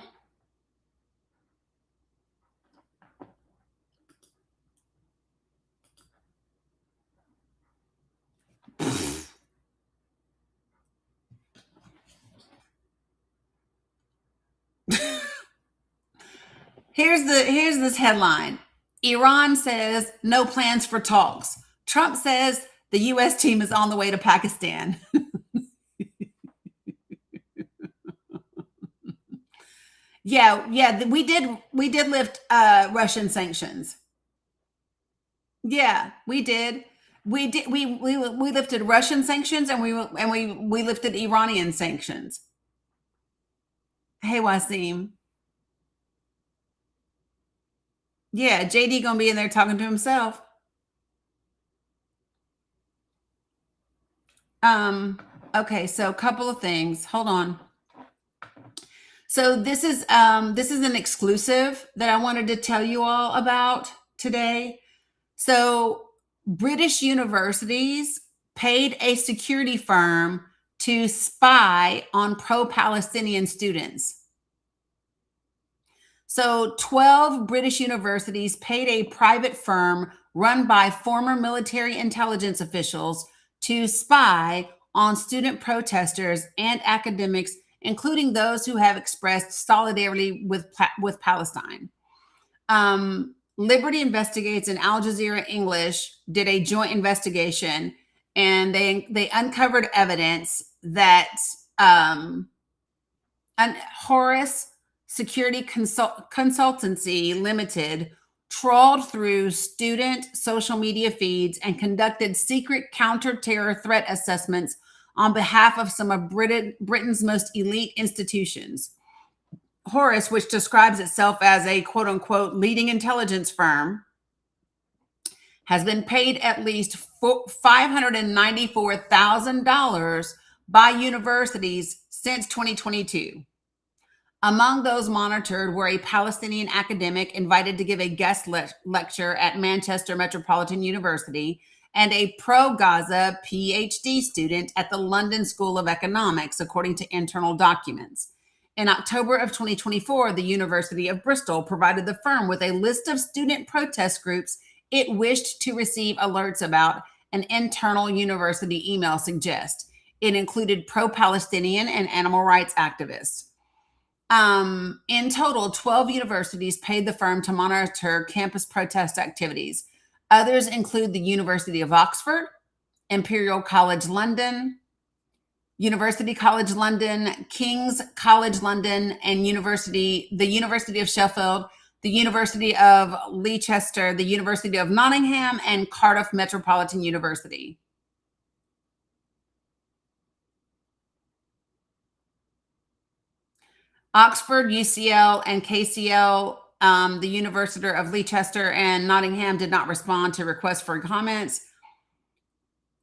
S1: here's this headline. Iran says no plans for talks. Trump says the US team is on the way to Pakistan. Yeah, we did lift Russian sanctions. Yeah, we did. We lifted Russian sanctions, and we lifted Iranian sanctions. Hey, Wasim. Yeah, JD gonna be in there talking to himself. Okay, so a couple of things. Hold on. So this is an exclusive that I wanted to tell you all about today. So British universities paid a security firm to spy on pro-Palestinian students. So 12 British universities paid a private firm run by former military intelligence officials to spy on student protesters and academics, including those who have expressed solidarity with Palestine. Liberty Investigates and Al Jazeera English did a joint investigation, and they uncovered evidence that Horace Security Consultancy Limited trawled through student social media feeds and conducted secret counter-terror threat assessments on behalf of some of Britain's most elite institutions. Horace, which describes itself as a quote-unquote leading intelligence firm, has been paid at least $594,000 by universities since 2022. Among those monitored were a Palestinian academic invited to give a guest lecture at Manchester Metropolitan University and a pro-Gaza PhD student at the London School of Economics, according to internal documents. In October of 2024, the University of Bristol provided the firm with a list of student protest groups it wished to receive alerts about. An internal university email suggests it included pro-Palestinian and animal rights activists. In total, 12 universities paid the firm to monitor campus protest activities. Others include the University of Oxford, Imperial College London, University College London, King's College London, and the University of Sheffield, the University of Leicester, the University of Nottingham, and Cardiff Metropolitan University. Oxford, UCL, and KCL, the University of Leicester and Nottingham did not respond to requests for comments.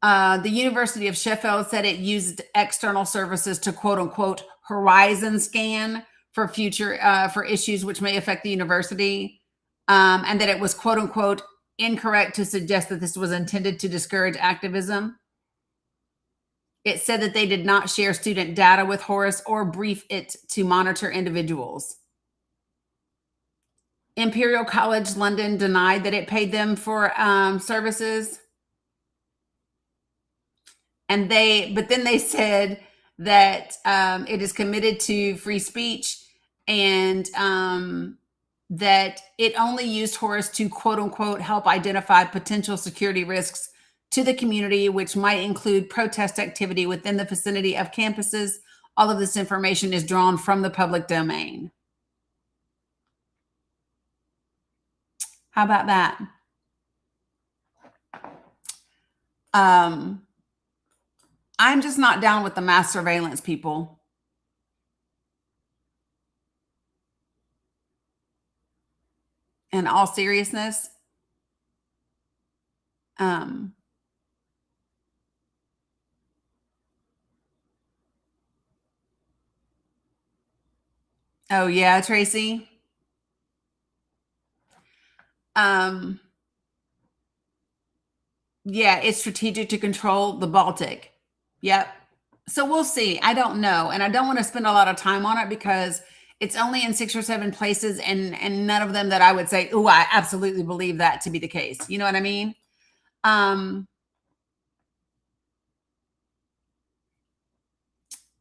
S1: The University of Sheffield said it used external services to quote unquote horizon scan for future for issues which may affect the university, and that it was quote unquote incorrect to suggest that this was intended to discourage activism. It said that they did not share student data with Horace or brief it to monitor individuals. Imperial College London denied that it paid them for services. But then they said that it is committed to free speech and that it only used Horace to quote unquote help identify potential security risks to the community, which might include protest activity within the vicinity of campuses. All of this information is drawn from the public domain. How about that? I'm just not down with the mass surveillance, people. In all seriousness, oh yeah, Tracy. Yeah, it's strategic to control the Baltic. Yep. So we'll see. I don't know. And I don't want to spend a lot of time on it because it's only in 6 or 7 places and none of them that I would say, oh, I absolutely believe that to be the case. You know what I mean?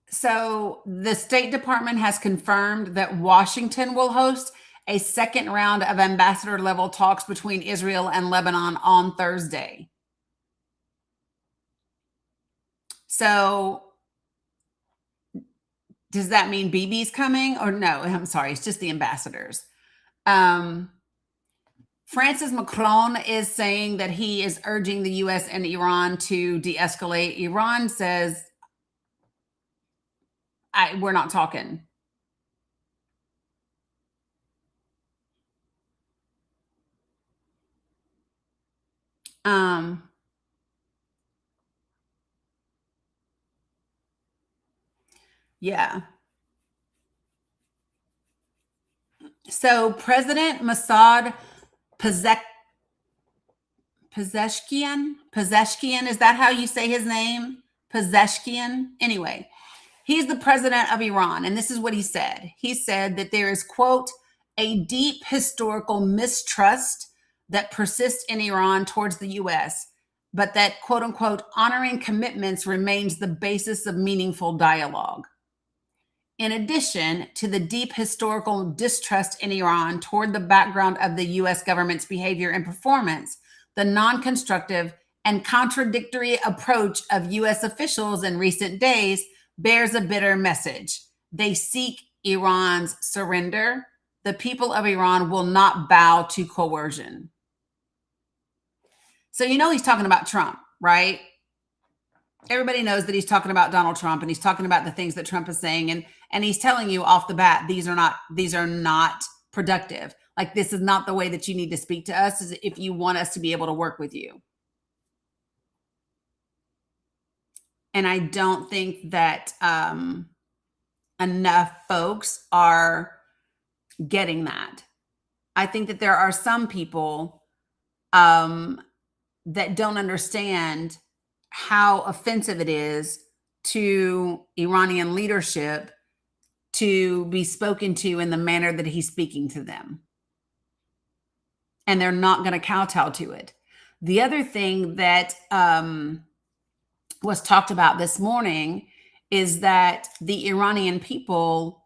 S1: So the State Department has confirmed that Washington will host a second round of ambassador level talks between Israel and Lebanon on Thursday. So does that mean BB's coming or no? I'm sorry. It's just the ambassadors. Francis Macron is saying that he is urging the U.S. and Iran to de-escalate. Iran says, we're not talking. Yeah. So President Mossad Pezeshkian, is that how you say his name? Pezeshkian. Anyway, he's the president of Iran. And this is what he said. He said that there is, quote, a deep historical mistrust that persists in Iran towards the U.S., but that, quote unquote, honoring commitments remains the basis of meaningful dialogue. In addition to the deep historical distrust in Iran toward the background of the U.S. government's behavior and performance, the non-constructive and contradictory approach of U.S. officials in recent days bears a bitter message. They seek Iran's surrender. The people of Iran will not bow to coercion. So you know he's talking about Trump, right? Everybody knows that he's talking about Donald Trump and he's talking about the things that Trump is saying. And he's telling you off the bat, these are not productive. Like, this is not the way that you need to speak to us if you want us to be able to work with you. And I don't think that enough folks are getting that. I think that there are some people that don't understand how offensive it is to Iranian leadership to be spoken to in the manner that he's speaking to them. And they're not going to kowtow to it. The other thing that was talked about this morning is that the Iranian people,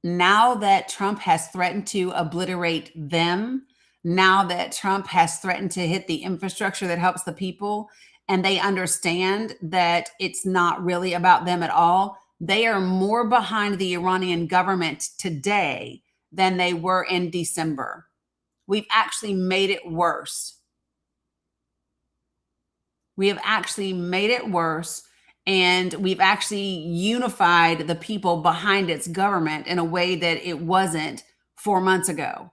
S1: now that Trump has threatened to obliterate them, now that Trump has threatened to hit the infrastructure that helps the people, and they understand that it's not really about them at all, they are more behind the Iranian government today than they were in December. We've actually made it worse. We have actually made it worse, and we've actually unified the people behind its government in a way that it wasn't 4 months ago.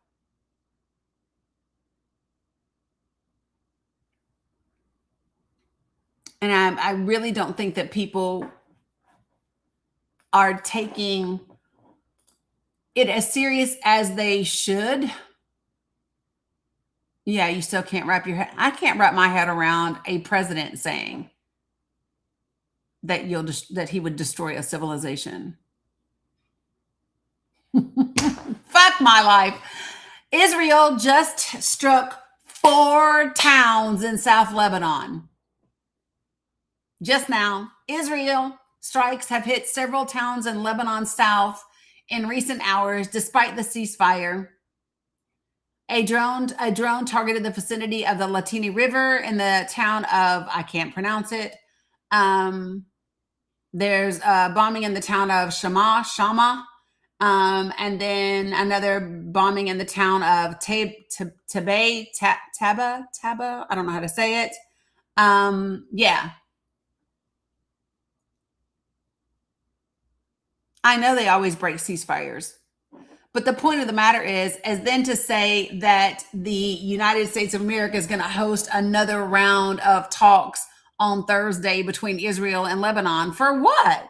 S1: And I really don't think that people are taking it as serious as they should. Yeah, you still can't wrap your head. I can't wrap my head around a president saying that that he would destroy a civilization. Fuck my life. Israel just struck 4 towns in South Lebanon. Just now, Israel strikes have hit several towns in Lebanon South in recent hours, despite the ceasefire. A drone targeted the vicinity of the Latini River in the town of, I can't pronounce it. There's a bombing in the town of Shama, and then another bombing in the town of Taba. I don't know how to say it. Yeah. I know they always break ceasefires. But the point of the matter is then to say that the United States of America is going to host another round of talks on Thursday between Israel and Lebanon. For what?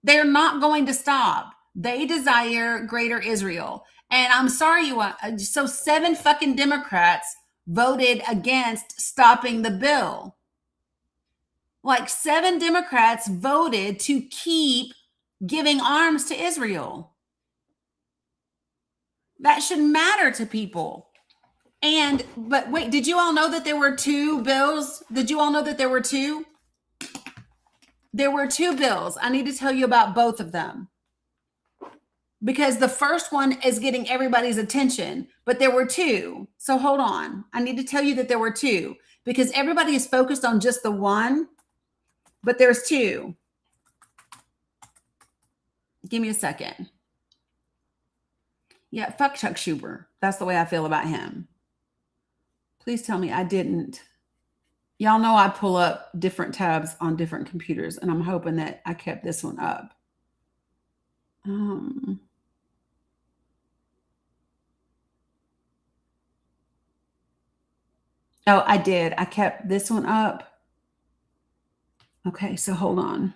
S1: They're not going to stop. They desire greater Israel. And I'm sorry, so 7 fucking Democrats voted against stopping the bill. Like 7 Democrats voted to keep giving arms to Israel. That should matter to people. But wait, did you all know that there were 2 bills? Did you all know that there were 2? There were 2 bills. I need to tell you about both of them. Because the first one is getting everybody's attention, but there were 2. So hold on. I need to tell you that there were 2 because everybody is focused on just the one, but there's 2. Give me a second. Yeah, fuck Chuck Schumer. That's the way I feel about him. Please tell me I didn't. Y'all know I pull up different tabs on different computers, and I'm hoping that I kept this one up. Oh, I did. I kept this one up. Okay, so hold on.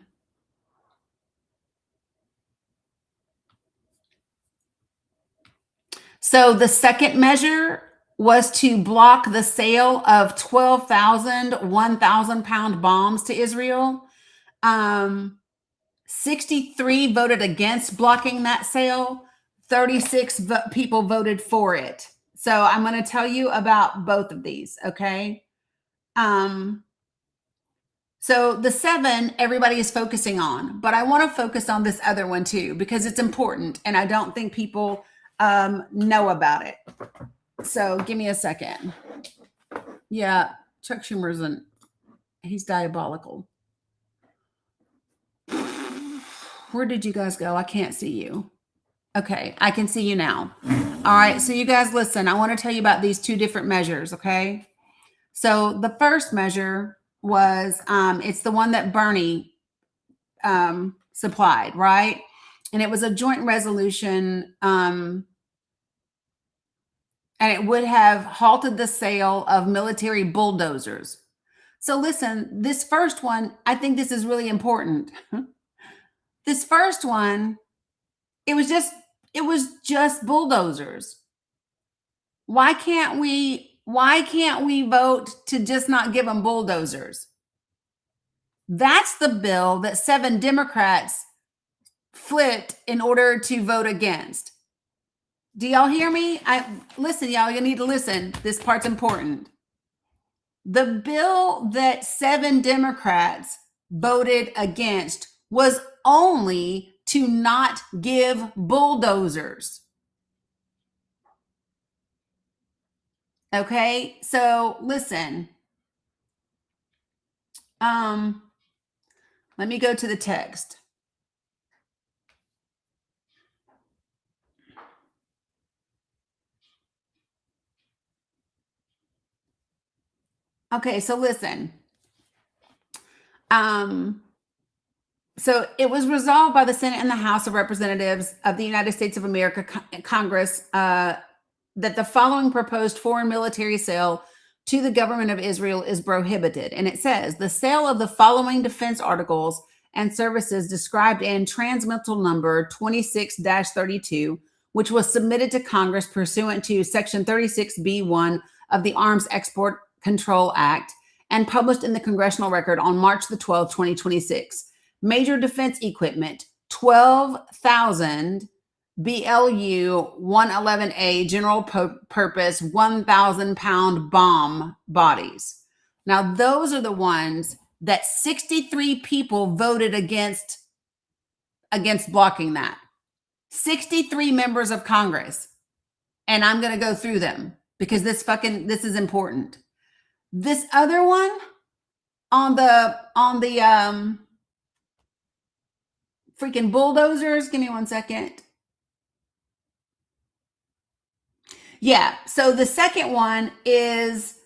S1: So the second measure was to block the sale of 12,000 1,000-pound bombs to Israel. 63 voted against blocking that sale. 36 people voted for it. So I'm going to tell you about both of these, okay? So the 7, everybody is focusing on, but I want to focus on this other one too, because it's important, and I don't think people know about it. So give me a second. Yeah, Chuck Schumer he's diabolical. Where did you guys go? I can't see you. Okay, I can see you now. All right, so you guys listen. I want to tell you about these 2 different measures, okay? So the first measure was, it's the one that Bernie supplied, right? And it was a joint resolution, and it would have halted the sale of military bulldozers. So listen, this first one, I think this is really important. This first one, it was just bulldozers. Why can't we vote to just not give them bulldozers? That's the bill that 7 Democrats flipped in order to vote against. Do y'all hear me? Listen, y'all, you need to listen. This part's important. The bill that 7 Democrats voted against was only to not give bulldozers. Okay, so listen. Let me go to the text. Okay, so listen. So it was resolved by the Senate and the House of Representatives of the United States of America Congress that the following proposed foreign military sale to the government of Israel is prohibited. And it says the sale of the following defense articles and services described in transmittal number 26-32, which was submitted to Congress pursuant to Section 36B1 of the Arms Export Control Act and published in the Congressional Record on March the 12th, 2026. Major defense equipment, 12,000 BLU 111A general purpose 1,000 pound bomb bodies. Now, those are the ones that 63 people voted against blocking that. 63 members of Congress. And I'm going to go through them because this is important. This other one on the freaking bulldozers, give me 1 second. Yeah, so the second one is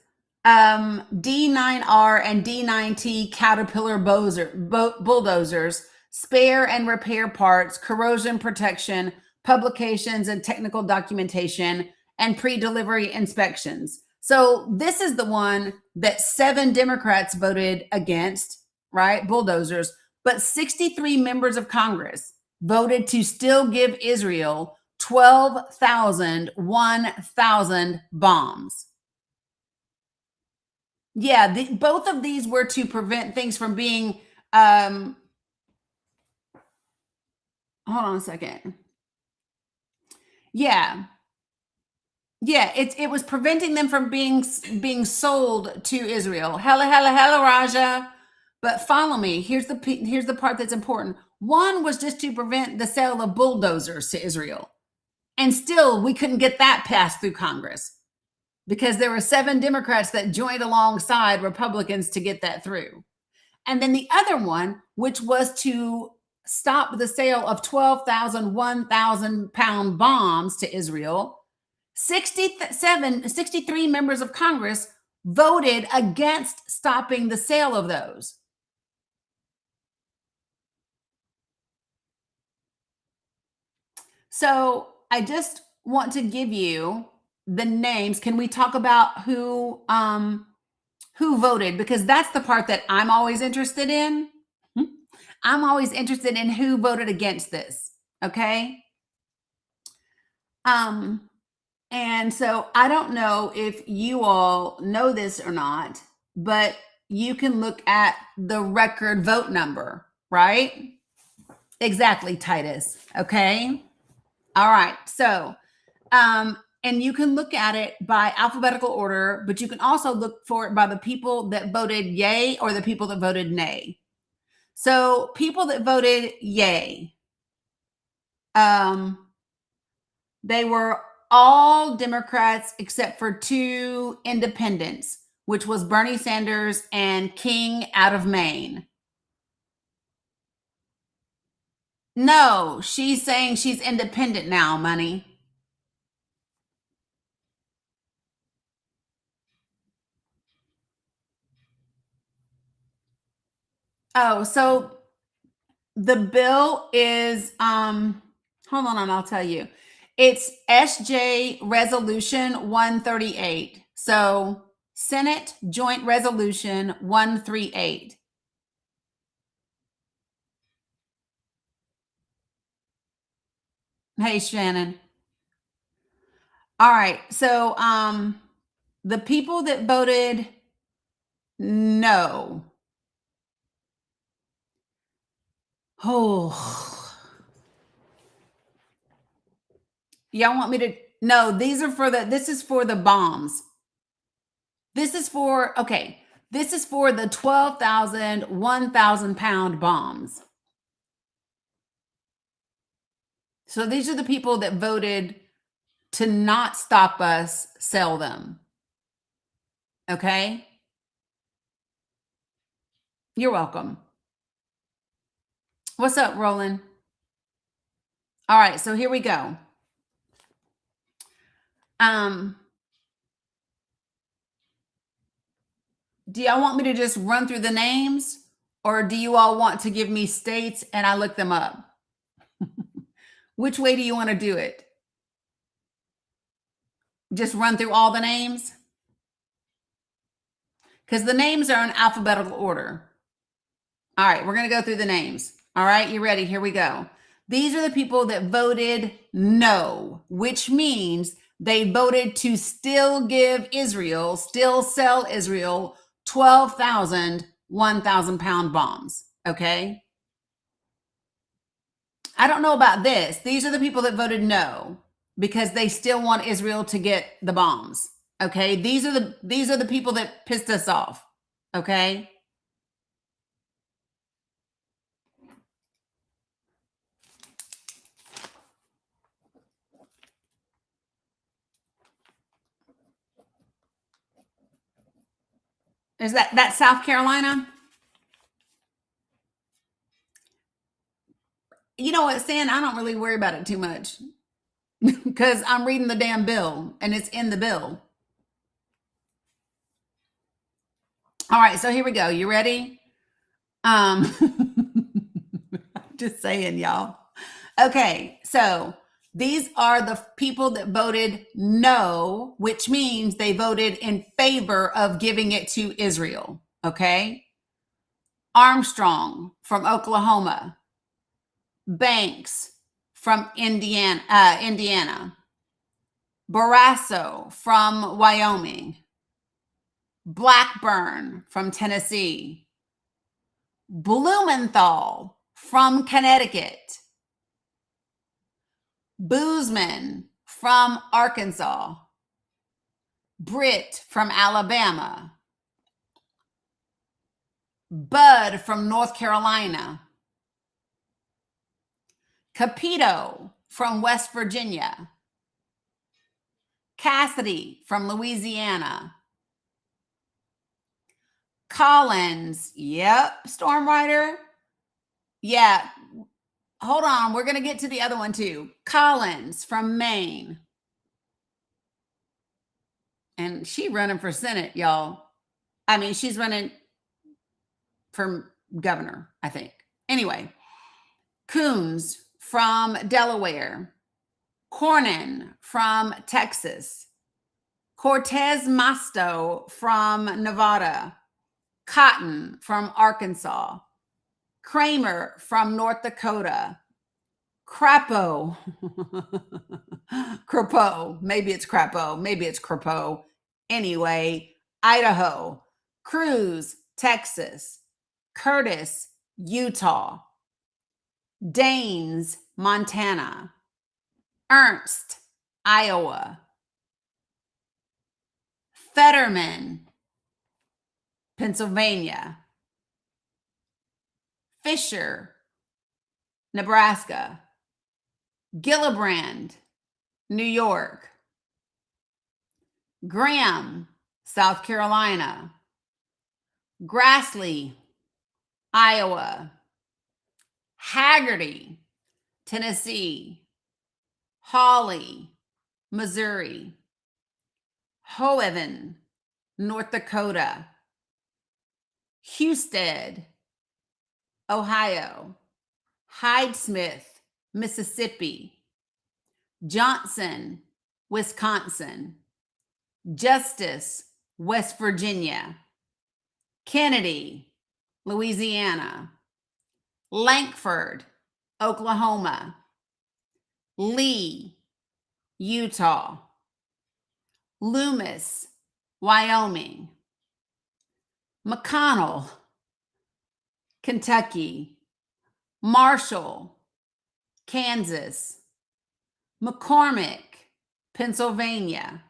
S1: D9R and D9T Caterpillar bulldozers, spare and repair parts, corrosion protection, publications and technical documentation, and pre-delivery inspections. So this is the one that 7 Democrats voted against, right? Bulldozers, but 63 members of Congress voted to still give Israel 12,000, 1,000 bombs. Yeah, both of these were to prevent things from being, hold on a second. Yeah, it was preventing them from being sold to Israel. Hella, Raja. But follow me. Here's the part that's important. One was just to prevent the sale of bulldozers to Israel. And still, we couldn't get that passed through Congress because there were 7 Democrats that joined alongside Republicans to get that through. And then the other one, which was to stop the sale of 12,000, 1,000 pound bombs to Israel, 63 members of Congress voted against stopping the sale of those. So I just want to give you the names. Can we talk about who voted? Because that's the part that I'm always interested in. I'm always interested in who voted against this. Okay. And so I don't know if you all know this or not, but you can look at the record vote number, right? Exactly, Titus. Okay. All right. So, and you can look at it by alphabetical order, but you can also look for it by the people that voted yay or the people that voted nay. So people that voted yay, they were all Democrats except for 2 independents, which was Bernie Sanders and King out of Maine. No, she's saying she's independent now, money. Oh, so the bill is, hold on, and I'll tell you. It's SJ Resolution 138. So Senate Joint Resolution 138. Hey, Shannon. All right. So the people that voted no. Oh, Y'all want me to? No, these are for this is for the bombs. This is for, okay, this is for the 12,000, 1,000 pound bombs. So these are the people that voted to not stop us sell them. Okay? You're welcome. What's up, Roland? All right, so here we go. Do y'all want me to just run through the names, or do you all want to give me states and I look them up? Which way do you want to do it? Just run through all the names? Because the names are in alphabetical order. All right, we're going to go through the names. All right, you ready? Here we go. These are the people that voted no, which means they voted to still give Israel, still sell Israel 12,000, 1,000 pound bombs. Okay. I don't know about this. These are the people that voted no because they still want Israel to get the bombs. Okay. These are the people that pissed us off. Okay. Is that South Carolina? You know what, Stan? I don't really worry about it too much because I'm reading the damn bill and it's in the bill. All right, so here we go. You ready? Just saying, y'all. Okay, so these are the people that voted no, which means they voted in favor of giving it to Israel. Okay. Armstrong from Oklahoma. Banks from Indiana. Barrasso from Wyoming. Blackburn from Tennessee. Blumenthal from Connecticut. Boozman from Arkansas. Britt from Alabama. Bud from North Carolina. Capito from West Virginia. Cassidy from Louisiana. Collins, yep, Stormrider. Yeah, hold on, we're going to get to the other one too. Collins from Maine. And she running for Senate, y'all. I mean, she's running for governor, I think. Anyway, Coons from Delaware. Cornyn from Texas. Cortez Masto from Nevada. Cotton from Arkansas. Kramer from North Dakota. Crapo. Crapo. Maybe it's Crapo. Maybe it's Crapo. Anyway, Idaho. Cruz, Texas. Curtis, Utah. Daines, Montana. Ernst, Iowa. Fetterman, Pennsylvania. Fisher, Nebraska. Gillibrand, New York. Graham, South Carolina. Grassley, Iowa. Haggerty, Tennessee. Hawley, Missouri. Hoeven, North Dakota. Husted, Ohio. Hydesmith, Mississippi. Johnson, Wisconsin. Justice, West Virginia. Kennedy, Louisiana. Lankford, Oklahoma. Lee, Utah. Loomis, Wyoming. McConnell, Kentucky. Marshall, Kansas. McCormick, Pennsylvania.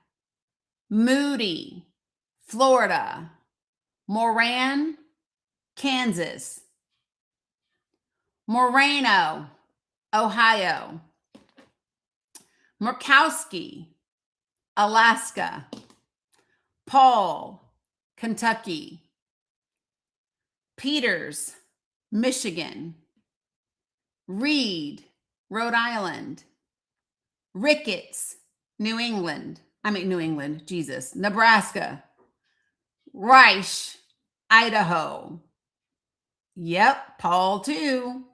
S1: Moody, Florida. Moran, Kansas. Moreno, Ohio. Murkowski, Alaska. Paul, Kentucky. Peters, Michigan. Reed, Rhode Island. Ricketts, Nebraska. Reich, Idaho. Yep, Paul too.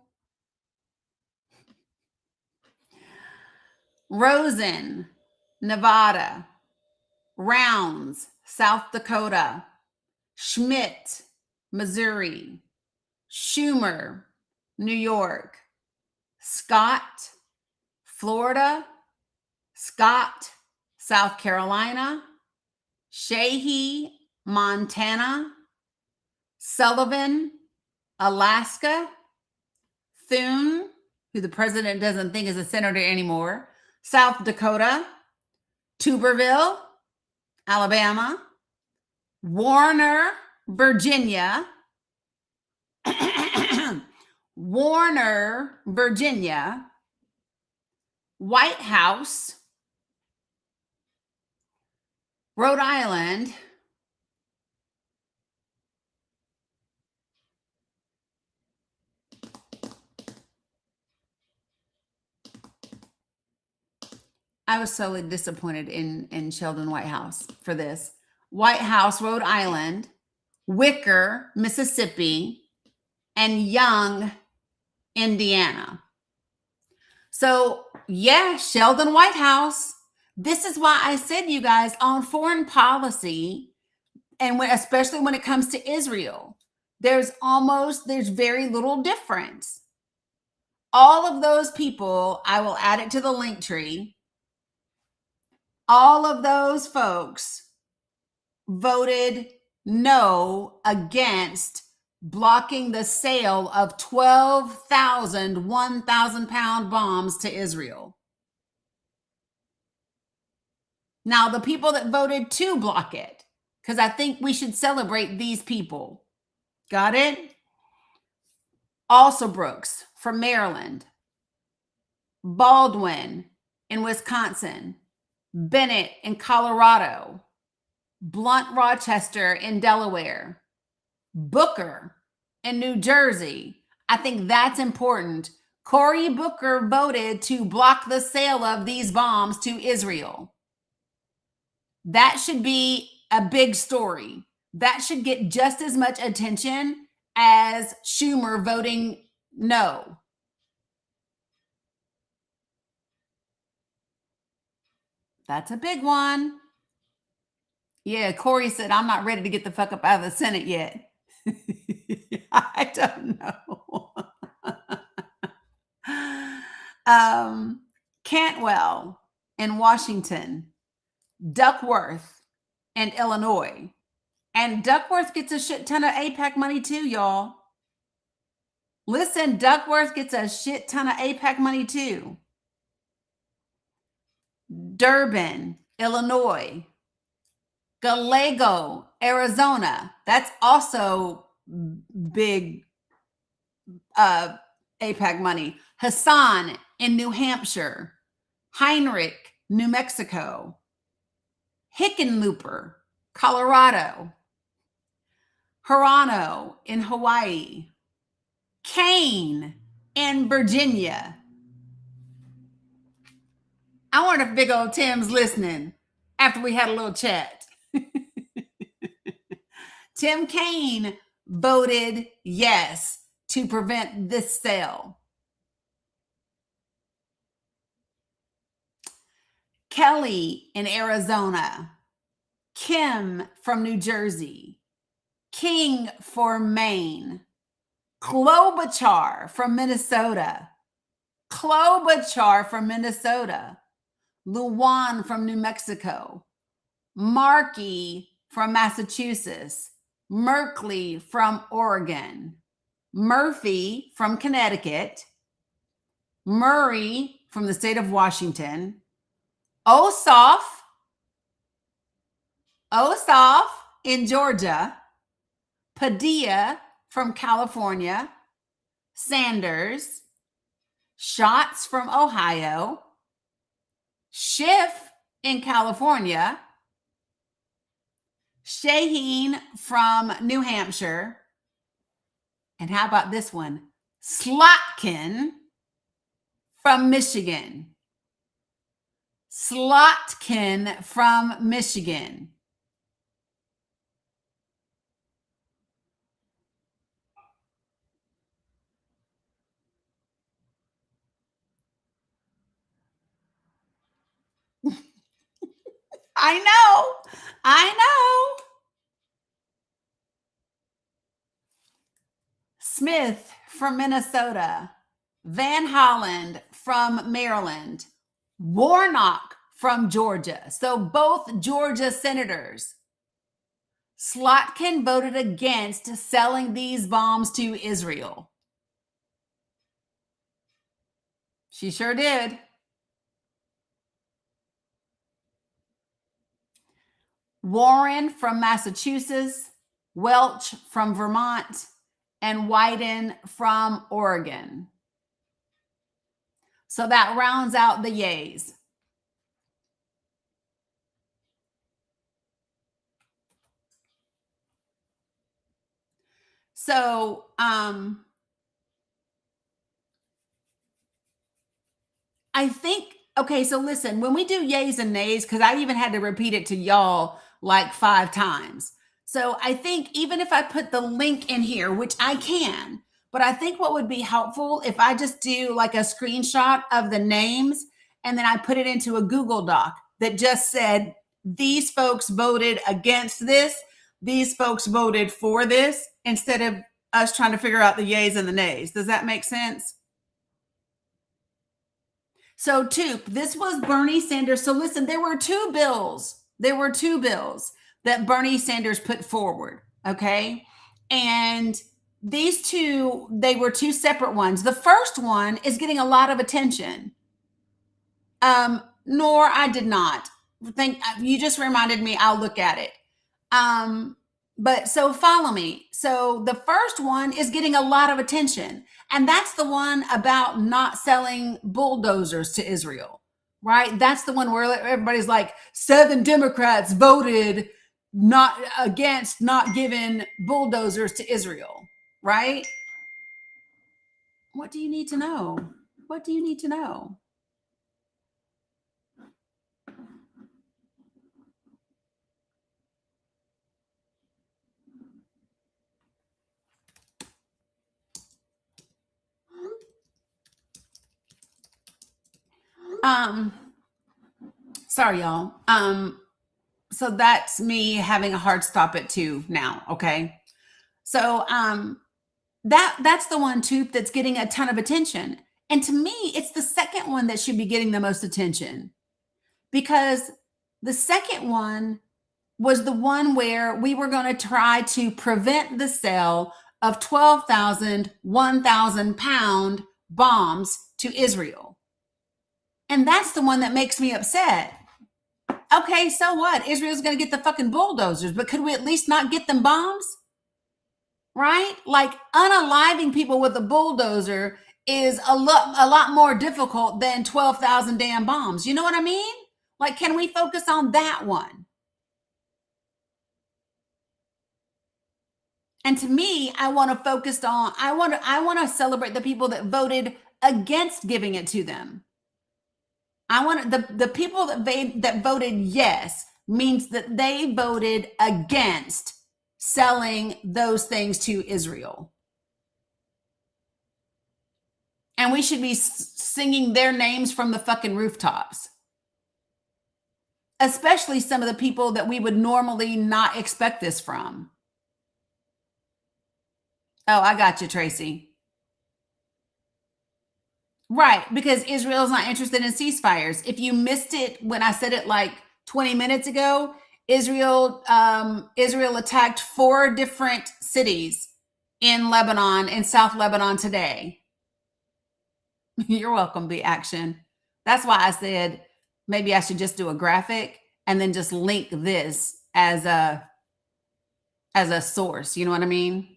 S1: Rosen, Nevada. Rounds, South Dakota. Schmidt, Missouri. Schumer, New York. Scott, Florida. Scott, South Carolina. Sheehy, Montana. Sullivan, Alaska. Thune, who the president doesn't think is a senator anymore. South Dakota. Tuberville, Alabama. Warner, Virginia. Warner, Virginia. White House, Rhode Island. I was so disappointed in Sheldon Whitehouse for this. White House, Rhode Island. Wicker, Mississippi. And Young, Indiana. So, yeah, Sheldon Whitehouse. This is why I said, you guys, on foreign policy, and especially when it comes to Israel, there's very little difference. All of those people, I will add it to the link tree. All of those folks voted no against blocking the sale of 12,000 1,000-pound bombs to Israel. Now, the people that voted to block it, because I think we should celebrate these people. Got it? Also Brooks from Maryland. Baldwin in Wisconsin. Bennett in Colorado. Blunt Rochester in Delaware. Booker in New Jersey. I think that's important. Cory Booker voted to block the sale of these bombs to Israel. That should be a big story. That should get just as much attention as Schumer voting no. That's a big one. Yeah, Cory said, I'm not ready to get the fuck up out of the Senate yet. I don't know. Cantwell in Washington. Duckworth in Illinois. And Duckworth gets a shit ton of AIPAC money too, y'all. Listen, Duckworth gets a shit ton of AIPAC money too. Durbin, Illinois. Gallego, Arizona. That's also big AIPAC money. Hassan in New Hampshire. Heinrich, New Mexico. Hickenlooper, Colorado. Hirano in Hawaii. Kane in Virginia. I wonder if big old Tim's listening after we had a little chat. Tim Kaine voted yes to prevent this sale. Kelly in Arizona. Kim from New Jersey. King for Maine. Klobuchar from Minnesota. Klobuchar from Minnesota. Lujan from New Mexico. Markey from Massachusetts. Merkley from Oregon. Murphy from Connecticut. Murray from the state of Washington, Ossoff in Georgia, Padilla from California, Sanders, Schatz from Ohio, Schiff in California, Shaheen from New Hampshire, and how about this one? Slotkin from Michigan. Slotkin from Michigan. I know. Smith from Minnesota, Van Holland from Maryland, Warnock from Georgia. So both Georgia senators. Slotkin voted against selling these bombs to Israel. She sure did. Warren from Massachusetts, Welch from Vermont, and Wyden from Oregon. So that rounds out the yays. So, I think, okay, so listen, when we do yays and nays, because I even had to repeat it to y'all like 5 times. So I think even if I put the link in here, which I can, but I think what would be helpful if I just do like a screenshot of the names and then I put it into a Google Doc that just said, these folks voted against this, these folks voted for this, instead of us trying to figure out the yays and the nays. Does that make sense? So, Toop, this was Bernie Sanders. So, listen, there were two bills. That Bernie Sanders put forward. Okay. And these two, they were two separate ones. The first one is getting a lot of attention. Nor I did not. You just reminded me, I'll look at it. But so follow me. So the first one is getting a lot of attention. And that's the one about not selling bulldozers to Israel, right? That's the one where everybody's like, 7 Democrats voted not against not giving bulldozers to Israel, right? What do you need to know? What do you need to know? Sorry, y'all. So that's me having a hard stop at 2 now. Okay. So, that's the one too that's getting a ton of attention. And to me, it's the second one that should be getting the most attention, because the second one was the one where we were going to try to prevent the sale of 12,000, 1,000 pound bombs to Israel. And that's the one that makes me upset. Okay, so what? Israel's going to get the fucking bulldozers, but could we at least not get them bombs? Right? Like, unaliving people with a bulldozer is a lot more difficult than 12,000 damn bombs. You know what I mean? Like, can we focus on that one? And to me, I want to celebrate the people that voted against giving it to them. I want the people that voted yes means that they voted against selling those things to Israel. And we should be singing their names from the fucking rooftops. Especially some of the people that we would normally not expect this from. Oh, I got you, Tracy. Right, because Israel's not interested in ceasefires. If you missed it when I said it like 20 minutes ago, Israel attacked 4 different cities in Lebanon, in South Lebanon today. You're welcome, Be Action. That's why I said maybe I should just do a graphic and then just link this as a source. You know what I mean?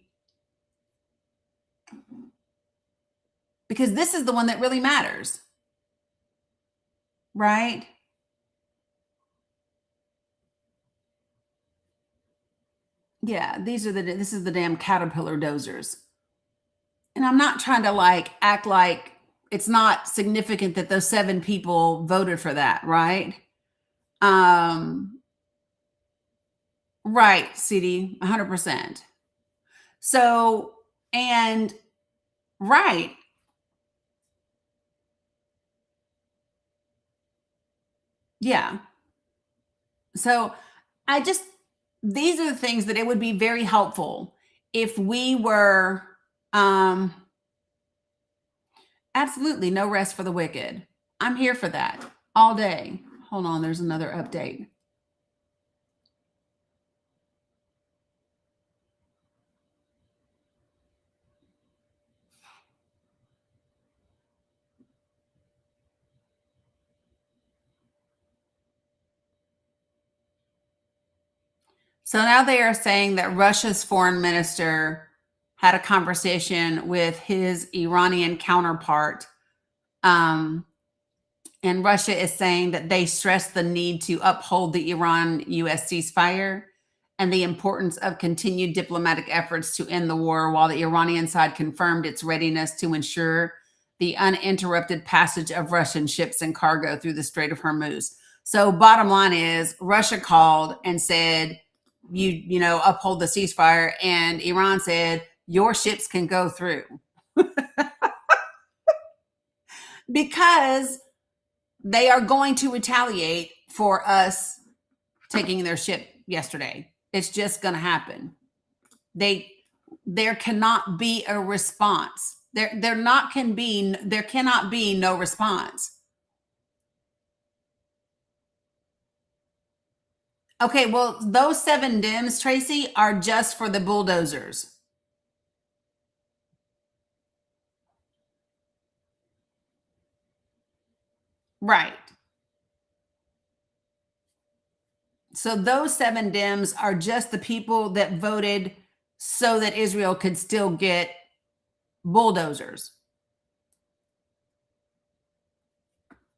S1: Because this is the one that really matters, right? Yeah, this is the damn caterpillar dozers. And I'm not trying to like act like it's not significant that those 7 people voted for that, right? Right, CD, 100%. So, and right. Yeah. So these are the things that it would be very helpful if we were, absolutely no rest for the wicked. I'm here for that all day. Hold on, there's another update. So now they are saying that Russia's foreign minister had a conversation with his Iranian counterpart. And Russia is saying that they stressed the need to uphold the Iran US ceasefire and the importance of continued diplomatic efforts to end the war, while the Iranian side confirmed its readiness to ensure the uninterrupted passage of Russian ships and cargo through the Strait of Hormuz. So bottom line is Russia called and said, you know, uphold the ceasefire, and Iran said your ships can go through because they are going to retaliate for us taking their ship yesterday. It's just going to happen. There cannot be a response. There cannot be no response. Okay, well, those 7 dims, Tracy, are just for the bulldozers. Right. So those 7 dims are just the people that voted so that Israel could still get bulldozers.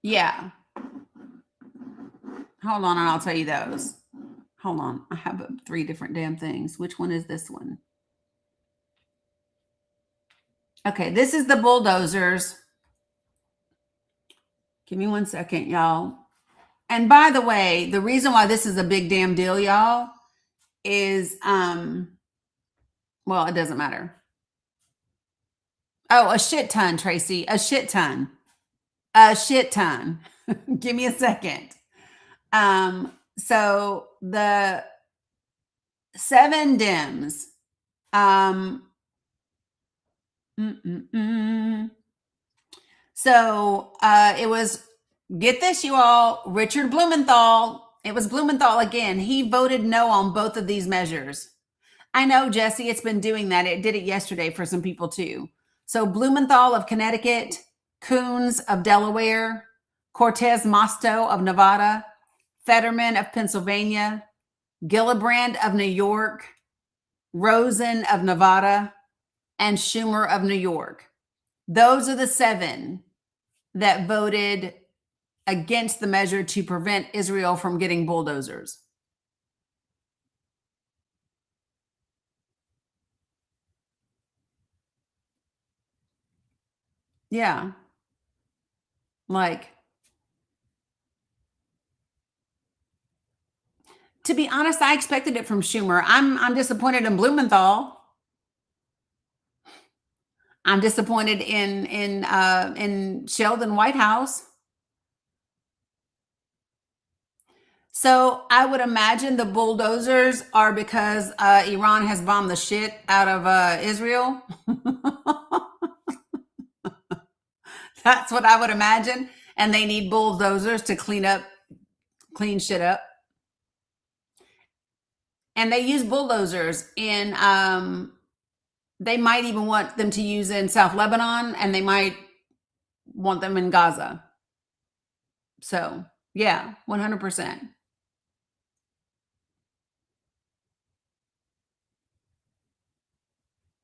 S1: Yeah. Hold on, and I'll tell you those. Hold on. I have 3 different damn things. Which one is this one? Okay, this is the bulldozers. Give me 1 second, y'all. And by the way, the reason why this is a big damn deal, y'all, is well, it doesn't matter. Oh, a shit ton, Tracy. A shit ton. A shit ton. Give me a second. So the 7 dims. So it was, get this, you all, Richard Blumenthal. It was Blumenthal again. He voted no on both of these measures. I know, Jesse, it's been doing that. It did it yesterday for some people too. So Blumenthal of Connecticut, Coons of Delaware, Cortez Masto of Nevada, Fetterman of Pennsylvania, Gillibrand of New York, Rosen of Nevada, and Schumer of New York. Those are the 7 that voted against the measure to prevent Israel from getting bulldozers. Yeah. Like, to be honest, I expected it from Schumer. I'm disappointed in Blumenthal. I'm disappointed in Sheldon Whitehouse. So I would imagine the bulldozers are because Iran has bombed the shit out of Israel. That's what I would imagine. And they need bulldozers to clean shit up. And they use bulldozers in, they might even want them to use in South Lebanon, and they might want them in Gaza. So, yeah, 100%.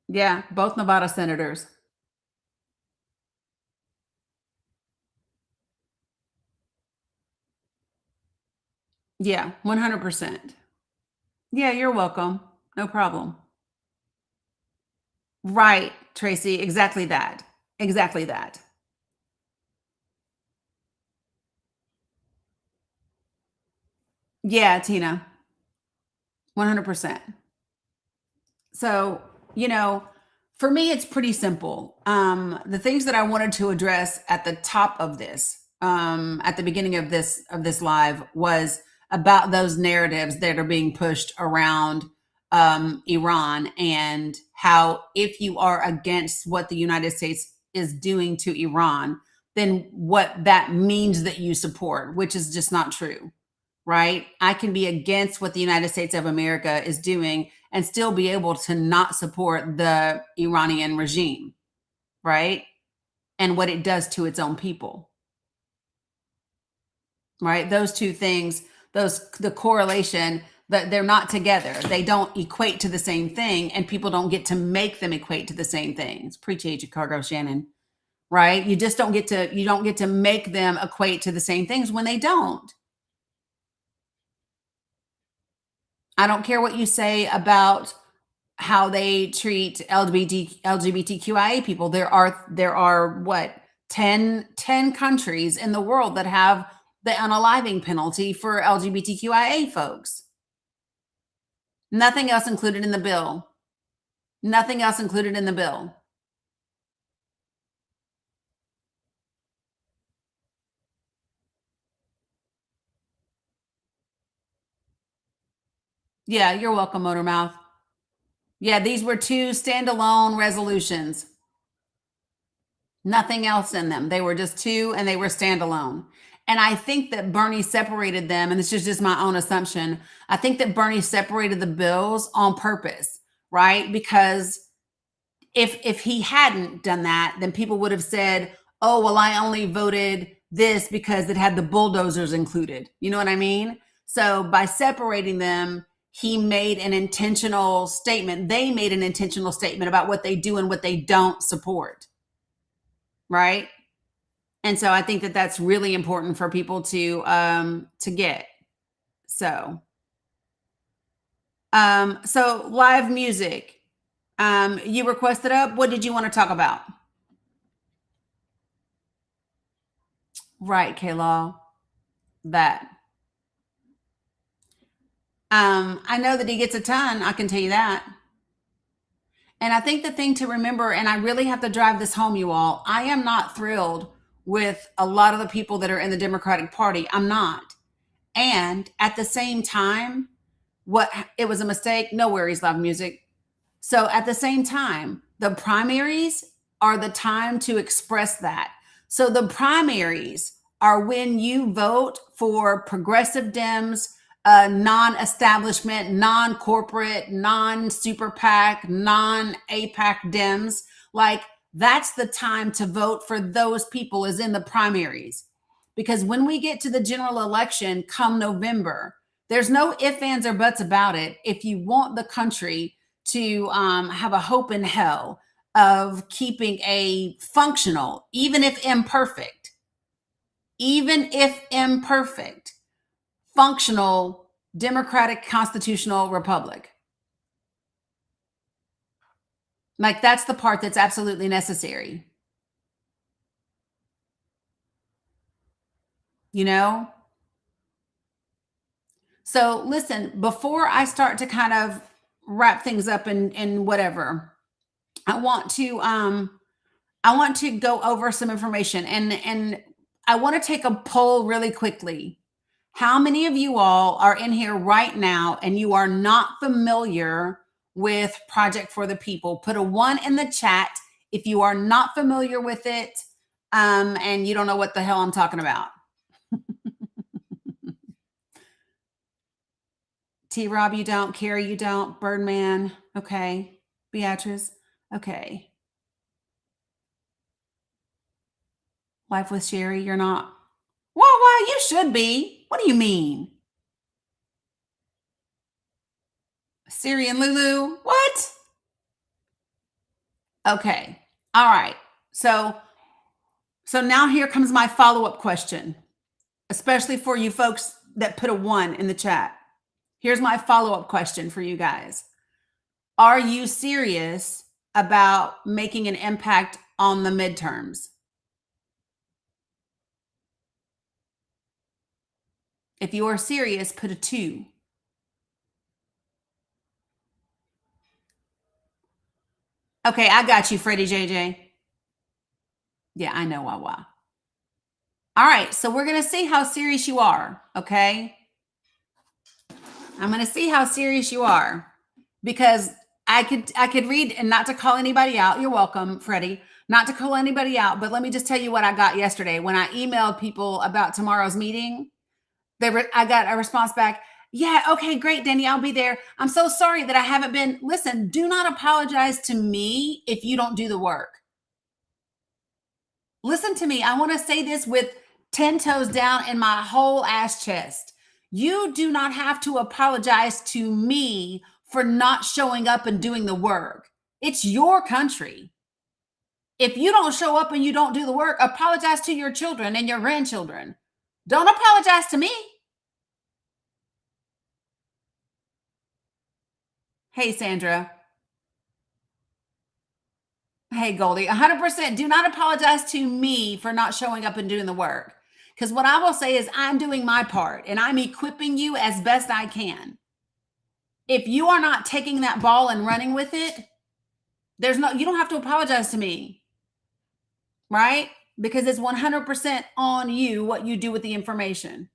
S1: Yeah, both Nevada senators. Yeah, 100%. Yeah, you're welcome. No problem. Right, Tracy, exactly that. Exactly that. Yeah, Tina, 100%. So, you know, for me, it's pretty simple. The things that I wanted to address at the top of this, at the beginning of this live, was about those narratives that are being pushed around Iran, and how if you are against what the United States is doing to Iran, then what that means that you support, which is just not true, right? I can be against what the United States of America is doing and still be able to not support the Iranian regime, right? And what it does to its own people, right? Those two things, the correlation, that they're not together. They don't equate to the same thing, and people don't get to make them equate to the same things. Appreciate you, Cargo Shannon. Right? You just don't get to make them equate to the same things when they don't. I don't care what you say about how they treat LGBTQIA people. There are what, 10 countries in the world that have the unaliving penalty for LGBTQIA folks. Nothing else included in the bill. Nothing else included in the bill. Yeah, you're welcome, Motormouth. Yeah, these were two standalone resolutions. Nothing else in them. They were just two, and they were standalone. And I think that Bernie separated them, and this is just my own assumption. I think that Bernie separated the bills on purpose, right? Because if he hadn't done that, then people would have said, "Oh, well, I only voted this because it had the bulldozers included." You know what I mean? So by separating them, he made an intentional statement. They made an intentional statement about what they do and what they don't support, right? And so I think that that's really important for people to get. So so live music. You requested up. What did you want to talk about? Right, Kayla. That. I know that he gets a ton, I can tell you that. And I think the thing to remember, and I really have to drive this home, you all, I am not thrilled with a lot of the people that are in the Democratic Party. I'm not. And at the same time, what, it was a mistake. No worries, live music. So at the same time, the primaries are the time to express that. So the primaries are when you vote for progressive Dems, non-establishment, non-corporate, non-super PAC, non-APAC Dems. Like, that's the time to vote for those people, is in the primaries. Because when we get to the general election come November, there's no ifs, ands, or buts about it. If you want the country to have a hope in hell of keeping a functional, even if imperfect, functional democratic constitutional republic. Like, that's the part that's absolutely necessary. You know? So listen, before I start to kind of wrap things up and whatever, I want to go over some information, and I want to take a poll really quickly. How many of you all are in here right now and you are not familiar with Project for the People? Put a 1 in the chat if you are not familiar with it, and you don't know what the hell I'm talking about. T Rob, you don't. Carrie, you don't. Birdman, okay. Beatrice, okay. Life with Sherry, you're not. Well, you should be. What do you mean? Siri and Lulu? What? Okay. All right. So now here comes my follow-up question, especially for you folks that put a 1 in the chat. Here's my follow-up question for you guys. Are you serious about making an impact on the midterms? If you are serious, put a 2. Okay, I got you, Freddie JJ. Yeah, I know, Wawa. All right, so we're going to see how serious you are, okay? I'm going to see how serious you are because I could read, and not to call anybody out. You're welcome, Freddie. Not to call anybody out, but let me just tell you what I got yesterday when I emailed people about tomorrow's meeting. I got a response back. Yeah, okay, great, Dani, I'll be there. I'm so sorry that I haven't been. Listen, do not apologize to me if you don't do the work. Listen to me. I want to say this with 10 toes down in my whole ass chest. You do not have to apologize to me for not showing up and doing the work. It's your country. If you don't show up and you don't do the work, apologize to your children and your grandchildren. Don't apologize to me. Hey, Sandra. Hey, Goldie, 100%. Do not apologize to me for not showing up and doing the work. Because what I will say is I'm doing my part and I'm equipping you as best I can. If you are not taking that ball and running with it, you don't have to apologize to me, right? Because it's 100% on you what you do with the information.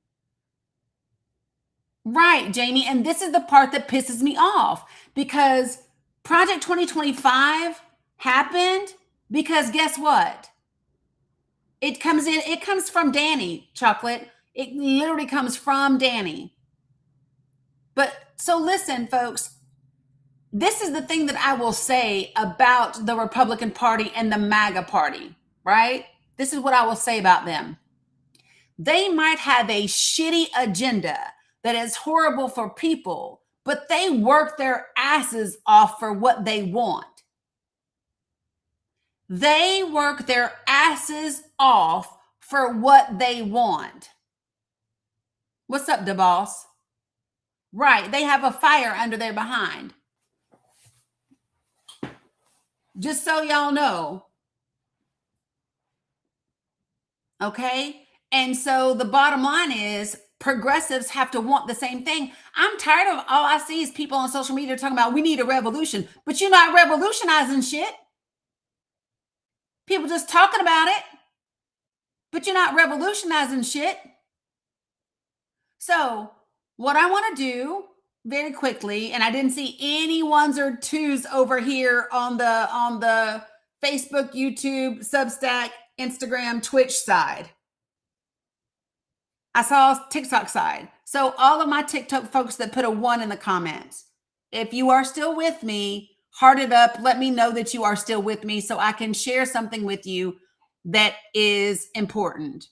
S1: Right, Jamie. And this is the part that pisses me off because Project 2025 happened because guess what? It comes from Dani, Chocolate. It literally comes from Dani. But so listen, folks, this is the thing that I will say about the Republican Party and the MAGA Party, right? This is what I will say about them. They might have a shitty agenda that is horrible for people, but they work their asses off for what they want. They work their asses off for what they want. What's up, DeBoss? Right, they have a fire under their behind. Just so y'all know. Okay? And so the bottom line is progressives have to want the same thing. I'm tired of all I see is people on social media talking about we need a revolution, but you're not revolutionizing shit. People just talking about it, but you're not revolutionizing shit. So what I want to do very quickly, and I didn't see any 1s or 2s over here on the Facebook, YouTube, Substack, Instagram, Twitch side. I saw TikTok side. So all of my TikTok folks that put a 1 in the comments, if you are still with me, heart it up. Let me know that you are still with me so I can share something with you that is important.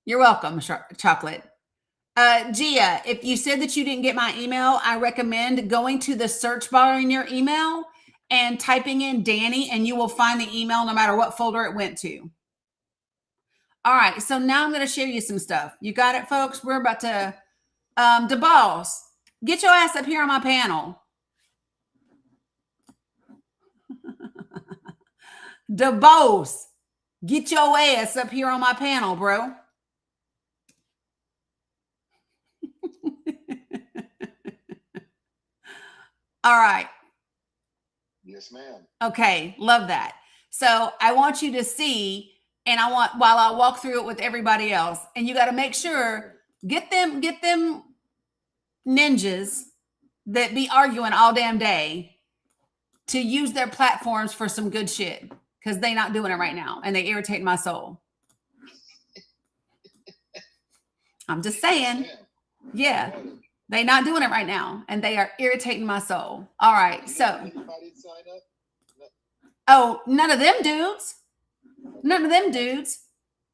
S1: You're welcome, Chocolate. Gia, if you said that you didn't get my email, I recommend going to the search bar in your email and typing in Dani, and you will find the email no matter what folder it went to. All right, so now I'm going to share you some stuff. You got it, folks? We're about to, DeBoss, get your ass up here on my panel. DeBoss, get your ass up here on my panel, bro. All right.
S5: Yes, ma'am.
S1: Okay, love that. So I want you to see, and while I walk through it with everybody else, and you got to make sure, get them ninjas that be arguing all damn day to use their platforms for some good shit, because they not doing it right now, and they irritate my soul. I'm just saying. Yeah. They're not doing it right now, and they are irritating my soul. All right, so. Oh, none of them dudes. None of them dudes.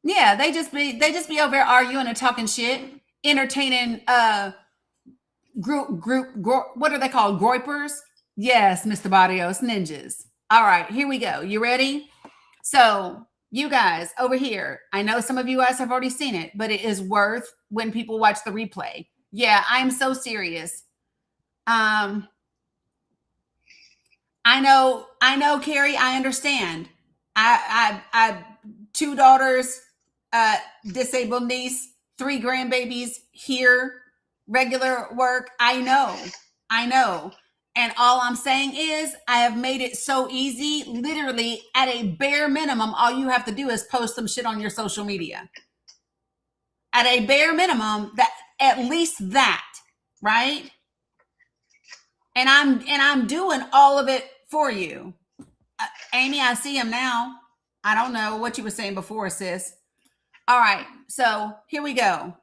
S1: Yeah, they just be over there arguing and talking shit, entertaining what are they called? Groypers? Yes, Mr. Barrios, ninjas. All right, here we go. You ready? So, you guys over here, I know some of you guys have already seen it, but it is worth when people watch the replay. Yeah, I'm so serious. I know, Carrie, I understand. I 2 daughters, disabled niece, 3 grandbabies here, regular work. I know. And all I'm saying is I have made it so easy. Literally, at a bare minimum, all you have to do is post some shit on your social media. At a bare minimum, that at least that, right? And I'm doing all of it for you. Amy, I see him now. I don't know what you were saying before, sis. All right, so here we go.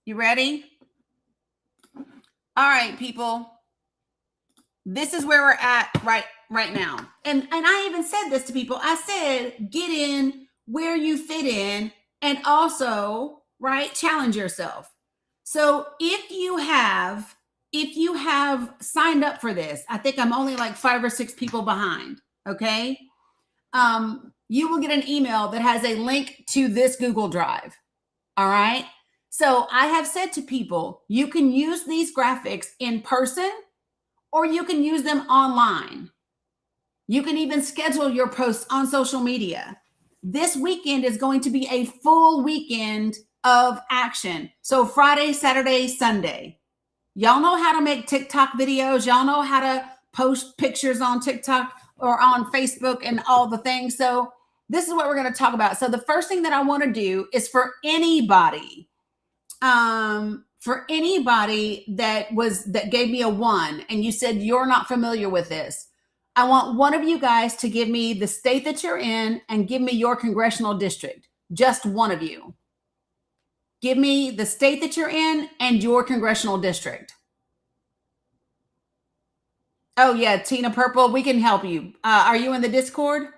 S1: You ready? All right, people. This is where we're at right now. And I even said this to people. I said, get in where you fit in and also, right, challenge yourself. So if you have signed up for this, I think I'm only like 5 or 6 people behind, okay? You will get an email that has a link to this Google Drive. All right. So I have said to people, you can use these graphics in person or you can use them online. You can even schedule your posts on social media. This weekend is going to be a full weekend of action. So Friday, Saturday, Sunday. Y'all know how to make TikTok videos. Y'all know how to post pictures on TikTok or on Facebook and all the things. So this is what we're going to talk about. So the first thing that I want to do is for anybody that gave me a 1 and you said you're not familiar with this, I want one of you guys to give me the state that you're in and give me your congressional district. Just one of you. Give me the state that you're in and your congressional district. Oh yeah, Tina Purple, we can help you. Are you in the Discord?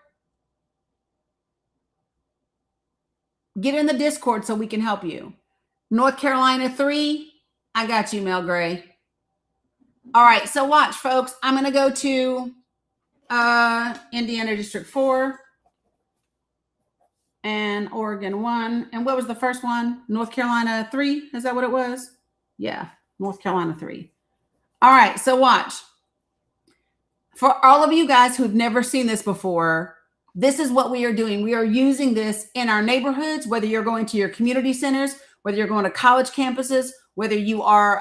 S1: Get in the Discord so we can help you. North Carolina 3, I got you, Mel Gray. All right, so watch, folks. I'm going to go to Indiana District 4 and Oregon 1. And what was the first one? North Carolina 3? Is that what it was? Yeah, North Carolina 3. All right, so watch. For all of you guys who've never seen this before, this is what we are doing. We are using this in our neighborhoods, whether you're going to your community centers, whether you're going to college campuses, whether you are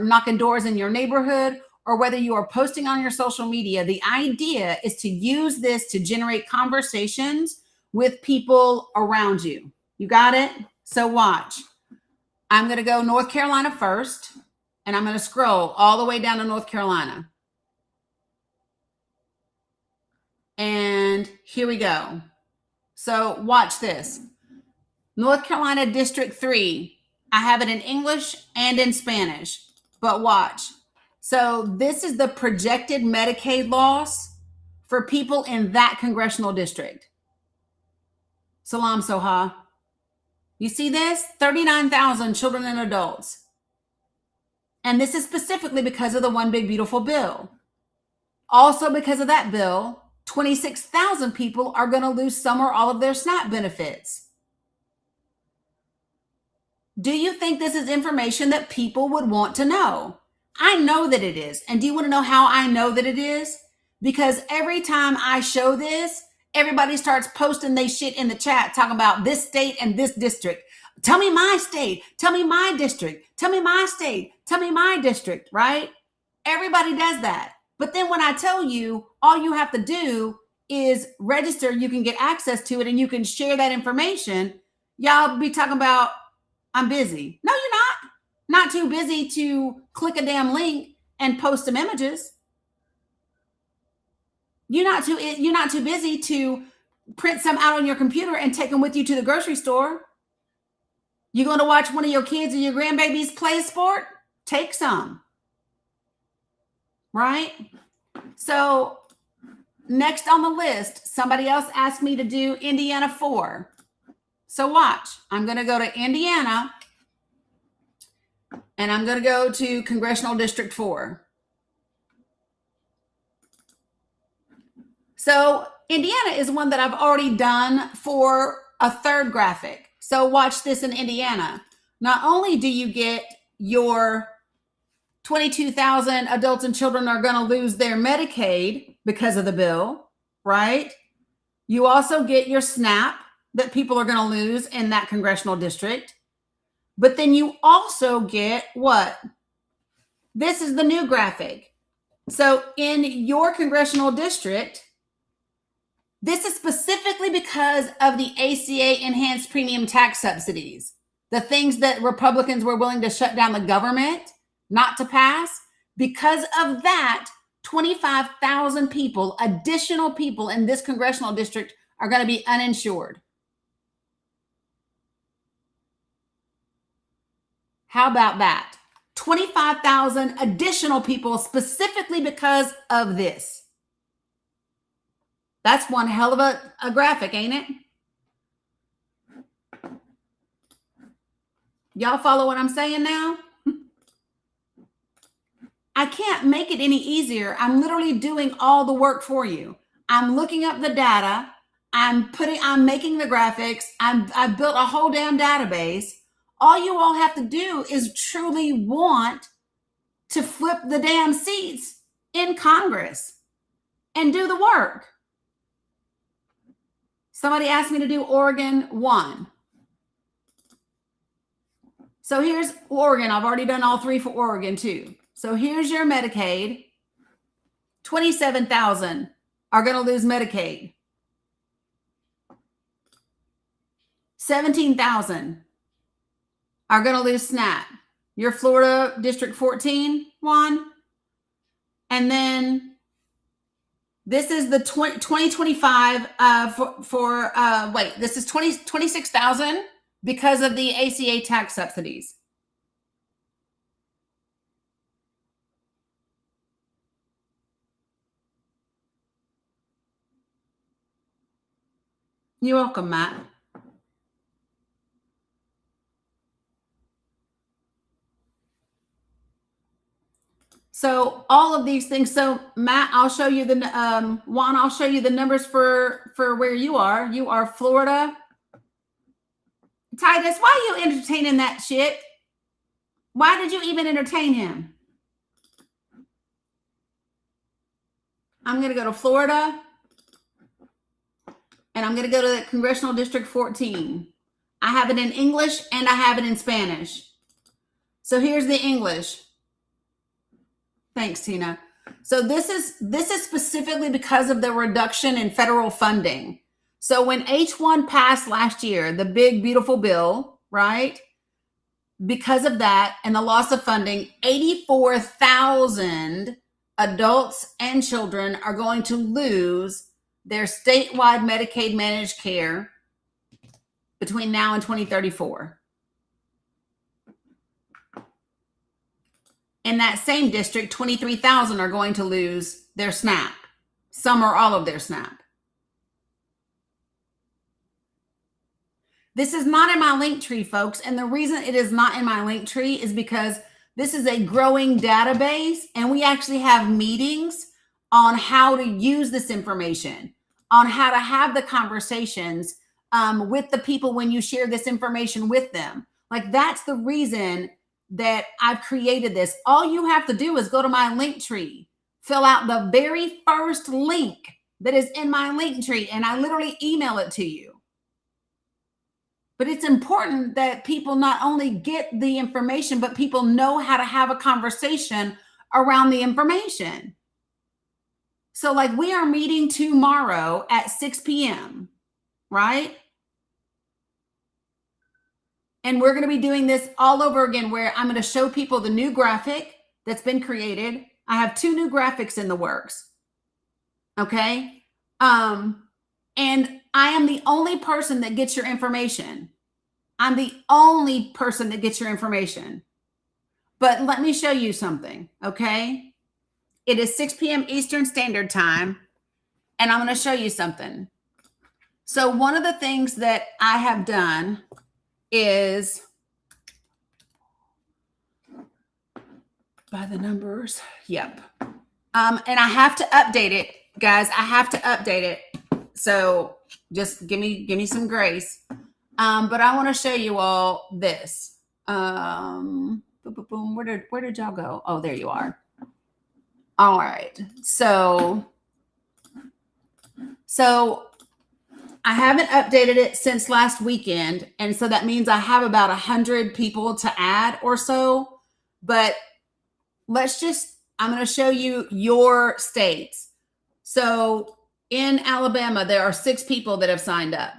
S1: knocking doors in your neighborhood, or whether you are posting on your social media. The idea is to use this to generate conversations with people around you. You got it? So watch. I'm going to go North Carolina first, and I'm going to scroll all the way down to North Carolina. And here we go. So watch this. North Carolina District 3. I have it in English and in Spanish, but watch. So this is the projected Medicaid loss for people in that congressional district. Salam Soha. You see this? 39,000 children and adults. And this is specifically because of the One Big Beautiful Bill. Also because of that bill, 26,000 people are going to lose some or all of their SNAP benefits. Do you think this is information that people would want to know? I know that it is. And do you want to know how I know that it is? Because every time I show this, everybody starts posting they shit in the chat talking about this state and this district. Tell me my state. Tell me my district. Tell me my state. Tell me my district, right? Everybody does that. But then when I tell you, all you have to do is register, you can get access to it and you can share that information. Y'all be talking about, I'm busy. No, you're not. Not too busy to click a damn link and post some images. You're not too busy to print some out on your computer and take them with you to the grocery store. You're going to watch one of your kids or your grandbabies play a sport? Take some. Right? So next on the list, somebody else asked me to do Indiana 4. So watch. I'm going to go to Indiana, and I'm going to go to Congressional District 4. So Indiana is one that I've already done for a third graphic. So watch this in Indiana. Not only do you get your 22,000 adults and children are going to lose their Medicaid because of the bill, right? You also get your SNAP that people are going to lose in that congressional district. But then you also get what? This is the new graphic. So in your congressional district, this is specifically because of the ACA enhanced premium tax subsidies, the things that Republicans were willing to shut down the government, not to pass. Because of that, 25,000 people, additional people in this congressional district are going to be uninsured. How about that? 25,000 additional people specifically because of this. That's one hell of a graphic, ain't it? Y'all follow what I'm saying now? I can't make it any easier. I'm literally doing all the work for you. I'm looking up the data. I'm making the graphics. I've built a whole damn database. All you all have to do is truly want to flip the damn seats in Congress and do the work. Somebody asked me to do Oregon 1. So here's Oregon. I've already done all 3 for Oregon too. So here's your Medicaid. 27,000 are going to lose Medicaid. 17,000 are going to lose SNAP. Your Florida District 14 one. And then this is the 2025 this is 26,000 because of the ACA tax subsidies. You're welcome, Matt. So all of these things. So Matt, I'll show you the Juan. I'll show you the numbers for where you are. You are Florida. Titus, why are you entertaining that shit? Why did you even entertain him? I'm going to go to Florida. And I'm going to go to the Congressional District 14. I have it in English and I have it in Spanish. So here's the English. Thanks, Tina. So this is specifically because of the reduction in federal funding. So when H1 passed last year, the big, beautiful bill, right? Because of that and the loss of funding, 84,000 adults and children are going to lose their statewide Medicaid managed care between now and 2034. In that same district, 23,000 are going to lose their SNAP, some or all of their SNAP. This is not in my link tree, folks. And the reason it is not in my link tree is because this is a growing database and we actually have meetings on how to use this information, on how to have the conversations with the people when you share this information with them. Like that's the reason that I've created this. All you have to do is go to my link tree, fill out the very first link that is in my link tree, and I literally email it to you. But it's important that people not only get the information, but people know how to have a conversation around the information. So like we are meeting tomorrow at 6 p.m., right? And we're going to be doing this all over again where I'm going to show people the new graphic that's been created. I have 2 new graphics in the works. Okay. And I am the only person that gets your information. I'm the only person that gets your information. But let me show you something. Okay. It is 6 p.m. Eastern Standard Time. And I'm going to show you something. So one of the things that I have done is by the numbers. Yep. And I have to update it, guys. I have to update it. So just give me some grace. But I want to show you all this. Boom, boom, boom. Where did y'all go? Oh, there you are. All right. So I haven't updated it since last weekend. And so that means I have about 100 people to add or so. But I'm going to show you your states. So in Alabama, there are 6 people that have signed up.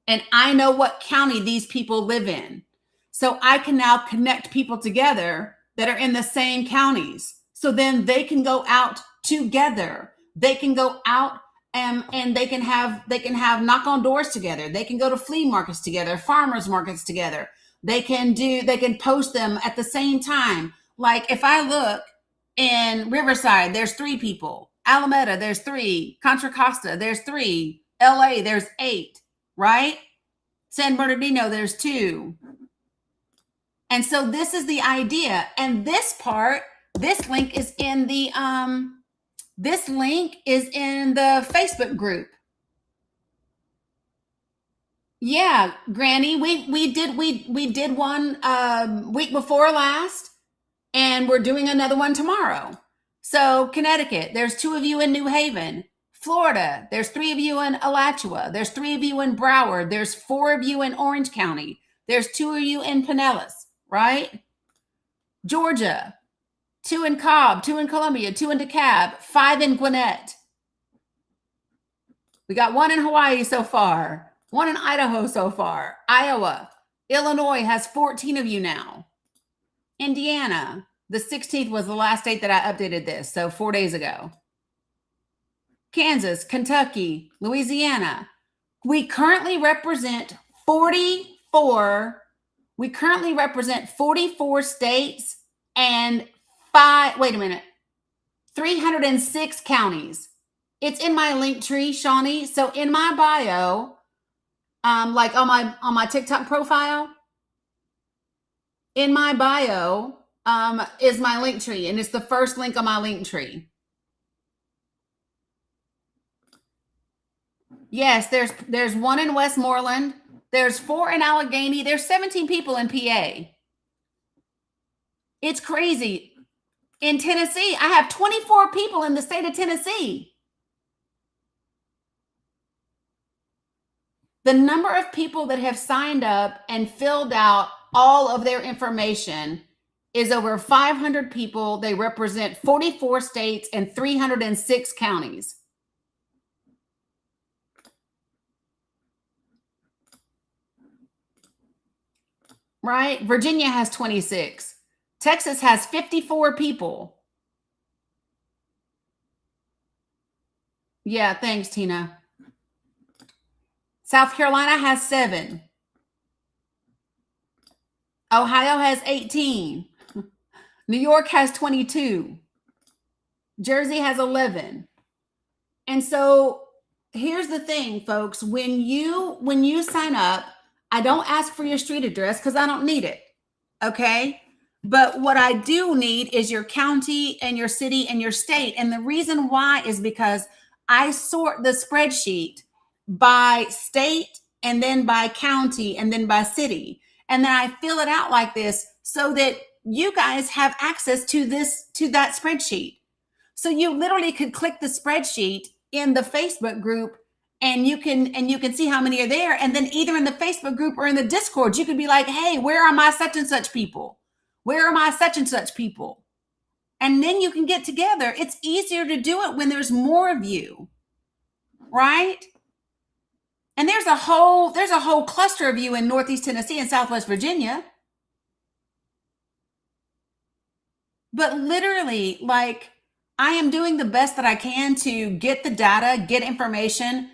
S1: And I know what county these people live in. So I can now connect people together that are in the same counties. So then they can go out together. They can go out and they can have knock on doors together. They can go to flea markets together, farmers markets together. They can post them at the same time. Like if I look in Riverside, there's 3 people. Alameda, there's 3. Contra Costa, there's 3. LA, there's 8, right? San Bernardino, there's 2. And so this is the idea. And this link is in the Facebook group. Yeah, Granny, we did one week before last, and we're doing another one tomorrow. So Connecticut, there's 2 of you in New Haven. Florida, there's 3 of you in Alachua. There's 3 of you in Broward. There's 4 of you in Orange County. There's 2 of you in Pinellas, right? Georgia, 2 in Cobb, 2 in Columbia, 2 in DeKalb, 5 in Gwinnett. We got 1 in Hawaii so far, 1 in Idaho so far. Iowa, Illinois has 14 of you now. Indiana, the 16th was the last date that I updated this, so 4 days ago. Kansas, Kentucky, Louisiana. We currently represent 44 states and 306 counties. It's in my link tree, Shawnee. So in my bio, like on my TikTok profile, in my bio is my link tree, and it's the first link on my link tree. Yes, there's 1 in Westmoreland. There's 4 in Allegheny. There's 17 people in PA. It's crazy. In Tennessee, I have 24 people in the state of Tennessee. The number of people that have signed up and filled out all of their information is over 500 people. They represent 44 states and 306 counties. Right? Virginia has 26. Texas has 54 people. Yeah, thanks, Tina. South Carolina has 7. Ohio has 18. New York has 22. Jersey has 11. And so here's the thing, folks. When you sign up, I don't ask for your street address because I don't need it. Okay. But what I do need is your county and your city and your state. And the reason why is because I sort the spreadsheet by state and then by county and then by city. And then I fill it out like this so that you guys have access to that spreadsheet. So you literally could click the spreadsheet in the Facebook group and you can see how many are there. And then either in the Facebook group or in the Discord, you could be like, hey, where are my such and such people? Where are my such and such people? And then you can get together. It's easier to do it when there's more of you, right? And there's a whole cluster of you in Northeast Tennessee and Southwest Virginia. But literally, like, I am doing the best that I can to get the data, get information,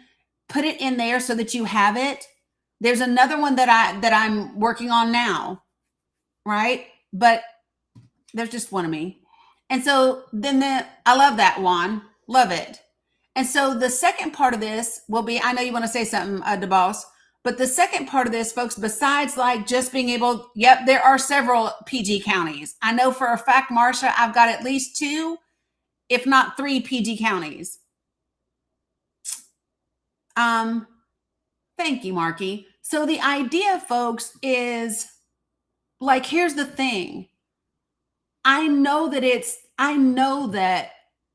S1: put it in there so that you have it. There's another one that I'm working on now, right? But there's just one of me. And so then I love that one. Love it. And so the second part of this will be, I know you want to say something, DeBoss, but the second part of this, folks, besides like just being able, yep, there are several PG counties. I know for a fact, Marsha, I've got at least 2, if not 3 PG counties. Thank you, Marky. So the idea, folks, is like, here's the thing. I know that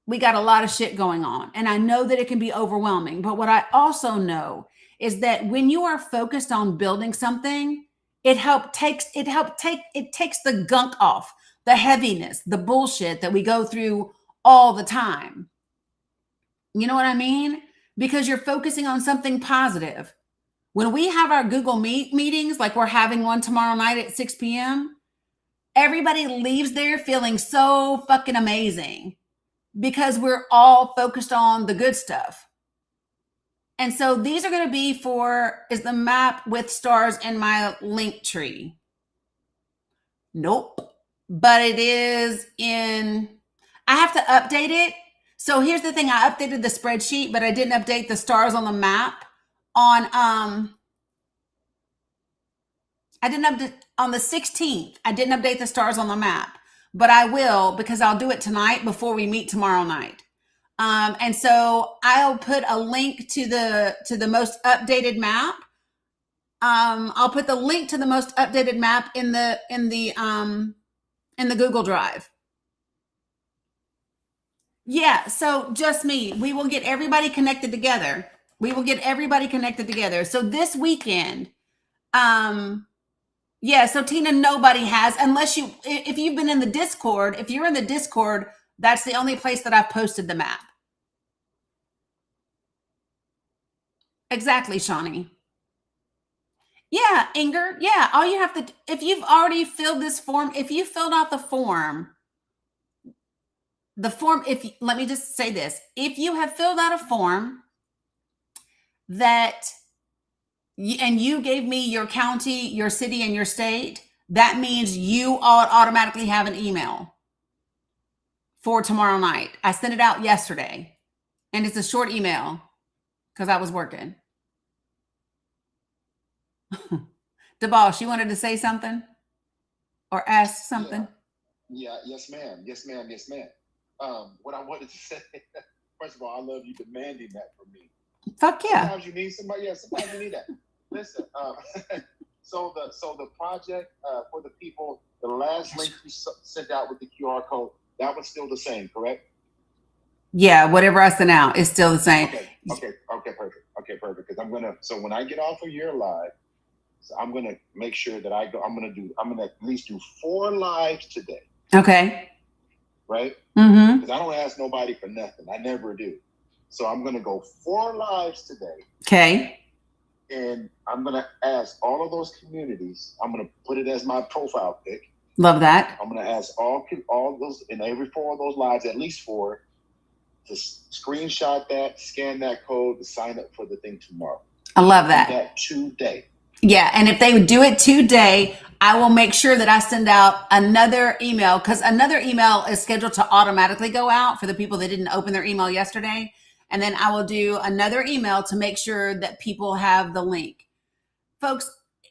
S1: we got a lot of shit going on, and I know that it can be overwhelming. But what I also know is that when you are focused on building something, it takes the gunk off, the heaviness, the bullshit that we go through all the time. You know what I mean? Because you're focusing on something positive. When we have our Google Meet meetings, like we're having one tomorrow night at 6 p.m., everybody leaves there feeling so fucking amazing because we're all focused on the good stuff. And so these are going to be is the map with stars in my link tree? Nope. But it is I have to update it. So here's the thing. I updated the spreadsheet, but I didn't update the stars on the map on I didn't update on the 16th. I didn't update the stars on the map, but I will, because I'll do it tonight before we meet tomorrow night. And so I'll put a link to the most updated map. I'll put the link to the most updated map in the Google Drive. Yeah, so just me. We will get everybody connected together. So this weekend, yeah, so Tina, nobody has, unless if you've been in the Discord, if you're in the Discord, that's the only place that I've posted the map. Exactly, Shawnee. Yeah, Inger. Yeah, all you have to, if you've already filled this form, if you filled out the form, let me just say this. If you have filled out a form and you gave me your county, your city, and your state, that means you all automatically have an email for tomorrow night. I sent it out yesterday, and it's a short email because I was working. DeBoss, you wanted to say something or ask something?
S5: Yeah. Yes, ma'am. What I wanted to say, first of all, I love you demanding that from me.
S1: Fuck yeah.
S5: Sometimes you need somebody. Yeah, sometimes you need that. Listen, so the project for the people, the last link you sent out with the QR code, that was still the same, correct?
S1: Yeah, whatever I sent out is still the same.
S5: Okay, perfect. Because so when I get off of your live, so I'm gonna make sure that I'm gonna at least do 4 lives today.
S1: Okay.
S5: Right?
S1: Mm-hmm.
S5: Because I don't ask nobody for nothing. I never do. So I'm gonna go 4 lives today.
S1: Okay.
S5: And I'm gonna ask all of those communities. I'm gonna put it as my profile pic.
S1: Love that.
S5: I'm gonna ask all those in every 4 of those lives, at least 4, to screenshot that, scan that code, to sign up for the thing tomorrow.
S1: I love that.
S5: Do that today.
S1: Yeah, and if they would do it today, I will make sure that I send out another email, because another email is scheduled to automatically go out for the people that didn't open their email yesterday. And then I will do another email to make sure that people have the link. Folks,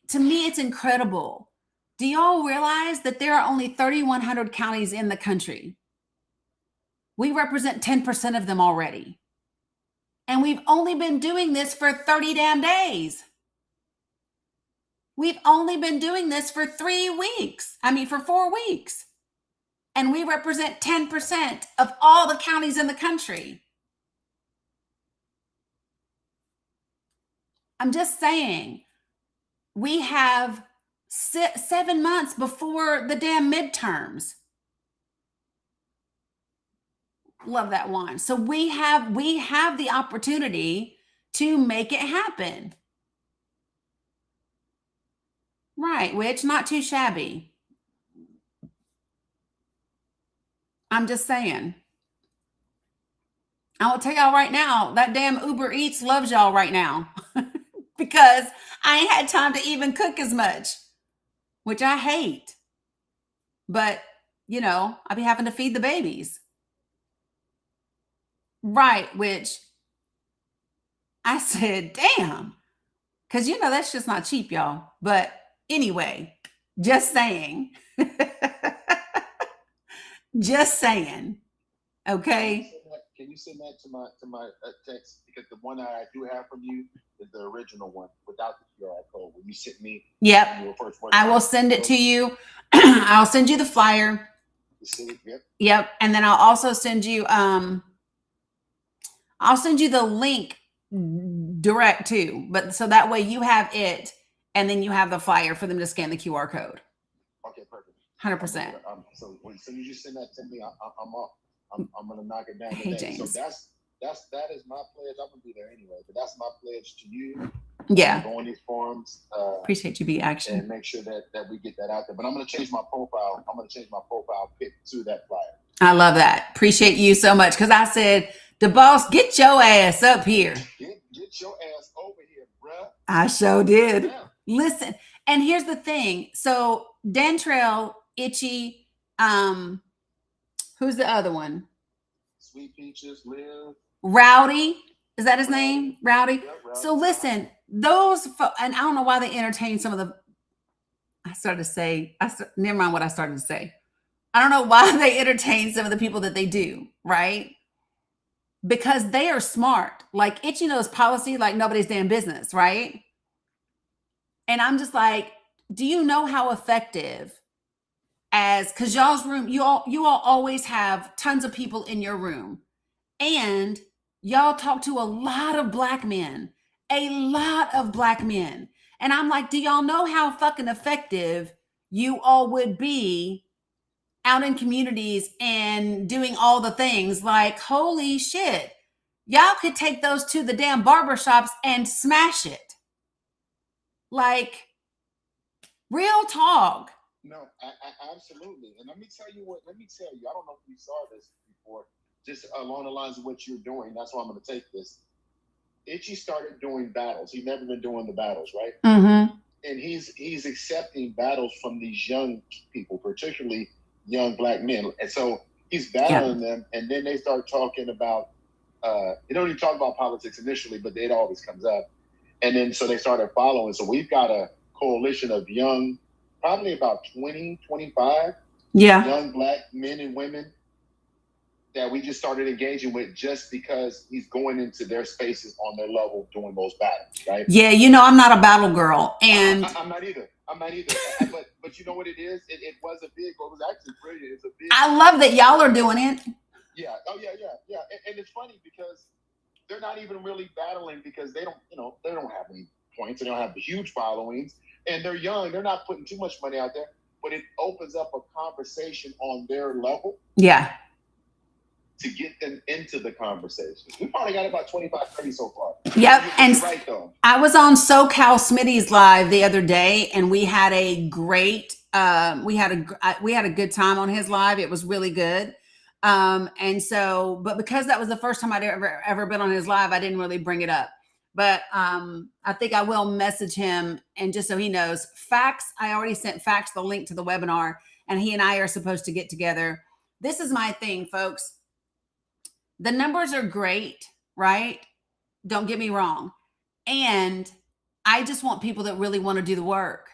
S1: to me, it's incredible. Do y'all realize that there are only 3,100 counties in the country? We represent 10% of them already. And we've only been doing this for 30 damn days. We've only been doing this for 4 weeks. And we represent 10% of all the counties in the country. I'm just saying, we have 7 months before the damn midterms. Love that one. So we have the opportunity to make it happen. Right, which not too shabby. I'm just saying. I will tell y'all right now, that damn Uber Eats loves y'all right now because I ain't had time to even cook as much, which I hate. But, I be having to feed the babies. Right, which I said, damn. Because, you know, that's just not cheap, y'all. But anyway, just saying. Just saying. Okay.
S5: Can you send that to my text? Because the one I do have from you is the original one without the QR code. When you sent me,
S1: Yep.
S5: you were first
S1: I will send it to you. I'll send you the flyer.
S5: Yep.
S1: Yep. And then I'll also send you the link direct too. But so that way you have it, and then you have the flyer for them to scan the QR code.
S5: Okay, perfect.
S1: 100%.
S5: So when you just send that to me, I'm off. I'm gonna knock it down today.
S1: Hey, James.
S5: So that is my pledge. I'm gonna be there anyway, but that's my pledge to you.
S1: Yeah.
S5: Go on these forums.
S1: Appreciate you, Be Action.
S5: And make sure that we get that out there. But I'm gonna change my profile. I'm gonna change my profile pic to that flyer.
S1: I love that. Appreciate you so much. Because I said, the boss, get your ass up here.
S5: Get your ass over here, bruh.
S1: I sure did.
S5: Yeah.
S1: Listen, and here's the thing. So Dantrell, Itchy, who's the other one?
S5: Sweet Peaches, Liv.
S1: Rowdy. Is that his name? Rowdy?
S5: Yeah, Rowdy.
S1: So listen, those, and I don't know why they entertain some of the, never mind what I started to say. I don't know why they entertain some of the people that they do, right? Because they are smart. Like Itchy knows policy like nobody's damn business, right? And I'm just like, do you know how effective because y'all's room, you all always have tons of people in your room, and y'all talk to a lot of black men, and I'm like, do y'all know how fucking effective you all would be out in communities and doing all the things? Like, holy shit, y'all could take those to the damn barbershops and smash it. Like, real talk.
S5: No, I absolutely. And let me tell you, I don't know if you saw this before, just along the lines of what you're doing. That's why I'm going to take this. Itchy started doing battles. He's never been doing the battles, right?
S1: Mm-hmm.
S5: And he's accepting battles from these young people, particularly young black men. And so he's battling them, and then they start talking about, they don't even talk about politics initially, but it always comes up. And then so they started following. So we've got a coalition of young, probably about 20, 25 young black men and women that we just started engaging with just because he's going into their spaces on their level doing those battles, right?
S1: Yeah, you know, I'm not a battle girl. And
S5: I'm not either. But you know what it is? It was a big, it was actually brilliant. It's a big.
S1: I love that y'all are doing it.
S5: Yeah. Oh, yeah. And it's funny because they're not even really battling because they don't have any points. They don't have the huge followings. And they're young. They're not putting too much money out there, but it opens up a conversation on their level.
S1: Yeah.
S5: To get them into the conversation. We probably got about 25, 30 so far.
S1: Yep. And
S5: right, though.
S1: I was on SoCal Smitty's live the other day, and we had a great, we had a good time on his live. It was really good. And so, but because that was the first time I'd ever been on his live, I didn't really bring it up. But I think I will message him, and just so he knows, Fax, I already sent Fax the link to the webinar, and he and I are supposed to get together. This is my thing, folks. The numbers are great, right? Don't get me wrong. And I just want people that really want to do the work.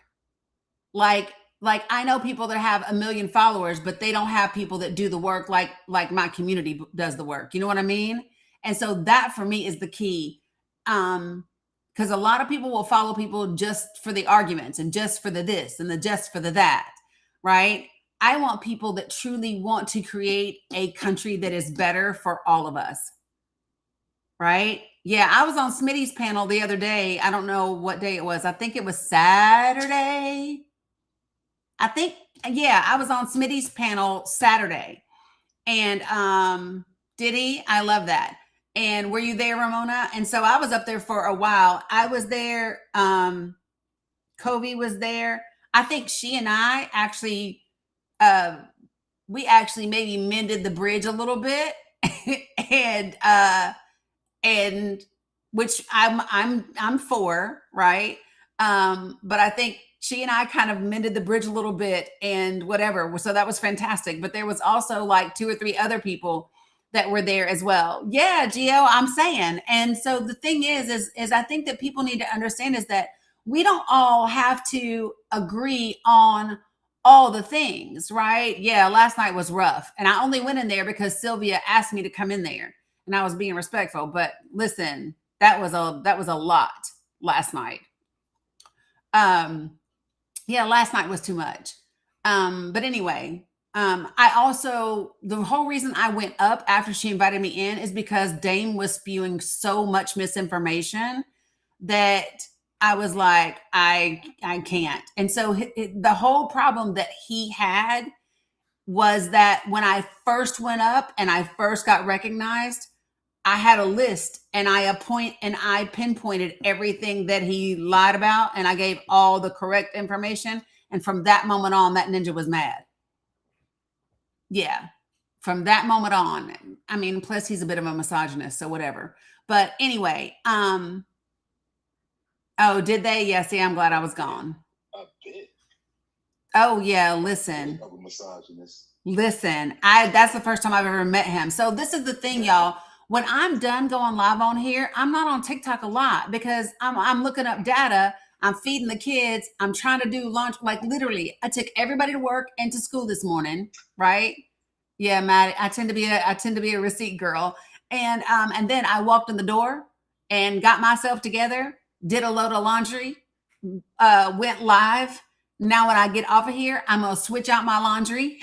S1: Like I know people that have 1 million followers, but they don't have people that do the work like my community does the work. You know what I mean? And so that for me is the key. Because a lot of people will follow people just for the arguments and just for the this and the just for the that, right? I want people that truly want to create a country that is better for all of us, right? Yeah, I was on Smitty's panel the other day. I don't know what day it was. I think it was Saturday. I was on Smitty's panel Saturday. And did he? I love that. And were you there, Ramona? And so I was up there for a while. I was there. Covey was there. I think she and I actually, we actually maybe mended the bridge a little bit, and which I'm for, right? But I think she and I kind of mended the bridge a little bit and whatever. So that was fantastic. But there was also like 2 or 3 other people that were there as well. Yeah, Gio, I'm saying. And so the thing is I think that people need to understand is that we don't all have to agree on all the things, right? Yeah, last night was rough. And I only went in there because Sylvia asked me to come in there and I was being respectful. But listen, that was a lot last night. Yeah, last night was too much. But anyway, I also, the whole reason I went up after she invited me in is because Dame was spewing so much misinformation that I was like, I can't. And so the whole problem that he had was that when I first went up and I first got recognized, I had a list and I pinpointed everything that he lied about and I gave all the correct information. And from that moment on, that ninja was mad. Yeah. From that moment on. I mean, plus he's a bit of a misogynist, so whatever. But anyway, oh, did they? Yeah, see, I'm glad I was gone.
S5: A bit.
S1: Oh, yeah, listen.
S5: Of a misogynist.
S1: Listen, that's the first time I've ever met him. So this is the thing, y'all. When I'm done going live on here, I'm not on TikTok a lot because I'm looking up data. I'm feeding the kids. I'm trying to do lunch. Like literally, I took everybody to work and to school this morning, right? Yeah, Maddie, I tend to be a receipt girl. And then I walked in the door and got myself together, did a load of laundry, went live. Now, when I get off of here, I'm going to switch out my laundry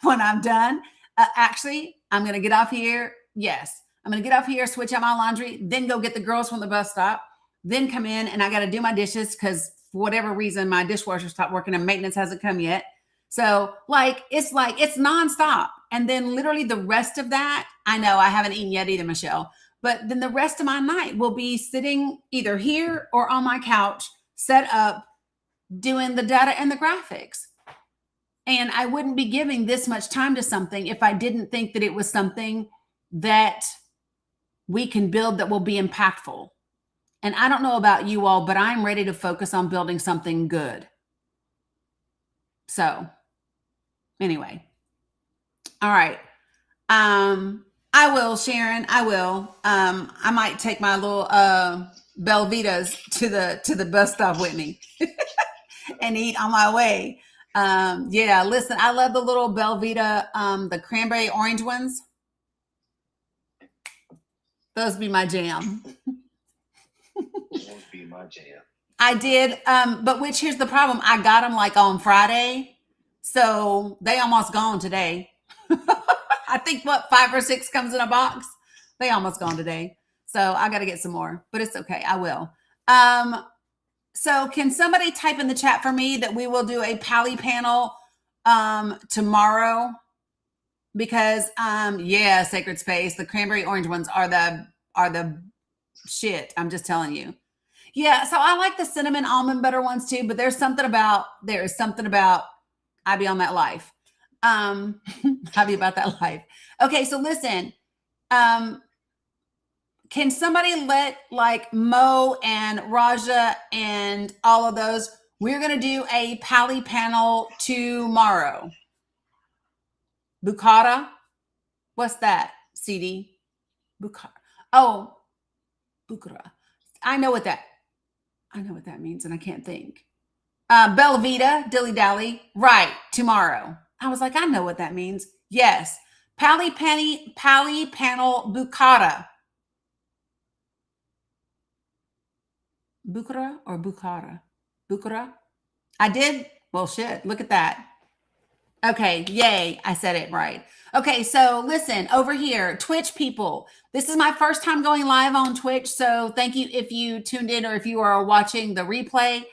S1: when I'm done. Actually, I'm going to get off here. Yes, I'm going to get off here, switch out my laundry, then go get the girls from the bus stop, then come in and I got to do my dishes because for whatever reason, my dishwasher stopped working and maintenance hasn't come yet. So it's nonstop. And then literally the rest of that, I know I haven't eaten yet either, Michelle, but then the rest of my night will be sitting either here or on my couch, set up, doing the data and the graphics. And I wouldn't be giving this much time to something if I didn't think that it was something that we can build that will be impactful. And I don't know about you all, but I'm ready to focus on building something good. So anyway, all right. I will, Sharon, I will. I might take my little Belvitas to the bus stop with me and eat on my way. Yeah, listen, I love the little Belvita, the cranberry orange ones. Those be my jam.
S5: Those be my jam.
S1: I did, but here's the problem. I got them like on Friday, so they almost gone today. I think 5 or 6 comes in a box. They almost gone today, so I got to get some more. But it's okay, I will. So can somebody type in the chat for me that we will do a Pally panel tomorrow? Because yeah, Sacred Space, the cranberry orange ones are the shit. I'm just telling you. Yeah, so I like the cinnamon almond butter ones too, but there is something about I be on that life. I be about that life. Okay, so listen. Can somebody let like Mo and Raja and all of those? We're gonna do a Pally panel tomorrow. Bukhara? What's that? CD? Bukhara. Oh, Bukhara. I know what that means, and I can't think. Bella Vita, Dilly Dally. Right, tomorrow. I was like, I know what that means. Yes. Pally panel Bukhara. Bukhara or Bukhara? Bukhara? I did? Well, shit. Look at that. Okay. Yay. I said it right. Okay. So listen, over here, Twitch people, this is my first time going live on Twitch. So thank you if you tuned in or if you are watching the replay.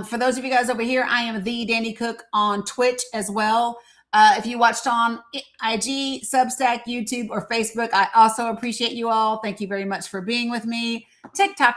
S1: For those of you guys over here, I am the Dani Cook on Twitch as well. If you watched on IG, Substack, YouTube, or Facebook, I also appreciate you all. Thank you very much for being with me. TikTok